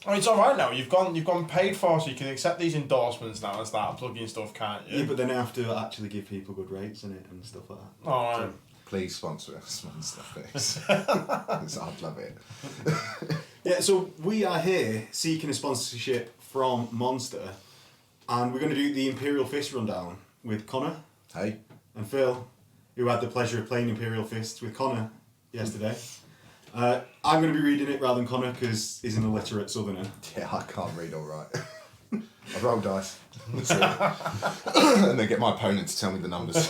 Oh, it's alright now. You've gone paid for, so you can accept these endorsements now and start plugging stuff, can't you? Yeah, but then I have to actually give people good rates in it and stuff like that. Alright. So, Please sponsor us, Monster Fix. I'd love it. yeah, so we are here seeking a sponsorship from Monster, and we're going to do the Imperial Fist rundown with Connor. Hey. And Phil, who had the pleasure of playing Imperial Fists with Connor yesterday. I'm going to be reading it rather than Connor because he's an illiterate southerner. Yeah, I can't read all right. I roll dice. And then get my opponent to tell me the numbers.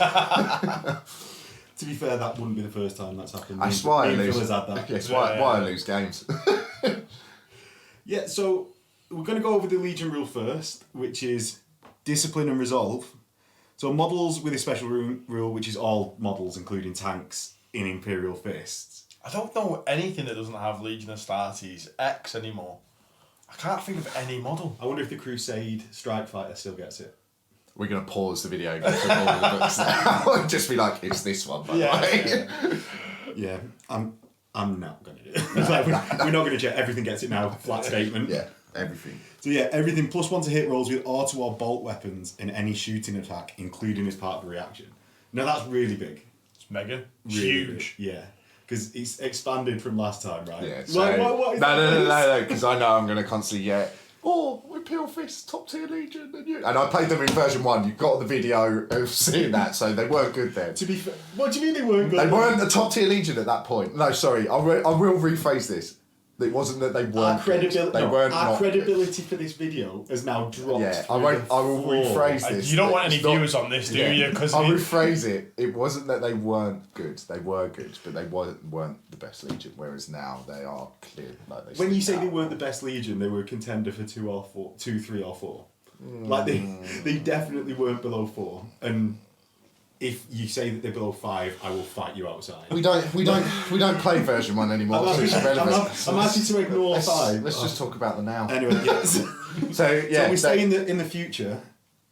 To be fair, that wouldn't be the first time that's happened. That's why I Me and lose. Phil has had that. Yes, why I lose games. Yeah, so we're going to go over the Legion rule first, which is discipline and resolve. So models with a special rule, which is all models, including tanks, in Imperial Fists. I don't know anything that doesn't have Legion Astartes X anymore. I can't think of any model. I wonder if the Crusade Strike Fighter still gets it. We're going to pause the video and go through all the books now and just be like, it's this one, by the way. Yeah, I'm not going to do it. It's like, we're not going to check. Everything gets it now. Flat statement. Yeah, everything. So yeah, everything +1 to hit rolls with auto or bolt weapons in any shooting attack, including as part of a reaction. Now that's really big. It's mega. Really Huge. big. Yeah. Because it's expanded from last time, right? Yeah, so... what is No, because I know I'm going to constantly get, Imperial Fists, top tier Legion, and I played them in version 1. You've got the video of seeing that, so they weren't good then. To be fair, what do you mean they weren't good? They weren't a top tier Legion at that point. No, sorry, I will rephrase this. It wasn't that they weren't. Our credibility for this video has now dropped. Yeah, I will rephrase this. You don't want any viewers on this, do you? Because I'll rephrase it. It wasn't that they weren't good. They were good, but they weren't the best Legion. Whereas now they are clear. Like when you say they weren't the best Legion, they were a contender for 2, 3, or 4. Like they definitely weren't below 4. And if you say that they're below 5, I will fight you outside. We don't play version 1 anymore. I'm happy to ignore 5. Let's just talk about the now. Anyway, yes. So we stay in the future.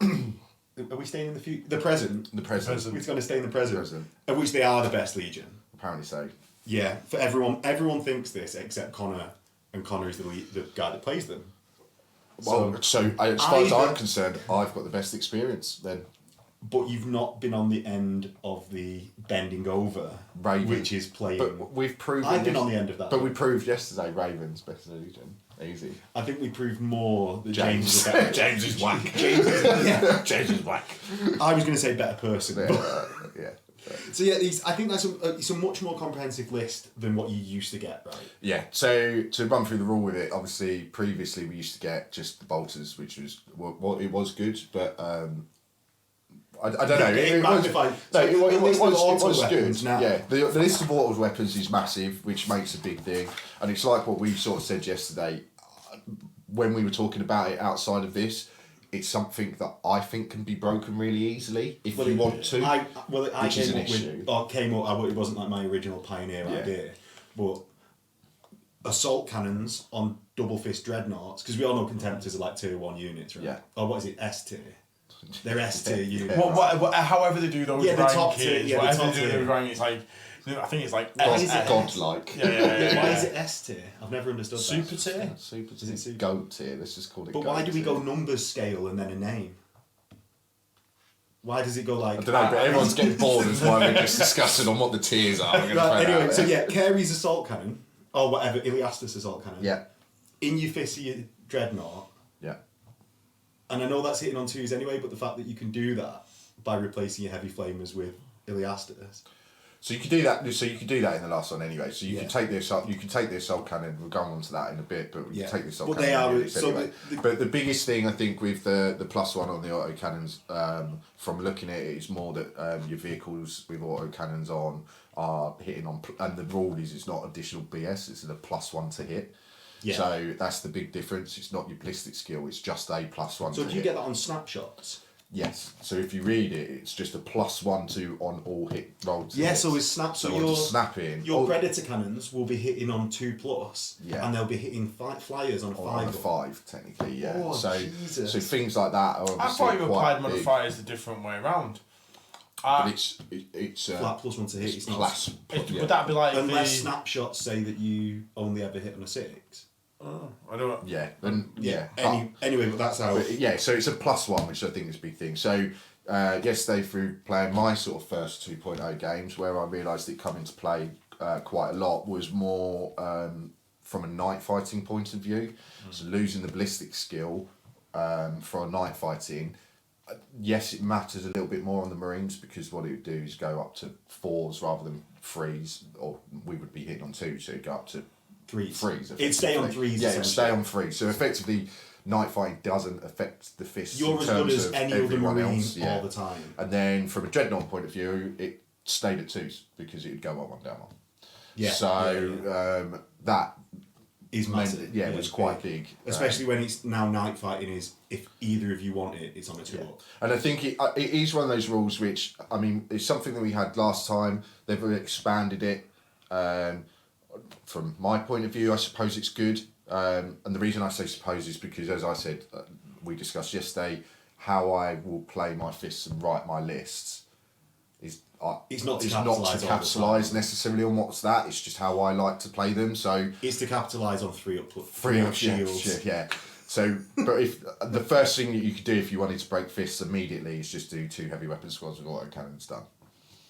Are we staying in the future? The present. The present. We're going to stay in the present. Of which they are the best Legion. Apparently so. Yeah, for everyone. Everyone thinks this except Connor, and Connor is the guy that plays them. Well, so as far as I'm concerned, I've got the best experience then. But you've not been on the end of the bending over, Raven. which is playing. But we've proven. I've been on the end of that. But we proved yesterday Raven's best Legion. Easy. I think we proved more that James is James. better. James is whack. James is whack. I was going to say better person. Yeah. So yeah, I think that's it's a much more comprehensive list than what you used to get, right? Yeah. So to run through the rule with it, obviously previously we used to get just the bolters, which was it was good, but. I don't know. It was good. Now. Yeah, the list of autos weapons is massive, which makes a big thing, and it's like what we sort of said yesterday when we were talking about it outside of this. It's something that I think can be broken really easily if you want to. Which is an issue. It wasn't like my original pioneer idea, but assault cannons on double fist dreadnoughts, because we all know contemptors are like tier 1 units, right? Yeah. Or what is it? S tier. They're S tier units. However they do those the top tier. rankings, whatever they do those rankings, like I think it's like godlike. Yeah. Why is it S tier? I've never understood Super that. tier. Super Is it super? Goat tier. Let's just call it. But why do we go numbers scale and then a name? Why does it go like? I don't know, but everyone's getting bored as why we're just discussing on what the tiers are. Anyway, so yeah, Carey's assault cannon or whatever, Iliastus assault cannon. Yeah. In your Fissi dreadnought. Yeah. And I know that's hitting on 2s anyway, but the fact that you can do that by replacing your heavy flamers with Iliastus. So you could do that. So you could do that in the last one anyway. So you can take the assault. You can take the assault cannon. We'll go on to that in a bit, but you can take the assault cannon. Anyway. But the biggest thing I think with the +1 on the auto cannons, from looking at it, is more that your vehicles with auto cannons on are hitting on, and the rule is it's not additional BS. It's a +1 to hit. Yeah. So that's the big difference. It's not your ballistic skill. It's just a +1. So do you get that on snapshots? Yes. So if you read it, it's just a +1 to on all hit rolls. Yeah. So it's snap. So your snapping. Your predator cannons will be hitting on 2+. Yeah. And they'll be hitting flyers on 5. On a 5, technically. Yeah. Oh, so Jesus. so things like that are obviously I thought you applied quite modifiers the different way around. Ah. But it's flat +1 to hit. It's Would that be like unless snapshots say that you only ever hit on a 6? Oh, I don't. Yeah, and Anyway, but that's how. But, so it's a +1, which I think is a big thing. So yesterday, through playing my sort of first 2.0 games, where I realised it come into play quite a lot, was more from a night fighting point of view. So losing the ballistic skill for a night fighting. Yes, it matters a little bit more on the Marines, because what it would do is go up to 4s rather than 3s, or we would be hitting on 2s, so it'd go up to 3s. It'd stay on 3s. Yeah, it'd stay on 3s. So effectively, night fighting doesn't affect the fists. You're in as terms good as of any other Marine else, all the time. And then from a Dreadnought point of view, it stayed at 2s because it would go up 1 down 1. Yeah. So that is massive. It was quite big. Especially when it's now night fighting, is if either of you want it, it's on a 2 up. And I think it is one of those rules which, I mean, it's something that we had last time. They've expanded it. From my point of view, I suppose it's good. And the reason I say suppose is because, as I said, we discussed yesterday, how I will play my fists and write my lists is not to capitalise necessarily on what's that. It's just how I like to play them. So it's to capitalise on 3 up shields. Yeah. So, but if the first thing that you could do if you wanted to break fists immediately is just do 2 heavy weapon squads with autocannons done.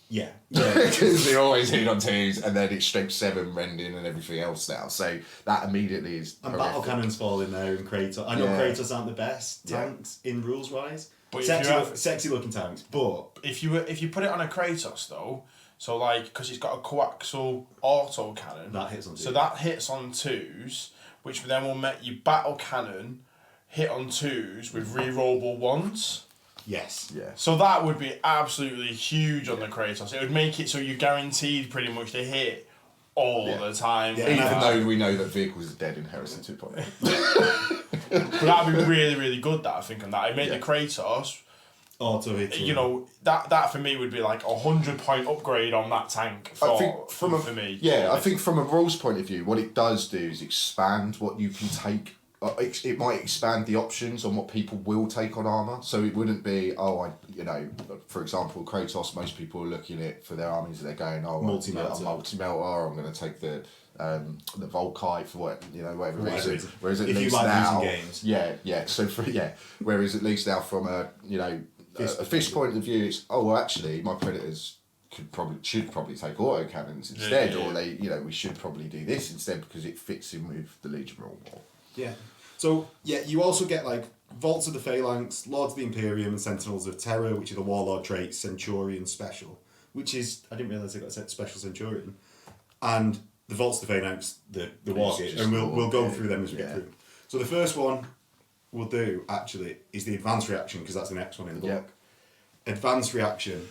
Yeah. Because they always hit on 2s, and then it's strength 7 rending and everything else now. So that immediately is. And battle cannons fall in there, and Kratos. I know Kratos aren't the best tanks in rules wise. But sexy looking tanks, but if you put it on a Kratos though, so like because it's got a coaxial auto cannon, that hits on 2s. So that hits on 2s, which then will make your battle cannon hit on 2s with rerollable 1s. Yes. Yeah. So that would be absolutely huge on the Kratos. It would make it so you're guaranteed pretty much to hit all the time. Yeah. Even though we know that vehicles are dead in Heresy 2.0. But that'd be really, really good, that I think, on that. It made the Kratos auto hitting. You know, that for me would be like 100-point upgrade on that tank for me. Yeah, I think from a rules point of view, what it does do is expand what you can take. It might expand the options on what people will take on armour. So it wouldn't be, for example, Kratos, most people are looking at for their armies, they're going, multi-melter, I'm going to take the Volkite for whatever reason. Whereas at least now, So whereas at least now from a fish point of view, it's actually my predators should probably take autocannons instead, or we should probably do this instead because it fits in with the Legion rule more. Yeah. So you also get like Vaults of the Phalanx, Lords of the Imperium, and Sentinels of Terror, which are the Warlord Traits, Centurion Special, which is I didn't realise they got a Special Centurion, and the Vaults of the Phalanx, the Wargear, and we'll go through them as we get through. So the first one we'll do actually is the advanced reaction, because that's the next one in the book. Advanced reaction.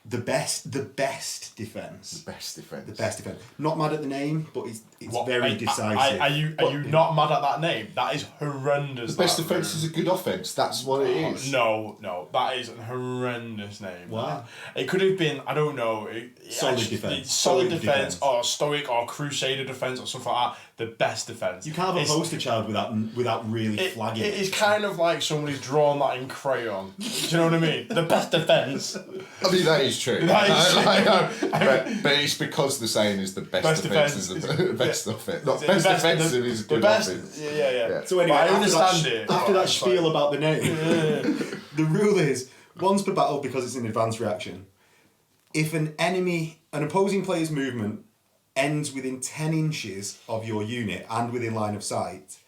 The best defence. The best defence. Not mad at the name, but it's very decisive. Are you not mad at that name? That is horrendous. The best defence is a good offence. That's what it is. No, that is a horrendous name. Why? It could have been, I don't know. Solid defence, or stoic, or crusader defence, or something like that. The best defence. You can't have a poster child without really flagging it. It is kind of like somebody's drawn that in crayon. Do you know what I mean? The best defence. I mean, that is true. But it's because the saying is the best defence is the best of it. Not best defensive is good offense. Yeah. So anyway, I understand after that spiel about the name, the rule is once per battle, because it's an advanced reaction. If an opposing player's movement ends within 10 inches of your unit and within line of sight,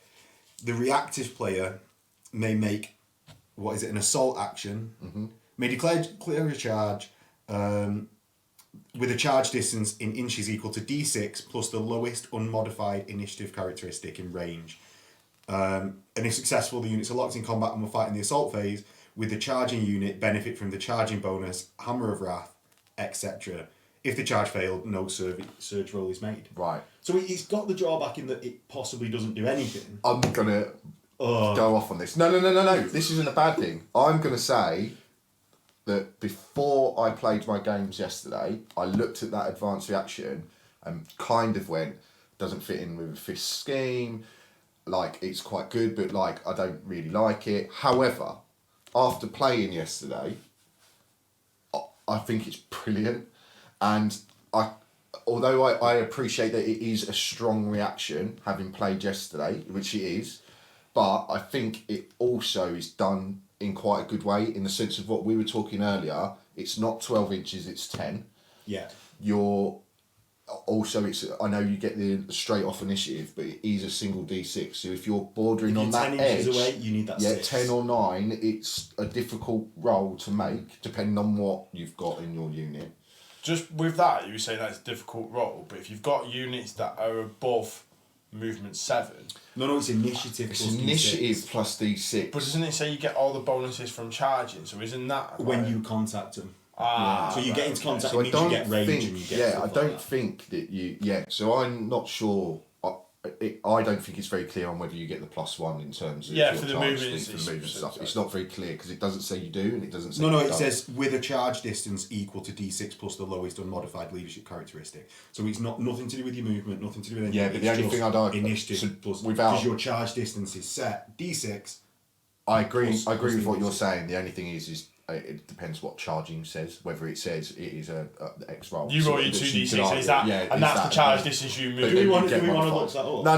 the reactive player may make an assault action. Mm-hmm. May declare a charge with a charge distance in inches equal to d6 plus the lowest unmodified initiative characteristic in range. And if successful, the units are locked in combat and will fight in the assault phase, with the charging unit benefit from the charging bonus, Hammer of Wrath, etc. If the charge failed, no surge roll is made. Right. So it's got the drawback in that it possibly doesn't do anything. I'm going to go off on this. No. This isn't a bad thing. I'm going to say that before I played my games yesterday, I looked at that advanced reaction and kind of went, doesn't fit in with a fist scheme. Like, it's quite good, but like, I don't really like it. However, after playing yesterday, I think it's brilliant. And although I appreciate that it is a strong reaction, having played yesterday, which it is, but I think it also is done in quite a good way, in the sense of what we were talking earlier. It's not 12 inches, it's 10. Yeah. I know you get the straight off initiative, but it is a single D6. So if you're bordering on that 10 edge, inches away, you need that 6. 10 or 9, it's a difficult roll to make, depending on what you've got in your unit. Just with that, you were saying that's a difficult roll, but if you've got units that are above movement 7... No, it's initiative plus D6. Plus D6. But doesn't it say you get all the bonuses from charging? So isn't that... When you contact them. So you get into contact, so it means you get range and you get I don't think that you... Yeah, so I'm not sure... I don't think it's very clear on whether you get the +1 in terms of for the movement stuff. It's not very clear because it doesn't say you do and it doesn't say it says with a charge distance equal to D6 plus the lowest unmodified leadership characteristic. So it's nothing to do with your movement, nothing to do with anything. Yeah, but the only thing I'd argue... Initiative plus... Because your charge distance is set D6. I agree with what you're saying. The only thing is it depends what charging says, whether it says it is a X roll. You roll your 2d6, is that, and that's the charge distance you move. Do we want to look that up? No.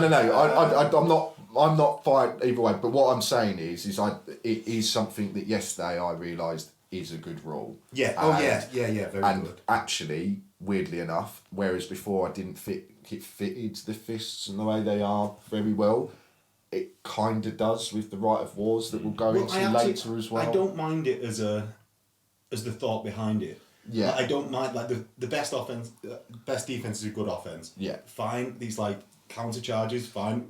I'm not fired either way. But what I'm saying is it is something that yesterday I realised is a good rule. Yeah. Very good. And actually, weirdly enough, whereas before I didn't fitted the fists and the way they are very well. It kind of does with the Rite of Wars that we'll go into later as well. I don't mind it as the thought behind it. Yeah. I don't mind the best offense, best defense is a good offense. Yeah. Fine. These counter charges. Fine.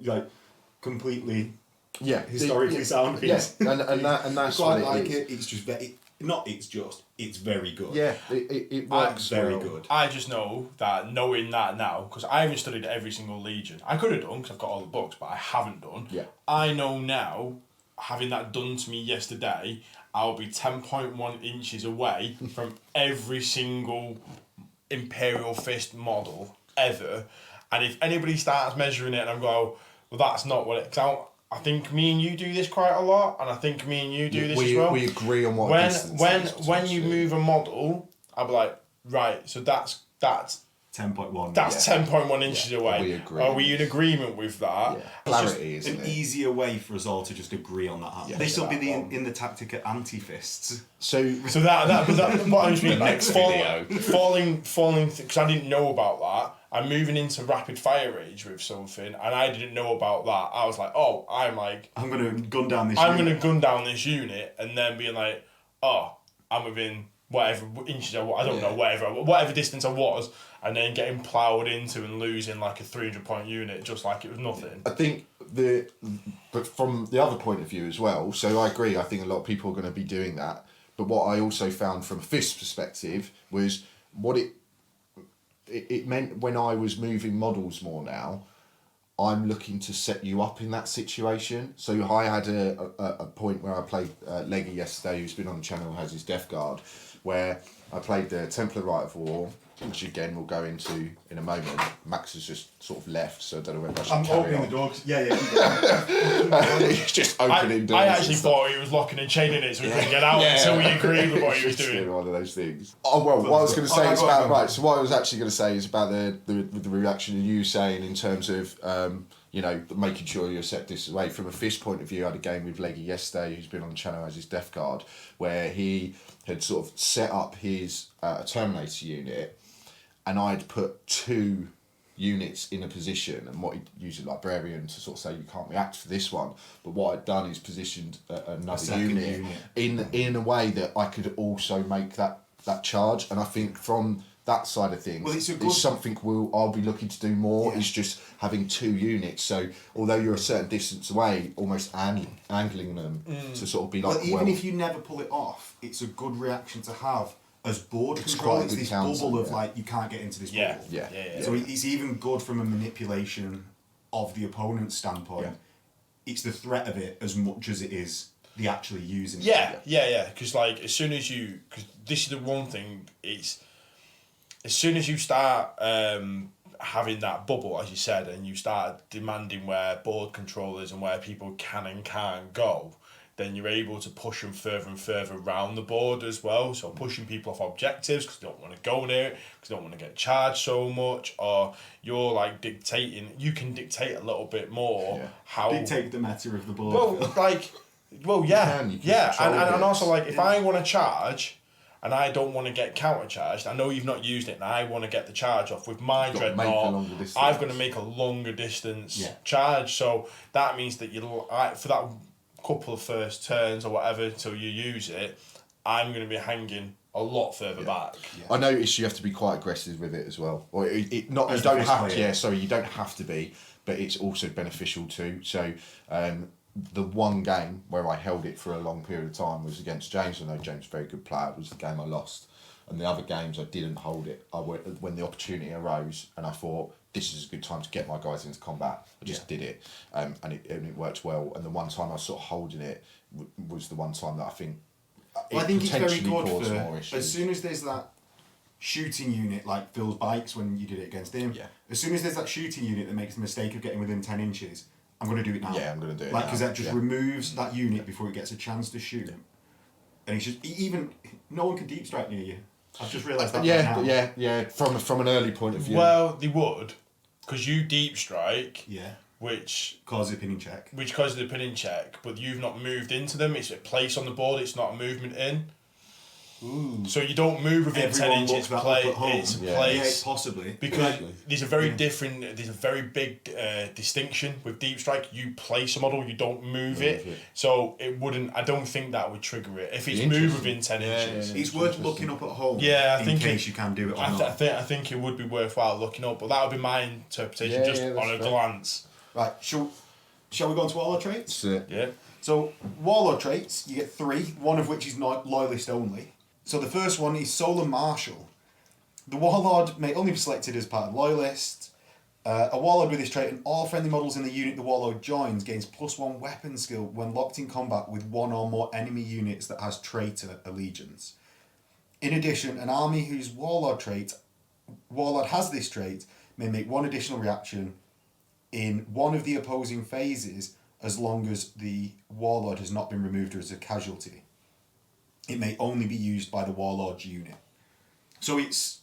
Completely. Historically sound. Yes. Yeah. And that's quite like it. It's just it's very good. Yeah, it works very good. I just know that knowing that now, because I haven't studied every single legion. I could have done because I've got all the books, but I haven't done. Yeah. I know now, having that done to me yesterday, I'll be 10.1 inches away from every single Imperial Fist model ever. And if anybody starts measuring it and I'm going, well, that's not what it... I think me and you do this quite a lot, and I think me and you do this as well. We agree on what when you move a model, I'll be like, right, so that's 10.1. That's 10.1 inches away. We agree. Are we in agreement with that? Yeah. Clarity, isn't it? An easier way for us all to just agree on that. Yeah, this will be in the tactic at anti-fists. So that what I was meaning, like falling, because I didn't know about that. I'm moving into rapid fire rage with something, and I didn't know about that. I was like, I'm going to gun down this unit, and then being like, I'm within whatever inches I don't know, whatever distance I was, and then getting ploughed into and losing like a 300-point unit just like it was nothing. I think but from the other point of view as well, so I agree, I think a lot of people are going to be doing that, but what I also found from a fist perspective was what it meant when I was moving models more now, I'm looking to set you up in that situation. So I had a point where I played Leggy yesterday, who's been on the channel, has his Death Guard, where I played the Templar Rite of War, which again we'll go into in a moment. Max has just sort of left, so I don't know whether I should carry on. I'm opening the doors. Yeah. He's just opening doors. I actually thought he was locking and chaining it so he couldn't get out until we agreed with what he was doing. One of those things. Oh well, what I was going to say is about right. So what I was actually going to say is about the reaction of you saying in terms of making sure you're set this way. From a fist point of view, I had a game with Leggy yesterday, who's been on the channel as his Death Guard, where he had sort of set up his Terminator unit, and I'd put 2 units in a position, and what he'd use a librarian to sort of say you can't react for this one, but what I'd done is positioned another unit in a way that I could also make that charge, and I think from that side of things is something I'll be looking to do more, is just having 2 units, so although you're a certain distance away, almost angling them to sort of be like... Even if you never pull it off, it's a good reaction to have as board control. It's this bubble of you can't get into this bubble. Yeah. So it's even good from a manipulation of the opponent's standpoint. Yeah. It's the threat of it as much as it is the actually using it. Yeah. Because as soon as you... Because this is the one thing, it's... As soon as you start having that bubble, as you said, and you start demanding where board control is and where people can and can't go, then you're able to push them further and further around the board as well. So pushing people off objectives because they don't want to go near it, because they don't want to get charged so much, or you're like dictating. You can dictate a little bit more how dictate the meta of the board. Well, yeah, you can and also like if I want to charge. And I don't want to get counter-charged. I know you've not used it, and I want to get the charge off. With my Dreadnought, I've got to make a longer distance charge. So that means that for that couple of first turns or whatever till you use it, I'm going to be hanging a lot further back. Yeah. I noticed you have to be quite aggressive with it as well. Or you don't have to. You don't have to be, but it's also beneficial too. So. The one game where I held it for a long period of time was against James. I know James is a very good player. It was the game I lost. And the other games I didn't hold it. I went when the opportunity arose and I thought this is a good time to get my guys into combat. I just did it, and it worked well. And the one time I was sort of holding it was the one time that I think it's very good for as soon as there's that shooting unit like Phil's bikes when you did it against him. Yeah. As soon as there's that shooting unit that makes the mistake of getting within 10 inches. I'm going to do it now. Yeah, I'm going to do it now. Because that just removes that unit before it gets a chance to shoot. Yeah. And it's just, even, no one can deep strike near you. I've just realised that right now. Yeah, from an early point of view. Well, they would, because you deep strike, which causes a pinning check. Which causes a pinning check, but you've not moved into them. It's a place on the board, it's not a movement in. Ooh. So you don't move within 10 inches. It's a place. Yeah, possibly. Because there's a very there's a very big distinction with deep strike. You place a model, you don't move it. So it wouldn't. I don't think that would trigger it if it's moved within 10 inches. It's worth looking up at home. Yeah, I think in case you can do it or not. I think it would be worthwhile looking up, but that would be my interpretation on a glance. Right. Shall we go on to Warlord Traits? Yeah. So Warlord Traits, you get 3, one of which is not loyalist only. So the first one is Solar Marshal. The Warlord may only be selected as part of Loyalists. A Warlord with this trait and all friendly models in the unit the Warlord joins gains +1 weapon skill when locked in combat with one or more enemy units that has Traitor allegiance. In addition, an army whose Warlord has this trait may make one additional reaction in one of the opposing phases as long as the Warlord has not been removed as a casualty. It may only be used by the Warlord's unit. So it's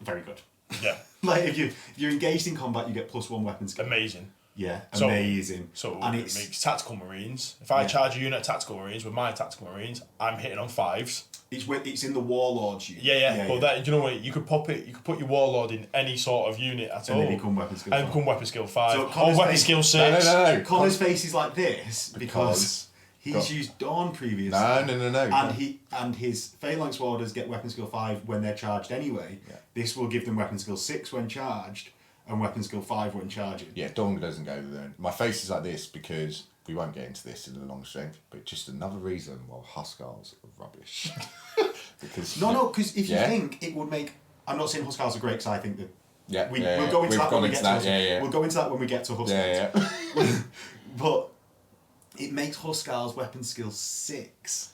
very good. Yeah. Like if you're engaged in combat, you get +1 weapon skill. Amazing. Yeah, amazing. So and it makes Tactical Marines. If I charge a unit of Tactical Marines with my Tactical Marines, I'm hitting on 5s. It's in the Warlord's unit. Yeah. But that, you know what? You could put your Warlord in any sort of unit at all. And they become weapon skill 5. And become weapon skill 5. Or weapon skill 6. No. Connor's face is like this because he's used Dorn previously. No. And his Phalanx Warders get weapon skill 5 when they're charged anyway. Yeah. This will give them weapon skill 6 when charged and weapon skill 5 when charging. Yeah, Dorn doesn't go there. My face is like this because we won't get into this in the long strength, but just another reason why Huscarls are rubbish. Because if you think it would make... I'm not saying Huscarls are great because I think that... We'll go into that when we get to Huscarls. We'll go into that when we get to Huscarls. Yeah. But it makes Huscarls weapon skill 6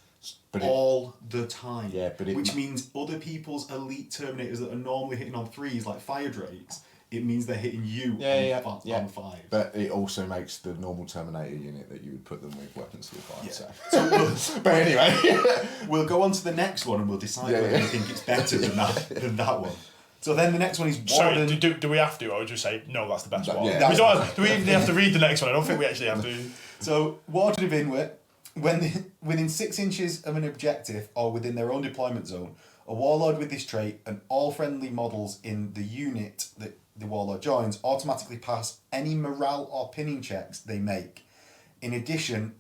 all the time. Yeah, which means other people's elite Terminators that are normally hitting on 3s, like Fire Drakes, it means they're hitting you on 5s. But it also makes the normal Terminator unit that you would put them with weapon skill 5. Yeah. So but anyway, we'll go on to the next one and we'll decide whether we think it's better than that one. So then the next one is Warden. Sorry, do we have to, or just say no? That's the best one. Yeah. Do we even have to read the next one? I don't think we actually have to. So Warden of Inwit, within 6 inches of an objective or within their own deployment zone, a Warlord with this trait and all friendly models in the unit that the Warlord joins automatically pass any morale or pinning checks they make. In addition,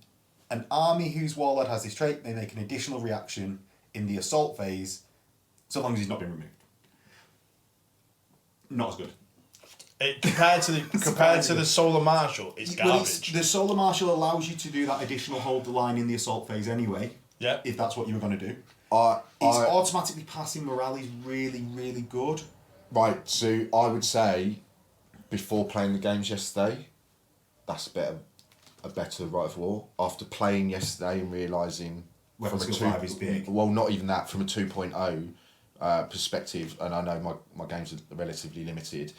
an army whose Warlord has this trait may make an additional reaction in the assault phase, so long as he's not been removed. Not as good. Compared to the Solar Marshal, it's garbage. The Solar Marshal allows you to do that additional hold the line in the assault phase anyway. Yeah. If that's what you were going to do. It's automatically passing morale is really, really good. Right, so I would say, before playing the games yesterday, that's a better Rite of War. After playing yesterday and realising... Weapon skill 5 is big. Well, not even that, from a 2.0 perspective, and I know my games are relatively limited,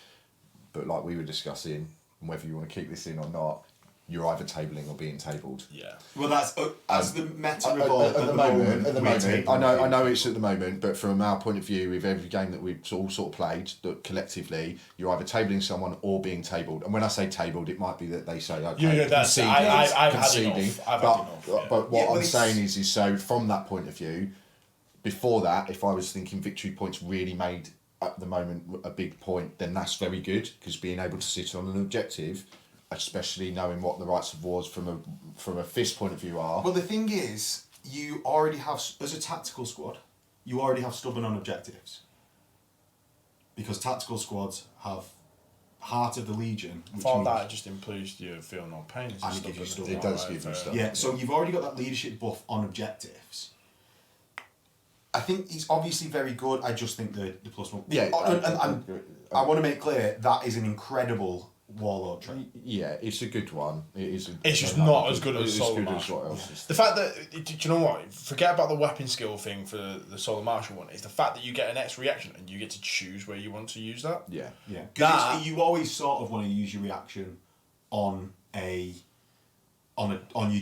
but like we were discussing, and whether you want to keep this in or not, you're either tabling or being tabled. Yeah. Well, that's as the meta At the moment, I know it's at the moment, but from our point of view, with every game that we've all sort of played, that collectively, you're either tabling someone or being tabled. And when I say tabled, it might be that they say, okay, that's I've had enough. But what I'm saying is so from that point of view, before that, if I was thinking victory points really made at the moment a big point, then that's very good, because being able to sit on an objective, especially knowing what the Rites of Wars from a fist point of view are. Well, the thing is, you already have, as a tactical squad, you already have stubborn on objectives. Because tactical squads have Heart of the Legion. I thought that just improves your feel no pain. And it gives you stubborn. It does give you stuff. Yeah, so you've already got that leadership buff on objectives. I think he's obviously very good. I just think the plus one. Yeah, and I want to make clear that is an incredible Warlord trait. Yeah, it's a good one. It's just not as good as Solar Marshal. The fact that, do you know what? Forget about the weapon skill thing for the Solar Marshal one. It's the fact that you get an X reaction and you get to choose where you want to use that. Yeah. Because you always sort of want to use your reaction on your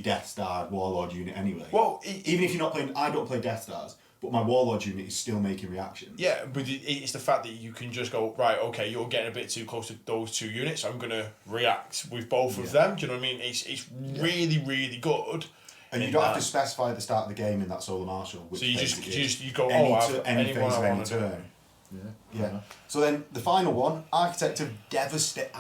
Death Star Warlord unit anyway. Well, even if you're not playing, I don't play Death Stars, but my Warlord unit is still making reactions. Yeah, but it's the fact that you can just go, right, okay, you're getting a bit too close to those two units, I'm going to react with both of them. Do you know what I mean? It's really, really good. And you don't have to specify at the start of the game in that Solar Marshal. Which so you go, any phase of any turn. Yeah. So then the final one, Architect of Devastation.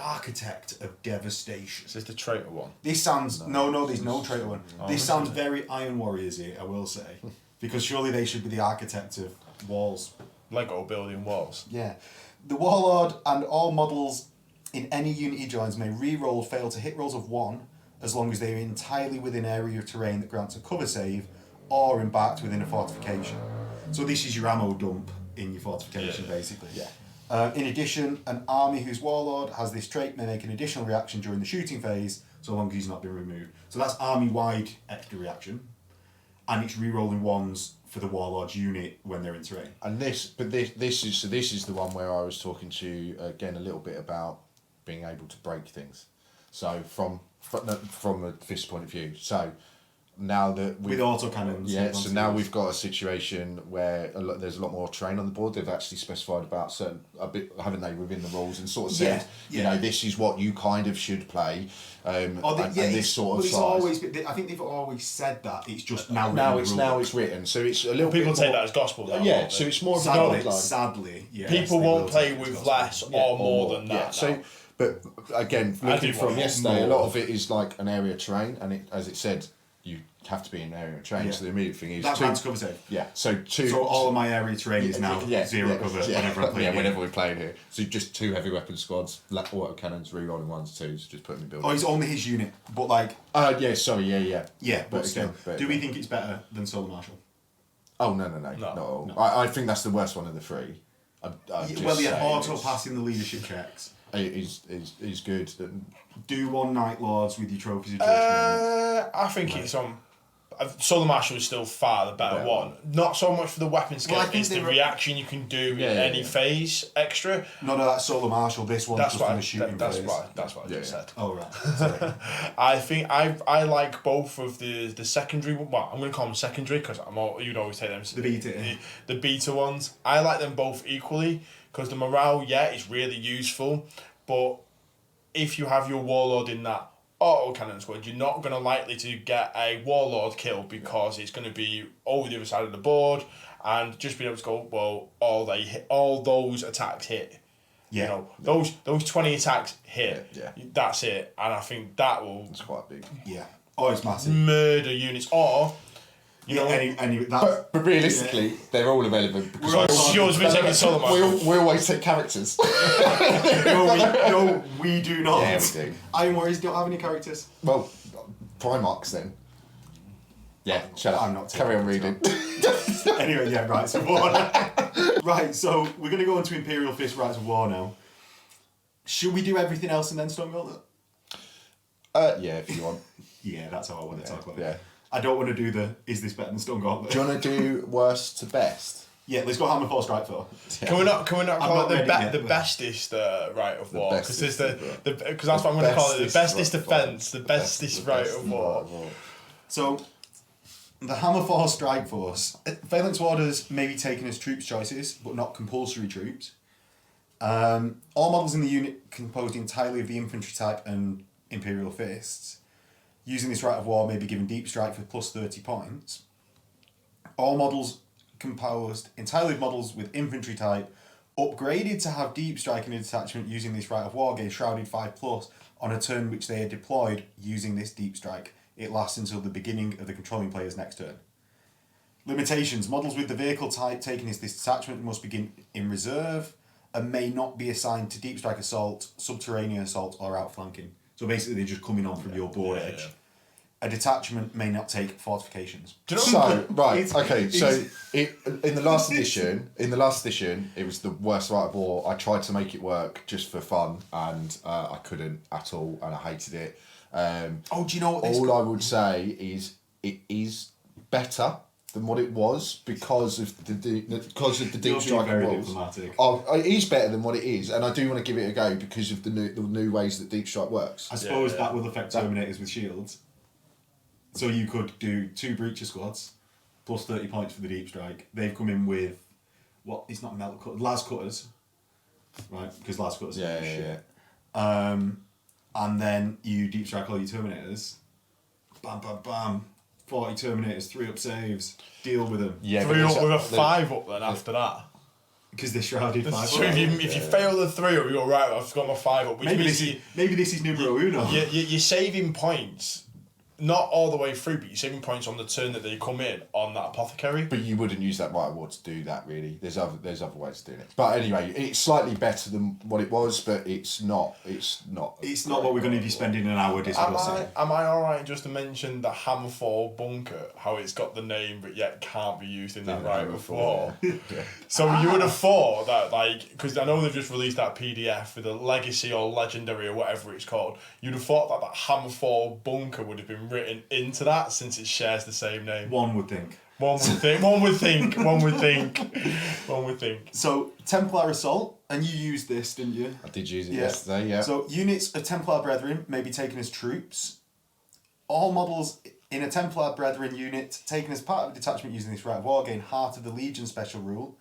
Is this the traitor one? This sounds no, there's no traitor one. This sounds very Iron Warriors-y, I will say. Because surely they should be the architect of walls. Lego building walls. Yeah. The Warlord and all models in any unit he joins may re-roll fail to hit rolls of 1 as long as they are entirely within area of terrain that grants a cover save or embarked within a fortification. So this is your ammo dump in your fortification, basically. Yeah. In addition, an army whose Warlord has this trait may make an additional reaction during the shooting phase so long as he's not been removed. So that's army-wide extra reaction. And it's re-rolling 1s for the Warlord's unit when they're in terrain. And this is the one where I was talking to you again a little bit about being able to break things. So from a fist point of view. So now that with autocannons. So now we've got a situation where there's a lot more terrain on the board. They've actually specified about haven't they, within the rules, and sort of said, you know, this is what you kind of should play. And this sort of size. I think they've always said that. It's just now it's written. So it's a little. People bit take more, that as gospel. Now, yeah. So it's more of a guideline. Sadly, yes, people won't play with less or more than that. Yeah. So. But again, looking from yesterday, a lot of it is like an area of terrain, and as it said, you have to be in an area of terrain. Yeah. So the immediate thing is that grants cover save. Yeah. So all of my area of terrain is now zero cover whenever I play. Yeah, whenever we're playing here. So just 2 heavy weapon squads, auto cannons, re-rolling 1s, 2s, just put them in building. Oh, it's only his unit, but like. Yeah. But still, do we think it's better than Solar Marshal? Oh no, not at all. I think that's the worst one of the 3. Auto passing the leadership checks. Is good. Do 1 Night Lords with your trophies of judgment. I think it's on. Solar Marshal is still far the better one. Not so much for the weapon skill, it's the reaction you can do in any phase extra. No, that's Solar Marshal. This one's just in the shooting phase. That's what I just said. Oh, right. Sorry. I think I like both of the secondary. Well, I'm going to call them secondary because you'd always take them. The beta ones. I like them both equally because the morale, is really useful, but if you have your Warlord in that autocannon squad, you're not going to likely to get a Warlord kill because it's going to be over the other side of the board, and just being able to go, all those attacks hit. Yeah. You know, those 20 attacks hit. Yeah. That's it, and I think that will. It's quite big. Yeah. Oh, it's massive. Murder units, or. But realistically, they're all irrelevant. We always take characters. No, we do not. Yeah, we do. Iron Warriors don't have any characters. Well, Primarchs then. Yeah, shut up. I'm not Carry on reading. Anyway, right, so right, so we're going to go into Imperial Fists, Rites of War now. Should we do everything else and then Stone Gauntlet? Yeah, if you want. Yeah, that's how I want to talk about it. Yeah. I don't want to do is this better than Stone Gauntlet? Do you want to do worst to best? Yeah, let's go Hammer 4, Strike 4. Can we not call it the bestest Rite of War? Because there's because that's what I'm going to call it, the bestest defence, the bestest Rite of War. So, the Hammer 4 Strike Force, Phalanx Warders may be taken as troops choices, but not compulsory troops. All models in the unit composed entirely of the infantry type and Imperial Fists. Using this Rite of War may be given Deep Strike for plus 30 points. All models composed entirely of models with infantry type upgraded to have Deep Strike in a detachment using this Rite of War gain Shrouded 5+ on a turn which they are deployed using this Deep Strike. It lasts until the beginning of the controlling player's next turn. Limitations. Models with the vehicle type taken as this detachment must begin in reserve and may not be assigned to Deep Strike Assault, Subterranean Assault or Outflanking. So basically they're just coming on from your board edge. Yeah. A detachment may not take fortifications. In the last edition, it was the worst Rite of War. I tried to make it work just for fun, and I couldn't at all, and I hated it. Do you know what this? All I would say is it is better than what it was because of the Deep Strike rules. It is better than what it is, and I do want to give it a go because of the new ways that Deep Strike works. I suppose that will affect Terminators with shields. So you could do 2 Breacher squads, plus 30 points for the Deep Strike. They've come in with, it's not Melt Cutters, Las Cutters, right? Because Las Cutters are shit. And then you Deep Strike all your Terminators, bam, bam, bam, 40 Terminators, 3-up saves, deal with them. Yeah, 3-up with a 5-up then after that. Because they're shrouded 5-up. So if you fail the 3-up, you go, right, I've got my 5-up. Maybe this is numero uno. You're saving points. Not all the way through, but you're saving points on the turn that they come in on that apothecary. But you wouldn't use that Rite of War to do that, really. There's other ways of doing it. But anyway, it's slightly better than what it was, but it's not. It's not what we're going to be spending an hour discussing. Am I alright just to mention the Hammer 4 bunker? How it's got the name, but yet can't be used in that Rite of War. Yeah. So you would have thought that, because I know they've just released that PDF with the Legacy or Legendary or whatever it's called. You'd have thought that Hammer 4 bunker would have been written into that since it shares the same name. One would think. So, Templar Assault, and you used this, didn't you? I did use it yesterday, yeah. So, units of Templar Bretheren may be taken as troops. All models in a Templar Bretheren unit taken as part of a detachment using this Rite of War gain Heart of the Legion special rule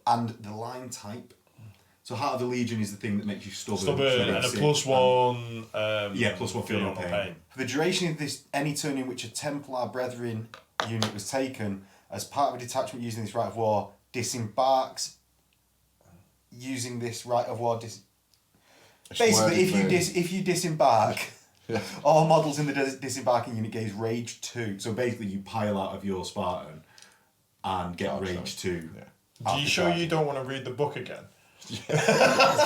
and the line type. So Heart of the Legion is the thing that makes you stubborn and a +1. +1 feel no pain. For the duration of this, any turn in which a Templar Bretheren unit was taken as part of a detachment using this Rite of War disembarks using this Rite of War. Basically, if you disembark, all models in the disembarking unit gain Rage 2. So basically, you pile out of your Spartan and get Rage 2. Yeah. Are you sure you don't want to read the book again?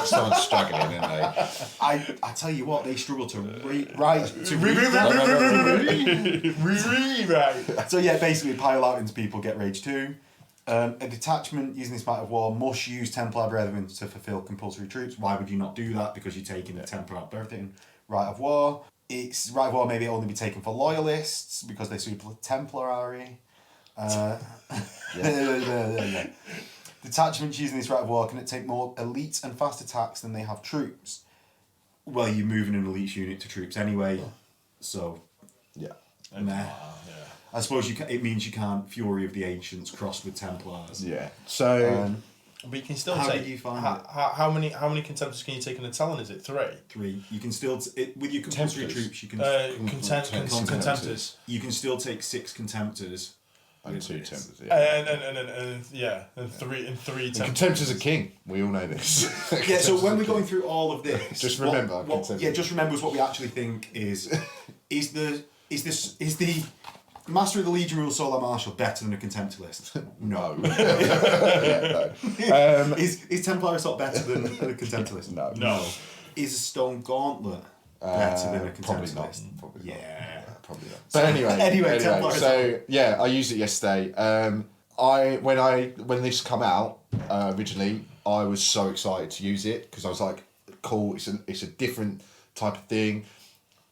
Someone's struggling, isn't they? I tell you what, they struggle to rewrite. So yeah, basically pile out into people, get Rage 2. A detachment using this Rite of War must use Templar Brethren to fulfill compulsory troops. Why would you not do that? Because you're taking the Templar Brethren Rite of War. It's Rite of War maybe only be taken for loyalists because they're super Templari. Detachments using this Rite of War can take more elite and fast attacks than they have troops. Well, you're moving an elite unit to troops anyway, so nah. I suppose it means you can't Fury of the Ancients cross with Templars. Yeah. So, but you can still how take. Did you find it? How many contemptors can you take in a Talon? Is it 3? 3. You can still with your compulsory troops. You can contemptors. You can still take 6 contemptors. And 2 Templars, and 3 Templars. Contemptors are king. We all know this. So when we're going through all of this, just remember. Just remember what we actually think is the Master of the Legion Rule Solar Marshal better than a Contemptor list? No. Is Templar Assault better than a Contemptor list? No. Is a Stone Gauntlet better than a Contemptor list? Probably not. Probably not. So anyway, so yeah, I used it yesterday. When this come out originally, I was so excited to use it because I was like, cool. It's a different type of thing.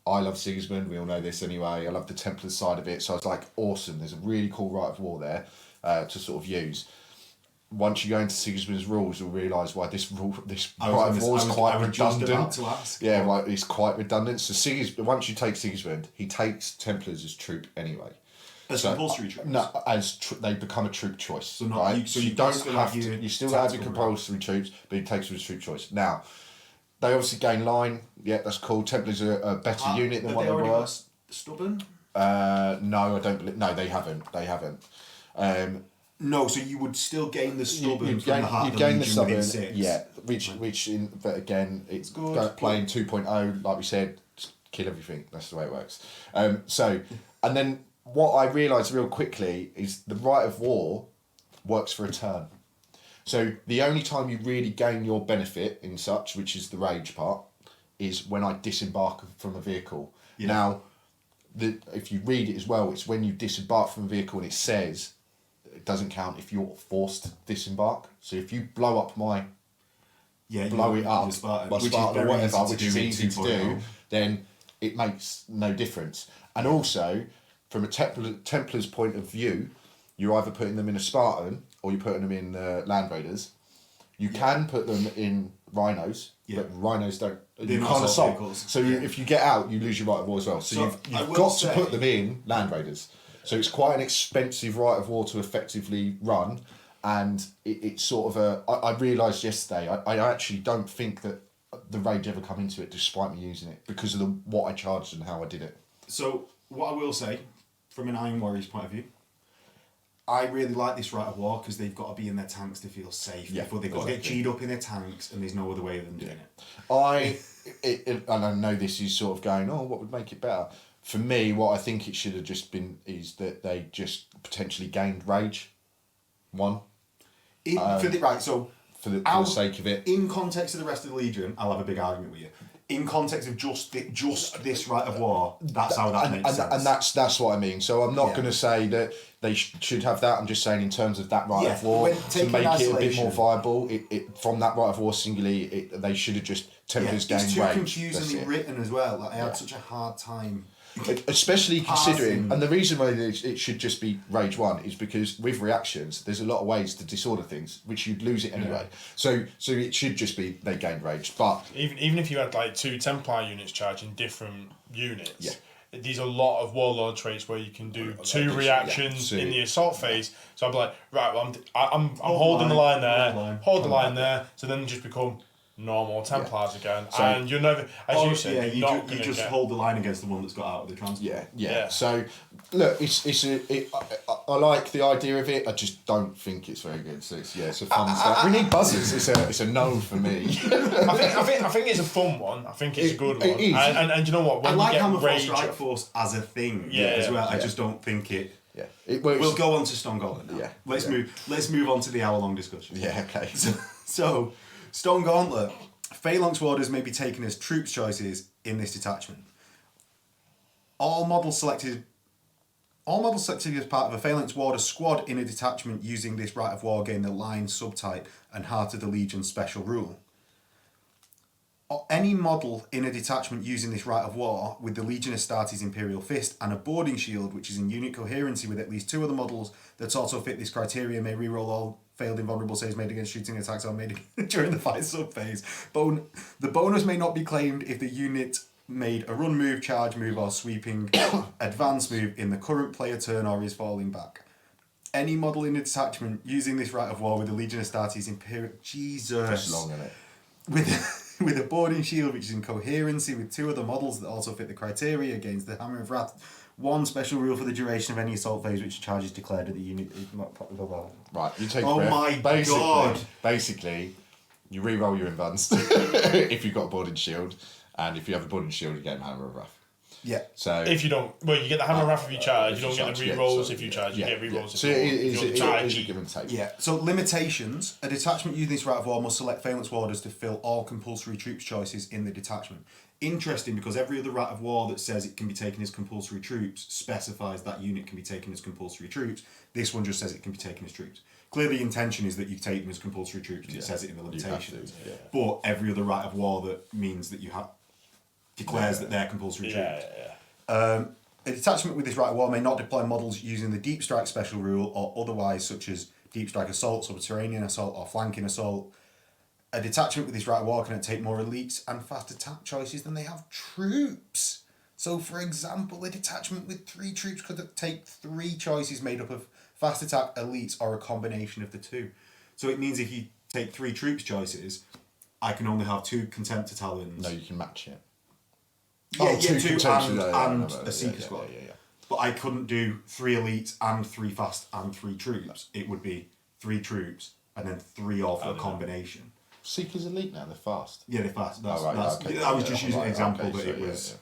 I love Sigismund. We all know this anyway. I love the Templar side of it. So I was like, awesome. There's a really cool Rite of War there to sort of use. once you go into Sigismund's rules, you'll realise why this Rite of War is quite redundant. About to ask. Yeah, right, it's quite redundant. So once you take Sigismund, he takes Templars as troop anyway. As compulsory troops? No, they become a troop choice. So not right? so you don't have to. You still have your compulsory troops, but he takes them as troop choice. Now, they obviously gain line. Yeah, that's cool. Templars are a better unit than what they were. Stubborn? No, I don't believe. No, they haven't. They haven't. No, so you would still gain the stubborn you from the heart of the gain the Legion stubborn, within 6. yeah. But again, it's good. Playing 2.0, like we said, just kill everything. That's the way it works. And then what I realised real quickly is the Rite of War works for a turn. So the only time you really gain your benefit in such, which is the rage part, is when I disembark from a vehicle. Yeah. Now, if you read it as well, it's when you disembark from a vehicle and it says it doesn't count if you're forced to disembark. So if you blow up my blow it up, my Spartan or whatever, which is easy to do, then it makes no difference. And also, from a Templar's point of view, you're either putting them in a Spartan or you're putting them in Land Raiders. You can put them in Rhinos, but Rhinos don't. You can't assault. So if you get out, you lose your Rite of War as well. So you've got to put them in Land Raiders. So it's quite an expensive Rite of War to effectively run, and it's sort of I realised yesterday I actually don't think that the rage ever come into it, despite me using it, because of what I charged and how I did it. So what I will say, from an Iron Warriors point of view, I really like this Rite of War because they've got to be in their tanks to feel safe. Before they've got to get G'd up in their tanks, and there's no other way of them doing it. And I know this is sort of going, what would make it better? For me, what I think it should have just been is that they just potentially gained rage. One. For the sake of it. In context of the rest of the Legion, I'll have a big argument with you. In context of just this Rite of War, that's how that makes sense. And that's what I mean. So I'm not going to say that they should have that. I'm just saying in terms of that Rite of War, to make it a bit more viable, from that Rite of War singly, they should have just Templars gained rage. It's too confusingly written as well. Like I had such a hard time. Especially considering, and the reason why it should just be Rage 1 is because with reactions, there's a lot of ways to disorder things, which you'd lose it anyway. So it should just be they gained Rage. But even if you had like 2 Templar units charging different units, there's a lot of Warlord traits where you can do 2 reactions in the assault phase. So I'd be like, right, well, I'm holding the line there, hold the line there, so then just become normal Templars again, so, and you're never, as you said, you just hold the line against the one that's got out of the transport. Yeah. So, look, I like the idea of it. I just don't think it's very good. So it's a fun stuff. We need buzzers. It's a no for me. I think it's a fun one. I think it's a good one. It is. And you know what? When I like Hammerfall Strike Force as a thing as well. I just don't think it. Yeah. We'll go on to Stone Gauntlet now. Let's move on to the hour-long discussion. Yeah. Okay. So Stone Gauntlet. Phalanx Warders may be taken as troops choices in this detachment. All models selected as part of a Phalanx Warder squad in a detachment using this Rite of War gain the Line subtype and Heart of the Legion special rule. Any model in a detachment using this Rite of War with the Legion Astartes Imperial Fist and a boarding shield which is in unit coherency with at least 2 other models that also fit this criteria may reroll all failed invulnerable saves made against shooting attacks or made during the fight sub-phase. The bonus may not be claimed if the unit made a run move, charge move or sweeping advance move in the current player turn or is falling back. Any model in a detachment using this Rite of War with the Legion Astartes Imperial... Jesus! That's long, isn't it? With a boarding shield which is in coherency with 2 other models that also fit the criteria against the Hammer of Wrath. 1 special rule for the duration of any assault phase which charge is declared at the unit. Right, you take God! Basically, you re-roll your advanced if you've got a boarding shield, and if you have a boarding shield, you get a Hammer of Wrath. Yeah. So if you don't, you get the Hammer of Wrath if you charge. You don't get the re-rolls if you charge. You get re-rolls if you charge. It is a give and take. Yeah. So limitations: a detachment using this Rite of War must select Phalanx Warders to fill all compulsory troops choices in the detachment. Interesting, because every other Rite of War that says it can be taken as compulsory troops specifies that unit can be taken as compulsory troops. This one just says it can be taken as troops. Clearly, the intention is that you take them as compulsory troops because it says it in the limitations. But every other Rite of War that means that you have declares that they're compulsory troops. A detachment with this Rite of War may not deploy models using the Deep Strike special rule or otherwise, such as deep strike assault, subterranean assault, or flanking assault. A detachment with this Rite of War can take more elites and fast attack choices than they have troops. So, for example, a detachment with 3 troops could take 3 choices made up of fast attack, elites, or a combination of the 2. So it means if you take 3 troops choices, I can only have 2 Contemptor Talons. No, you can match it. Yeah, 2 and a Seeker Squad. Yeah. But I couldn't do 3 elites and 3 fast and 3 troops. It would be 3 troops and then 3 all for a combination. Seeker's elite now, they're fast. Yeah, they're fast. I was just using an example that it was...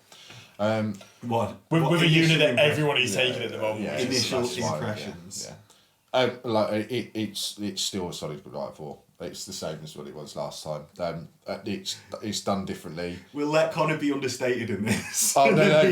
With a unit that everyone is taking at the moment. Yeah, initial impressions. It's still a solid Rite of War. It's the same as what it was last time. It's done differently. We'll let Connor be understated in this. Oh no!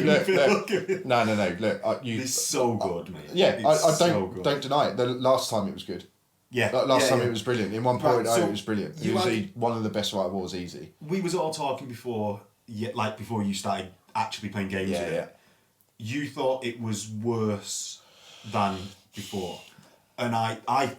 Look, it's so good, mate. Yeah, I don't deny it. The last time it was good. Yeah. Last time it was brilliant. In 1.0 it was brilliant. It was one of the best Rite of Wars, easy. We was all talking before you started actually playing games with it. You thought it was worse than before. And I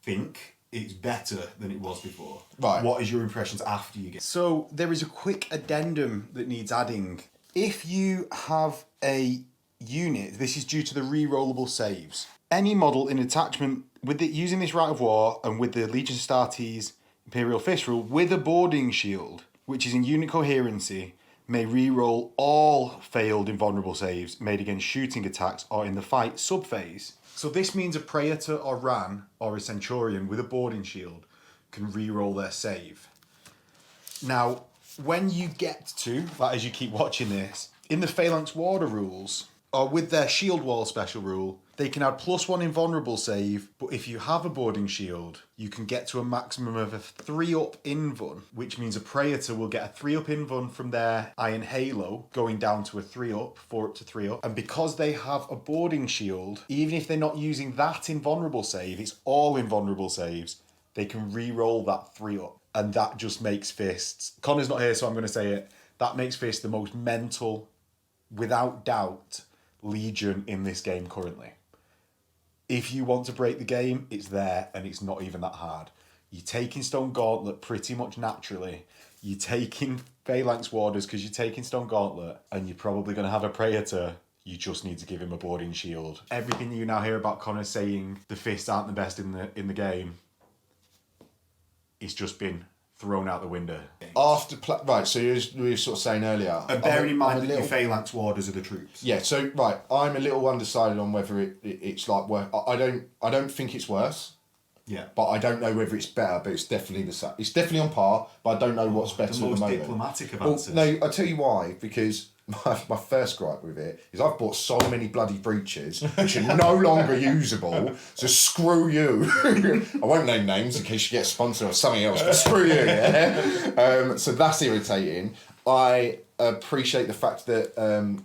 think it's better than it was before. Right. What is your impressions after you get... So there is a quick addendum that needs adding. If you have a unit, this is due to the re-rollable saves. Any model in attachment with it using this Rite of War and with the Legion Astartes Imperial Fist rule with a boarding shield, which is in unit coherency, may re-roll all failed invulnerable saves made against shooting attacks or in the fight subphase. So this means a Praetor or Rann or a Centurion with a boarding shield can re-roll their save. Now, when you get to, as you keep watching this, in the Phalanx Warder rules, or with their Shield Wall special rule, they can add +1 invulnerable save, but if you have a boarding shield, you can get to a maximum of a 3-up invuln, which means a Praetor will get a 3-up invuln from their Iron Halo, going down to a 3-up, 4-up to 3-up. And because they have a boarding shield, even if they're not using that invulnerable save, it's all invulnerable saves, they can re-roll that 3-up. And that just makes Fists... Connor's not here, so I'm going to say it. That makes Fists the most mental, without doubt, Legion in this game currently. If you want to break the game, it's there, and it's not even that hard. You're taking Stone Gauntlet pretty much naturally. You're taking Phalanx Warders because you're taking Stone Gauntlet, and you're probably going to have a Praetor. You just need to give him a boarding shield. Everything you now hear about Connor saying the Fists aren't the best in the game, it's just been thrown out the window. Right, so you were sort of saying earlier... And bearing in mind that your Phalanx Warders are the troops. Yeah, so, right, I'm a little undecided on whether it's like... I don't think it's worse. Yeah. But I don't know whether it's better, but it's definitely the same. It's definitely on par, but I don't know what's better at the moment. The most diplomatic of answers. No, I'll tell you why, because... My first gripe with it is I've bought so many bloody breaches which are no longer usable, so screw you. I won't name names in case you get a sponsor or something else, but screw you, yeah? So that's irritating. I appreciate the fact that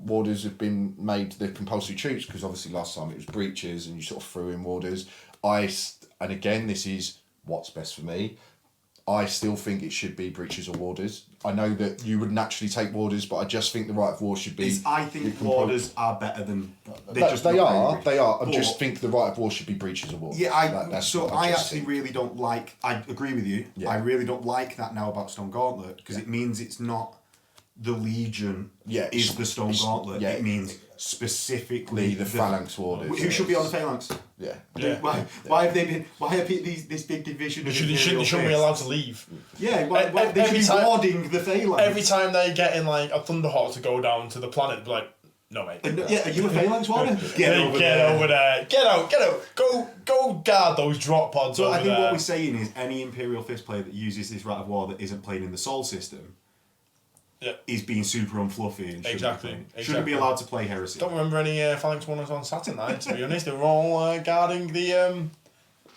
Warders have been made the compulsory troops, because obviously last time it was breaches and you sort of threw in Warders. And again, this is what's best for me. I still think it should be breaches or warders. I know that you would naturally take warders, but I just think the Rite of War should be... I think warders are better than... They are. I just think the Rite of War should be breaches or warders. Yeah, I actually really don't like... I agree with you. Yeah. I really don't like that now about Stone Gauntlet, because it means it's not the Legion is the Stone Gauntlet. Yeah, it means specifically the Phalanx Warders. Who should be on the Phalanx? Yeah. Why have they been? Why are this big division? They shouldn't be allowed to leave. Yeah, they should be warding the Phalanx. Every time they get in like a Thunderhawk to go down to the planet, they're like, no mate. Are you a Phalanx warder? Get over there. Get out. Go guard those drop pods. So over I think there. what we're saying is any Imperial Fist player that uses this Rite of War that isn't playing in the Soul system. Yeah. He's being super unfluffy and shouldn't be allowed to play Heresy. Don't remember any Phalanx Warders on Saturn night, to be honest. They were all guarding the...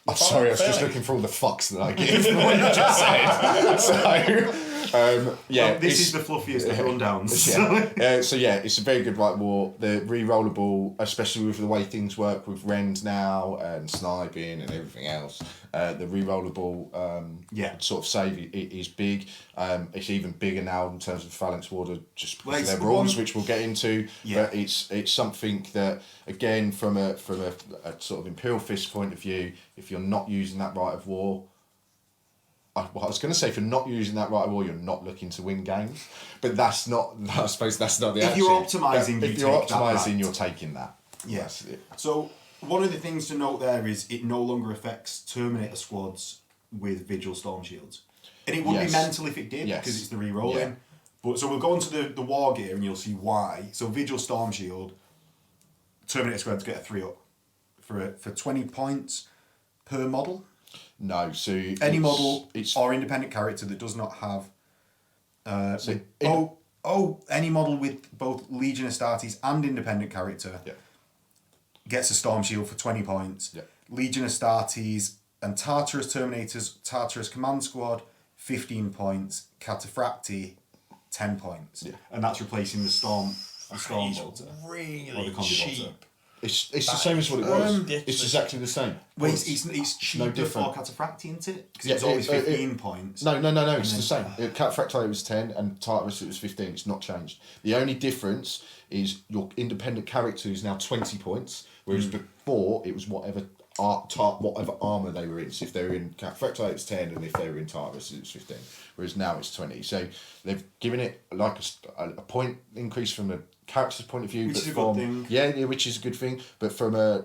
I'm sorry, I was just looking for all the fucks that I give from what you just said. Well, this is the fluffiest of rundowns. So it's a very good Rite of War. The re-rollable, especially with the way things work with Rend now and sniping and everything else, the re-rollable sort of save is big. It's even bigger now in terms of Phalanx Warder, just because of their rules, which we'll get into. But it's something that, again, from a sort of Imperial Fist point of view, if you're not using that Rite of War, I was going to say, if you're not using that Rite of War, you're not looking to win games. But that's not, I suppose that's not the attitude. If you're optimising, you're taking that. Yes. So one of the things to note there is it no longer affects Terminator squads with Vigil Storm Shields. And it would be mental if it did, because it's the re-rolling. Yeah. But so we'll go into the Wargear and you'll see why. So Vigil Storm Shield, Terminator squads get a 3-up for 20 points per model. No, so any model or independent character that does not have any model with both Legion Astartes and independent character gets a Storm Shield for 20 points. Yeah. Legion Astartes and Tartarus Terminators, Tartarus Command Squad, 15 points. Cataphracti, 10 points. Yeah. And that's replacing the Storm Bolter. Really cheap. It's the same as what it was. It's exactly the same. Well, it's cheaper for Cataphracti, isn't it? Because it's always 15 points. No, it's the same. Cataphracti was 10 and Tartarus it was 15. It's not changed. The only difference is your independent character is now 20 points, whereas before it was whatever armour they were in. So if they were in Cataphracti it's 10 and if they were in Tartarus it was 15. Whereas now it's 20. So they've given it like a point increase from a character's point of view, which is a good thing. Which is a good thing. But from a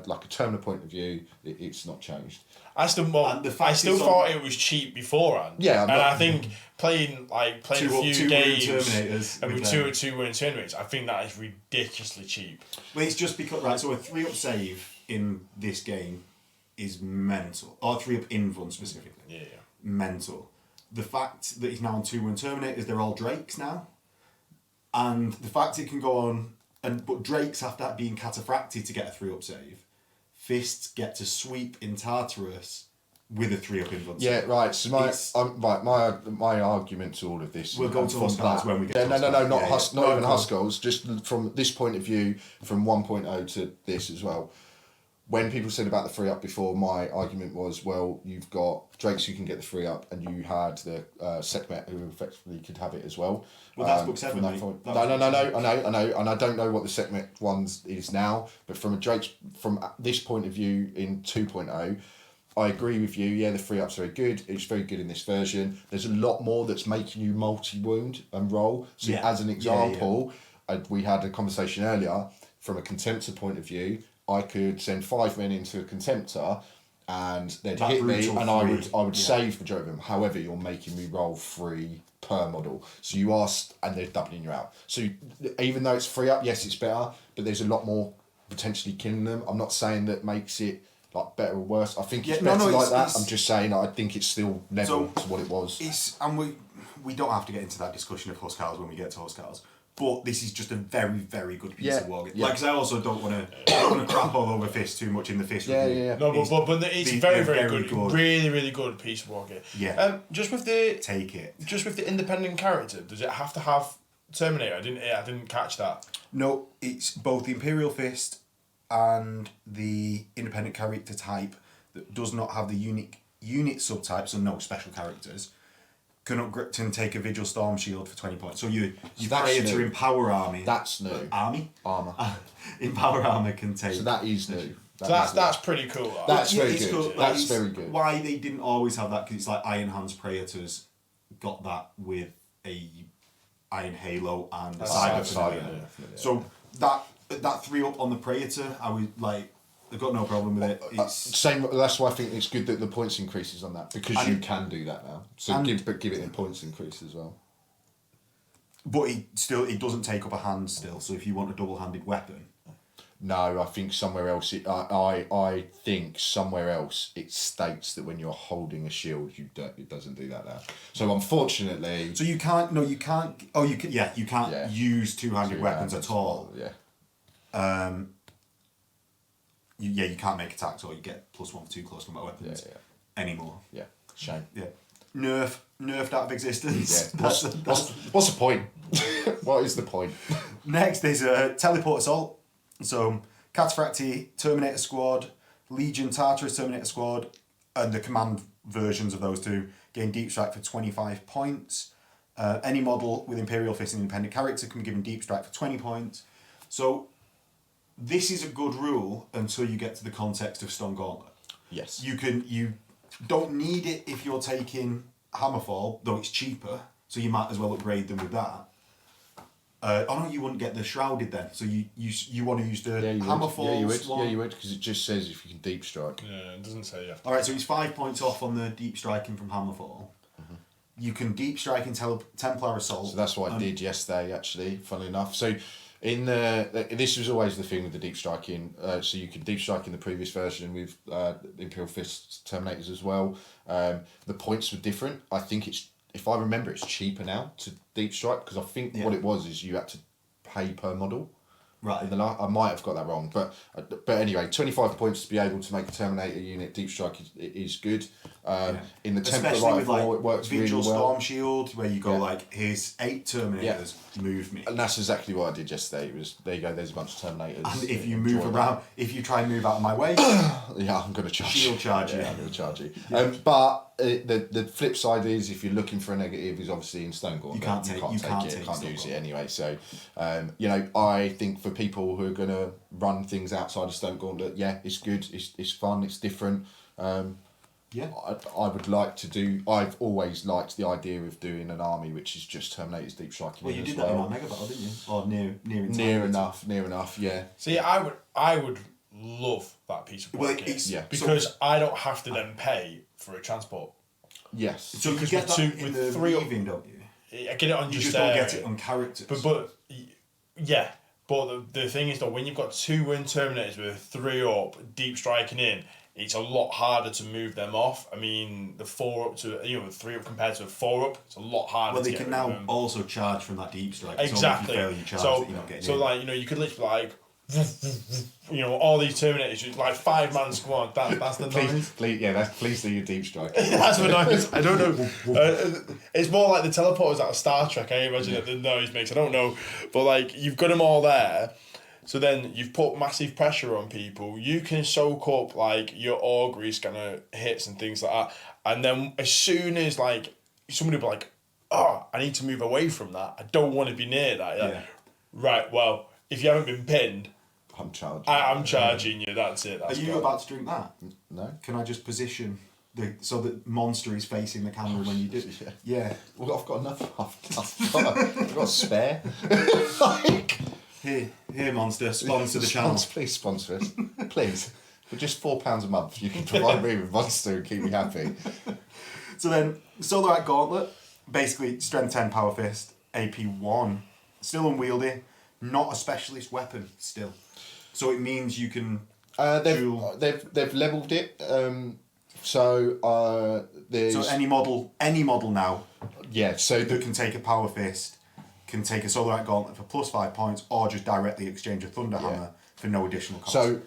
like a terminal point of view, it's not changed. I still thought it was cheap beforehand. Yeah, and I think playing a few games and with 2 winning turn rates, I think that is ridiculously cheap. Well, it's just because so a 3-up save in this game is mental, or 3-up invuln specifically. Yeah. Mental. The fact that he's now on 2 win Terminators, they're all Drakes now. And the fact it can go on, but Drakes have to be in Cataphracti to get a 3-up save. Fists get to sweep in Tartarus with a 3-up invuln. Yeah, right. So my argument to all of this. We'll go to Huscarls when we get. Not even Huscarls. Just from this point of view, from 1.0 to this as well. When people said about the 3-up before, my argument was, well, you've got Drakes who can get the 3-up, and you had the Sekhmet who effectively could have it as well. Well, that's book 7, mate. No, I know, and I don't know what the Sekhmet ones is now, but from a Drake's, from this point of view in 2.0, I agree with you, the 3-up's very good, it's very good in this version. There's a lot more that's making you multi-wound and roll. So as an example, we had a conversation earlier, from a Contemptor point of view, I could send 5 men into a Contemptor and they'd hit me and I would save the majority of them. However, you're making me roll 3 per model. So you asked and they're doubling you out. So even though it's 3-up, yes, it's better, but there's a lot more potentially killing them. I'm not saying that makes it like better or worse. I think it's better like that. I'm just saying I think it's still level to what it was. And we don't have to get into that discussion of Huscarls when we get to Huscarls. But this is just a very, very good piece of Wargear. Yeah. Like, I also don't want to crap all over Fist too much in the Fist review. Yeah. No, but it's very, very good. Really, really good piece of Wargear. Yeah. Just with the independent character, does it have to have Terminator? I didn't catch that. No, it's both the Imperial Fist and the independent character type that does not have the unique unit subtype, so no special characters. Can take a Vigil Storm Shield for 20 points. So you Preator in Power Army. That's new. Armour. In Power Armour can take. So that is new. That's pretty cool. That's very good. Cool. That's very good. Why they didn't always have that, because it's like Iron Hands Praetors got that with a Iron Halo and a Cyber Familiar. So that 3-up on the Praetor, I was like, I've got no problem with it. Same. That's why I think it's good that the points increases on that, because you can do that now. So give it in points increase as well. But it doesn't take up a hand still. So if you want a double-handed weapon, no, I think somewhere else. I think somewhere else it states that when you're holding a shield, it doesn't do that now. So unfortunately, so you can't. No, you can't. Oh, you can. Yeah, you can't use two-handed weapons at all. Yeah. You can't make attacks or you get +1 for 2 close combat weapons anymore. Yeah, shame. Yeah. Nerf nerfed out of existence. Yeah. What's the point? What is the point? Next is a teleport assault. So Cataphracti Terminator Squad, Legion Tartarus Terminator Squad, and the command versions of those two gain deep strike for 25 points. Any model with Imperial Fists and independent character can be given deep strike for 20 points. So this is a good rule until you get to the context of Stone Gauntlet. Yes. You don't need it if you're taking Hammerfall, though it's cheaper, so you might as well upgrade them with that. Oh no, you wouldn't get the Shrouded then. So you want to use the Hammerfall. Yeah, you would, because it just says if you can deep strike. Yeah, it doesn't say you have to. Alright, so it's 5 points off on the deep striking from Hammerfall. You can deep strike in Templar Assault. So that's what I did yesterday, actually, funnily enough. So in this was always the thing with the deep striking. So you could deep strike in the previous version with Imperial Fists Terminators as well. The points were different. I think if I remember, it's cheaper now to deep strike, because I think what it was is you had to pay per model. Right. I might have got that wrong, but anyway, 25 points to be able to make a Terminator unit deep strike is good. In the Templar Rite of War, it works really well. Storm Shield, where you go like, here's 8 Terminators, move me. And that's exactly what I did yesterday. It was, there you go, there's a bunch of Terminators. And if you move around, if you try and move out of my way, yeah, I'm going to charge shield charge you. Yeah, I'm going to charge you. But the flip side is, if you're looking for a negative, is obviously in Stone Gauntlet. You can't use it anyway. So, I think for people who are going to run things outside of Stone Gauntlet, yeah, it's good, it's fun, it's different. I would like to do. I've always liked the idea of doing an army which is just Terminators deep striking. Well, you did that in our Mega Battle, didn't you? Or near enough. Yeah. See, I would love that piece of work because I don't have to then pay for a transport. Yes. So you get that in the Weaving, don't you? I get it on you just don't get it on characters. But the thing is, though, when you've got 2 wind Terminators with 3 up deep striking in, it's a lot harder to move them off. I mean, the 4 up to the 3 up compared to a 4 up, it's a lot harder. Well, they can now also charge from that deep strike. Exactly. So if you fail, you charge that you're not getting in. You could literally all these Terminators, like 5-man squad. That's the noise. Please do your deep strike. That's the noise. I don't know. It's more like the teleporters out of Star Trek. I imagine that the noise makes. I don't know, but you've got them all there. So then you've put massive pressure on people. You can soak up your auguries kind of hits and things like that. And then as soon as somebody will be like, oh, I need to move away from that. I don't want to be near that. Yeah. Right. Well, if you haven't been pinned, I'm charging. I'm charging you. That's it. Are you about to drink that? No. Can I just position so that monster is facing the camera when you do? Yeah. Well, I've got enough. I've got a spare. Here, monster, sponsor the channel. Please sponsor us. Please. For just £4 a month, you can provide me with monster and keep me happy. So then, Solarite Gauntlet, basically strength 10 power fist, AP 1, still unwieldy, not a specialist weapon still. So it means you can they've leveled it. So any model now. Yeah. So that can take a power fist, can take a Solarite Gauntlet for +5 points, or just directly exchange a Thunderhammer for no additional cost. So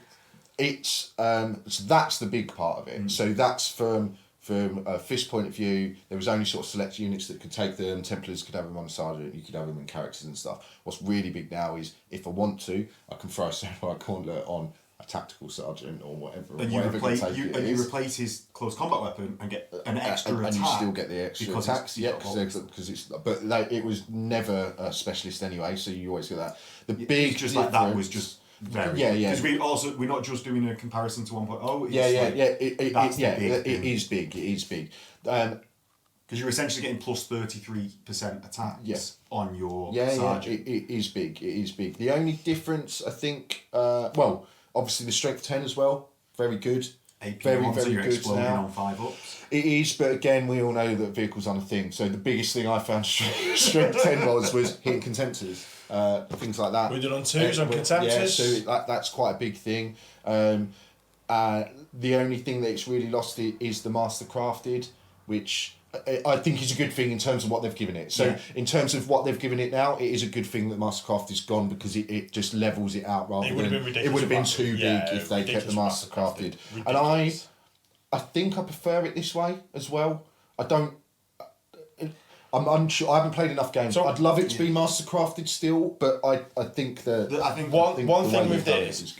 it's so that's the big part of it. So that's from a fist point of view. There was only sort of select units that could take them. Templars could have them on sergeant. You could have them in characters and stuff. What's really big now is if I want to, I can throw a Solarite Gauntlet on a tactical sergeant or whatever. And you replace his close combat weapon and get an extra attack. And you still get the extra attacks. Because it's. But it was never a specialist anyway, so you always get that. The big just like that was just. Very because we're not just doing a comparison to 1.0. It is big. Because you're essentially getting plus 33% attacks on your sergeant. It is big. The only difference, I think, obviously the strength 10 as well, very good. AP very good now. On 5 ups. It is, but again, we all know that vehicles aren't a thing. So the biggest thing I found strength 10 was hitting contemptors. Things like that. We did on 2s on contemptors. Yeah, so that's quite a big thing. The only thing that it's really lost is the master crafted, which I think is a good thing in terms of what they've given it. So in terms of what they've given it now, it is a good thing that Mastercraft is gone because it just levels it out rather than it would have been too big if they kept the Mastercrafted. And I think I prefer it this way as well. I don't. I'm unsure. I haven't played enough games. So, I'd love it to be mastercrafted still, but I think one thing with this,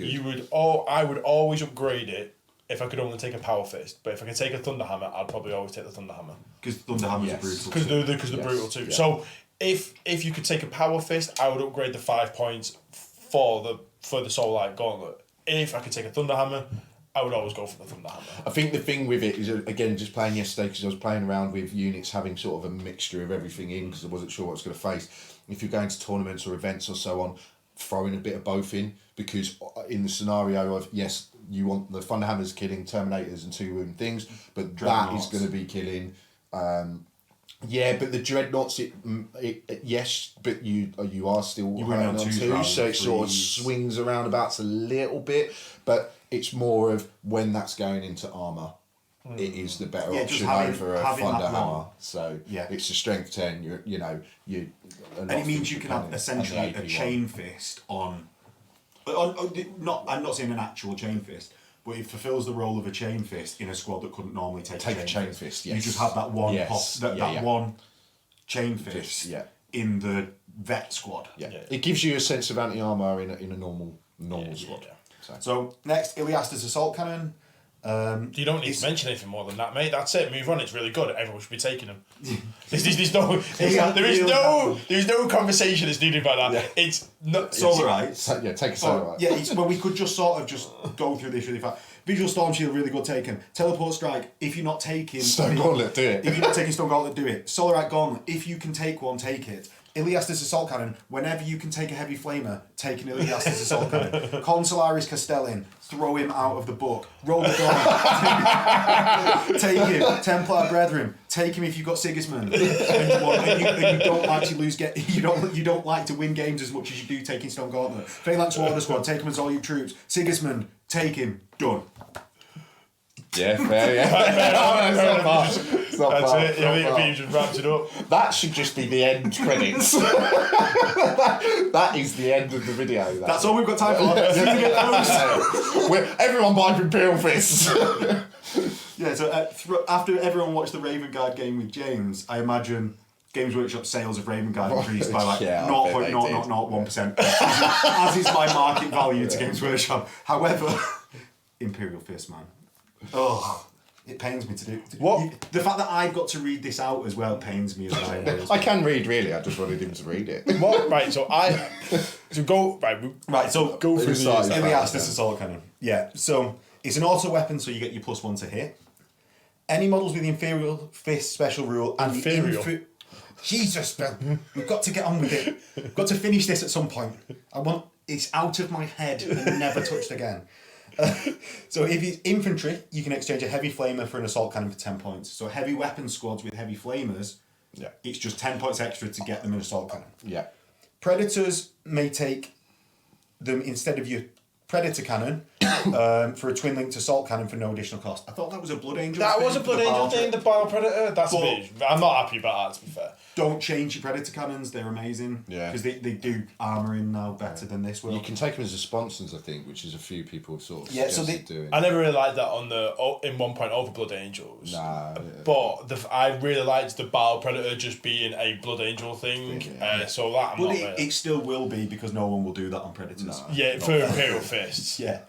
I would always upgrade it if I could only take a Power Fist. But if I could take a Thunder Hammer, I'd probably always take the Thunder Hammer. Because Thunder Hammers are brutal. Because they're brutal too. Yeah. So if you could take a Power Fist, I would upgrade the 5 points for the Soul Light Gauntlet. If I could take a Thunder Hammer, I would always go for the Thunder Hammer. I think the thing with it is, again, just playing yesterday, because I was playing around with units having sort of a mixture of everything in, because I wasn't sure what I was going to face. If you're going to tournaments or events or so on, throwing a bit of both in, because in the scenario of, yes, you want the Thunder Hammers killing Terminators and 2-wound things, but that is going to be killing... but the Dreadnoughts, yes, but you are still hurting on 2, so it sort of swings around about a little bit, but it's more of when that's going into armour, it is the better option over a Thunder Hammer. So it's a strength 10. And it means you can have essentially a chain fist on. I'm not saying an actual chain fist, but it fulfills the role of a chain fist in a squad that couldn't normally take a chain fist. Yes. You just have that one one chain fist in the vet squad. It gives you a sense of anti-armour in a normal squad. So next, Iliasta's Assault Cannon. You don't need to mention anything more than that, mate. That's it. Move on. It's really good. Everyone should be taking them. There is no conversation that's needed by that. It's not Solar Right. Take a Solar Right. But we could just sort of just go through this really fast. Visual Storm Shield, really good taken. Teleport Strike, if you're not taking... Stone Gauntlet, do it. If you're not taking Stone Gauntlet, do it. Solar Right Gauntlet, if you can take one, take it. Iliasta's Assault Cannon, whenever you can take a Heavy Flamer, take an Iliasta's Assault Cannon. Consul Castellen, throw him out of the book. Roll the die. Take him. Templar Bretheren, take him if you've got Sigismund. And you don't actually you don't like to win games as much as you do taking Stone Gauntlet. Phalanx Warders squad, take him as all your troops. Sigismund, take him. Done. Yeah, fair, yeah. That's it. You just wrapped it up. That should just be the end credits. that is the end of the video. That's all we've got time for. Everyone buy Imperial Fists. So after everyone watched the Raven Guard game with James, I imagine Games Workshop sales of Raven Guard increased by 0.0001%, as is my market value to Games Workshop. However, Imperial Fists, man. Oh, it pains me to do. What? The fact that I've got to read this out as well pains me as well. I can read, really. I just wanted him to read it. What? Right. So go through the Iliasta's Assault Cannon. Yeah. So it's an auto weapon, so you get your +1 to hit. Any models with the Imperial Fist special rule and Jesus, Bill, we've got to get on with it. We've got to finish this at some point. It's out of my head and never touched again. So if it's infantry, you can exchange a heavy flamer for an assault cannon for 10 points. So heavy weapon squads with heavy flamers, it's just 10 points extra to get them an assault cannon. Yeah. Predators may take them instead of your Predator cannon for a twin linked assault cannon for no additional cost. I thought that was a Blood Angel. That was a Blood Angel thing, the Bile Predator. That's a bit. I'm not happy about that, to be fair. Don't change your Predator cannons, they're amazing. Yeah. Because they do armour in now better than this will. You can take them as sponsors, I think, which is a few people sort of suggested doing. I never really liked that in 1.0 for Blood Angels. Nah. But I really liked the Bile Predator just being a Blood Angel thing. So that it still will be, because no one will do that on Predators. No. Yeah, for Imperial Fists. Yeah.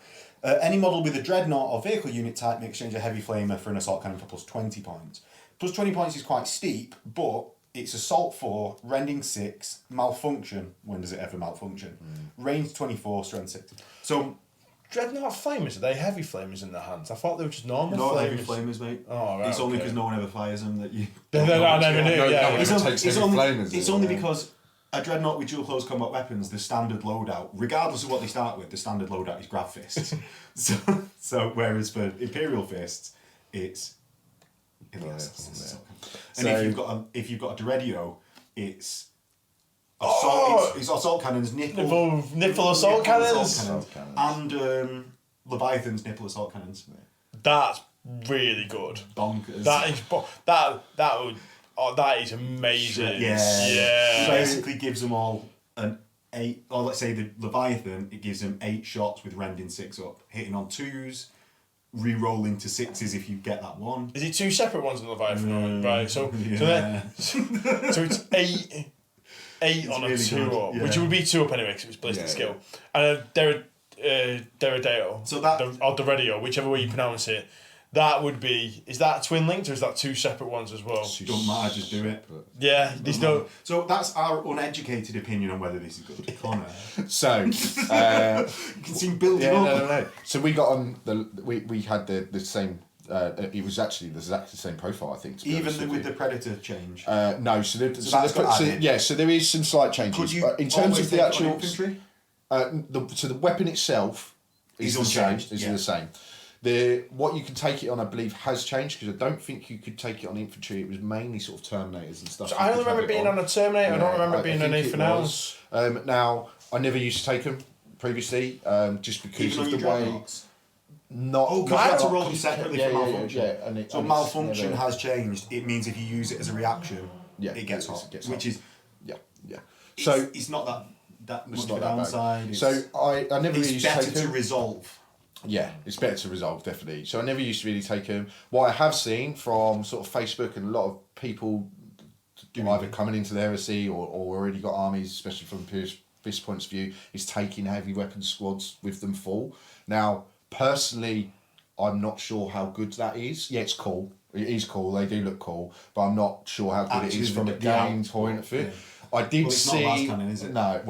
Any model with a Dreadnought or vehicle unit type may exchange a heavy flamer for an assault cannon for +20 points. +20 points is quite steep, but it's assault 4, rending 6, malfunction. When does it ever malfunction? Range 24, strength 6. So Dreadnought flamers, are they heavy flamers in their hands? I thought they were just normal not flamers. Heavy flamers, mate. Oh, right. It's only because no one ever fires them that you. I never knew. It's only because a Dreadnought with dual close combat weapons, the standard loadout, regardless of what they start with, the standard loadout is Grav Fists. so whereas for Imperial Fists, it's and if you've got a Deredio, it's assault cannons, nipple assault cannons, and Leviathan's nipple assault cannons. That's really good. Bonkers. That is amazing. Yeah. Basically gives them all an 8, or let's say the Leviathan, it gives them 8 shots with rending 6 up, hitting on 2s, re-rolling to 6s if you get that one. Is it 2 separate ones in Leviathan? Right, so it's 8 on a 2-up, which would be 2 up anyway because it was ballistic skill. And Deredeo, so that or Deredio, whichever way you pronounce it, that would be. Is that twin linked or is that 2 separate ones as well? Don't matter, just do it. Yeah, there's no. So that's our uneducated opinion on whether this is good. Connor. So you can see him building up. No. So we got on we had the same. It was actually the exact same profile, I think. Even with the predator change. No, so there is some slight changes. Could you in terms of the actual infantry? So the weapon itself is the same. The same. What you can take it on, I believe, has changed because I don't think you could take it on infantry. It was mainly sort of Terminators and stuff. So I don't remember it being on a Terminator. I don't remember it being on anything else. Now I never used to take them previously, just because of the way. Because you had to roll them separately for malfunction. And so malfunction has changed. It means if you use it as a reaction, it gets hot. Which is So it's not that much of a downside. So I never used to take them. It's better to resolve. Yeah, it's better to resolve, definitely. So I never used to really take them. What I have seen from sort of Facebook and a lot of people either coming into the Heresy or already got armies, especially from this point of view, is taking heavy weapon squads with them full. Now, personally, I'm not sure how good that is. Yeah, it's cool. It is cool. They do look cool. But I'm not sure how good it is from a game point of view. Yeah. I did see. It's not last cannon, is it? No.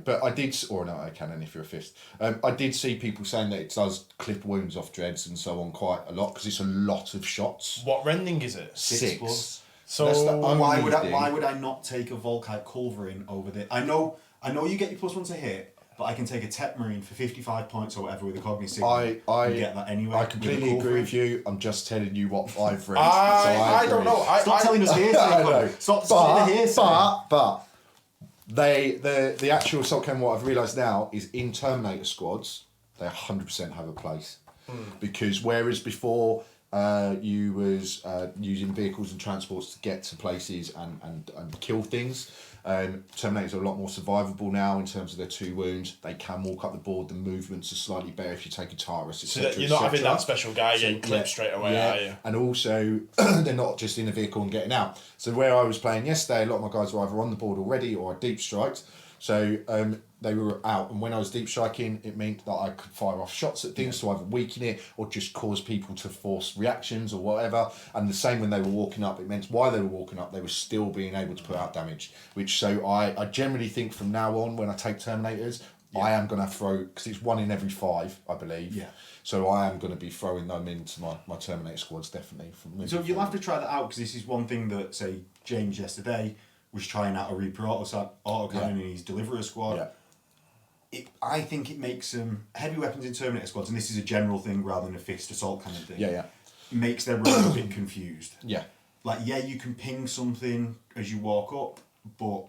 But I did, or no, I cannon if you're a fist. I did see people saying that it does clip wounds off dreads and so on quite a lot because it's a lot of shots. What rending is it? 6+. So why would I not take a Volkite Culverin over the? I know you get your +1 to hit. But I can take a Tep Marine for 55 points or whatever with a Cognitive and get that anyway. I completely agree with you. I'm just telling you what I've read. I don't know. Stop telling us hearsay. Stop the hearsay. But the actual Assault Cannon, what I've realised now, is in Terminator squads, they 100% have a place. Because whereas before you was using vehicles and transports to get to places and kill things, Terminators are a lot more survivable now in terms of their 2 wounds. They can walk up the board. The movements are slightly better if you take a Taurus, etc. So you're not having that special guy getting clipped straight away, are you? And also, they're not just in a vehicle and getting out. So where I was playing yesterday, a lot of my guys were either on the board already or I deep striked. So they were out, and when I was deep striking, it meant that I could fire off shots at things to either weaken it or just cause people to force reactions or whatever. And the same when they were walking up, it meant while they were walking up, they were still being able to put out damage. So I generally think from now on, when I take Terminators, I am going to throw, because it's 1 in every 5, I believe. Yeah. So I am going to be throwing them into my Terminator squads, definitely. So you'll have to try that out, because this is one thing that, say, James yesterday was trying out a Reaper autocannon in his Deliverer squad. Yeah. I think it makes heavy weapons in Terminator squads, and this is a general thing rather than a fist assault cannon thing. Makes their run a bit confused. Yeah. Like, you can ping something as you walk up, but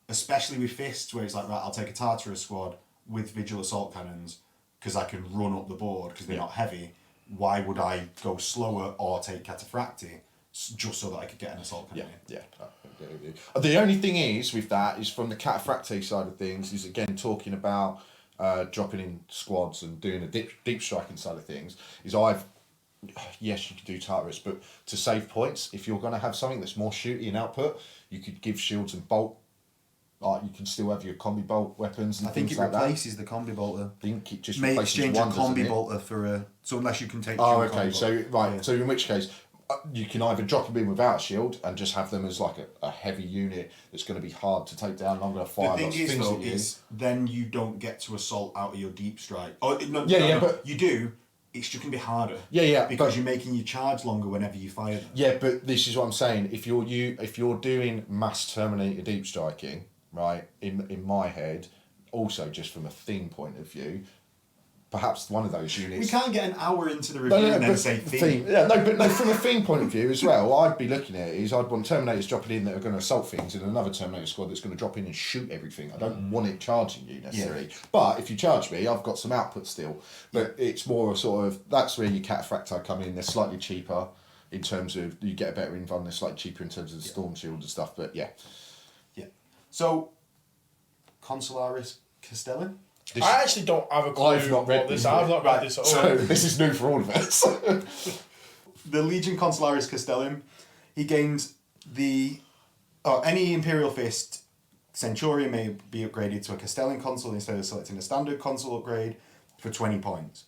especially with fists, where it's like, right, I'll take a Tartarus squad with Vigil assault cannons because I can run up the board because they're not heavy. Why would I go slower or take Cataphracti just so that I could get an assault cannon in? The only thing is with that is from the Cataphracti side of things is again talking about dropping in squads and doing a deep striking side of things is yes, you could do Tartarus, but to save points, if you're going to have something that's more shooty in output, you could give shields and bolt. You can still have your combi bolt weapons and things like that. I think it replaces the combi bolter. I think it just may exchange a combi bolter for a. So unless you can take. So in which case, you can either drop them in without a shield and just have them as like a heavy unit that's going to be hard to take down. I'm going to fire lots of things at you. Then you don't get to assault out of your deep strike. But you do. It's just going to be harder. Because you're making your charge longer whenever you fire them. Yeah, but this is what I'm saying. If you're doing mass Terminator deep striking, right? In my head, also just from a theme point of view, perhaps one of those units. We can't get an hour into the review and then say theme. But from a theme point of view as well, I'd be looking at it is I'd want Terminators dropping in that are going to assault things and another Terminator squad that's going to drop in and shoot everything. I don't want it charging you necessarily. But if you charge me, I've got some output still. But it's more a sort of, that's where your Cataphracti come in. They're slightly cheaper in terms of, you get a better invuln, they're slightly cheaper in terms of the Storm Shield and stuff, but yeah. So, Consul Castellen? I actually don't have a clue. I've not read this. I've not read this at all. So this is new for all of us. The Legion Consul Castellen, he gains any Imperial Fist Centurion may be upgraded to a Castellan Consul instead of selecting a standard Consul upgrade for 20 points.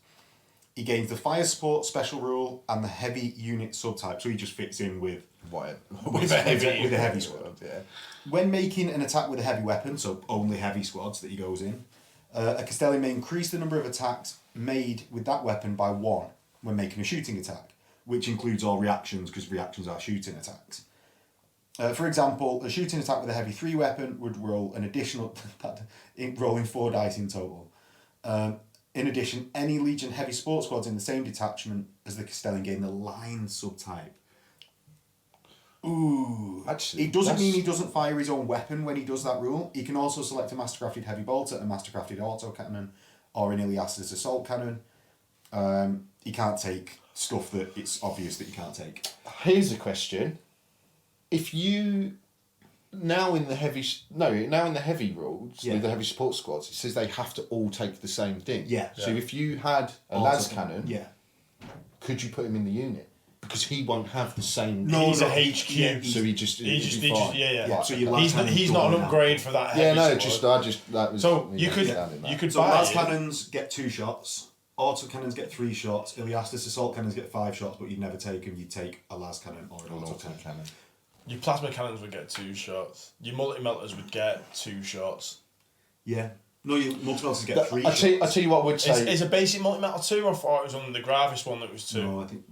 He gains the Fire Support special rule and the Heavy Unit subtype, so he just fits in with with a heavy squad. Yeah. When making an attack with a heavy weapon, so only heavy squads that he goes in, a Castellan may increase the number of attacks made with that weapon by 1 when making a shooting attack, which includes all reactions, because reactions are shooting attacks. For example, a shooting attack with a heavy 3 weapon would roll an additional, rolling 4 dice in total. In addition, any Legion heavy support squads in the same detachment as the Castellan gain the line subtype. Ooh. Actually, it doesn't mean he doesn't fire his own weapon when he does that rule. He can also select a Mastercrafted Heavy Bolter, a Mastercrafted Autocannon, or an Ilias's Assault Cannon. He can't take stuff that it's obvious that he can't take. Here's a question. If you... Now in the heavy rules, with the heavy support squads, it says they have to all take the same thing. Yeah. So if you had a las cannon, could you put him in the unit? Because he won't have the same. No, he's a HQ. So he just yeah. So he's not an upgrade for that. Heavy that was. So you could So buy las cannons get 2 shots. Auto cannons get 3 shots. Iliastis assault cannons get 5 shots, but you'd never take them. You'd take a las cannon or an auto cannon. Your plasma cannons would get 2 shots. Your multi-melters would get 2 shots. Yeah. No, your multi-melters get 3 shots. I tell you what I would say. Is a basic multi-metal 2, or I thought it was on the Gravis one that was 2? No, I think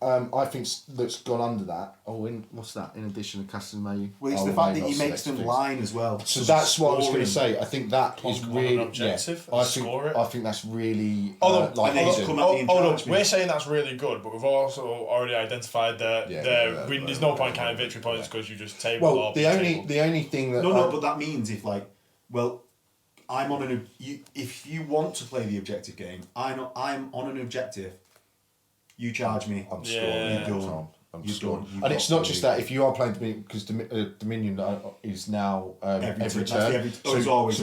I think that's gone under that. What's that? In addition to Castle May. Well, it's the fact that he makes them line as well. So that's what I was going to say. I think that is really objective. I think that's really. We're saying that's really good, but we've also already identified that there's no point counting victory points because you just table. Well, the only thing that but that means if I'm on if you want to play the objective game, I'm on an objective. You charge me. I'm scoring. You're done. I'm scoring. And it's not just that. If you are playing Dominion, because Dominion is now every turn. So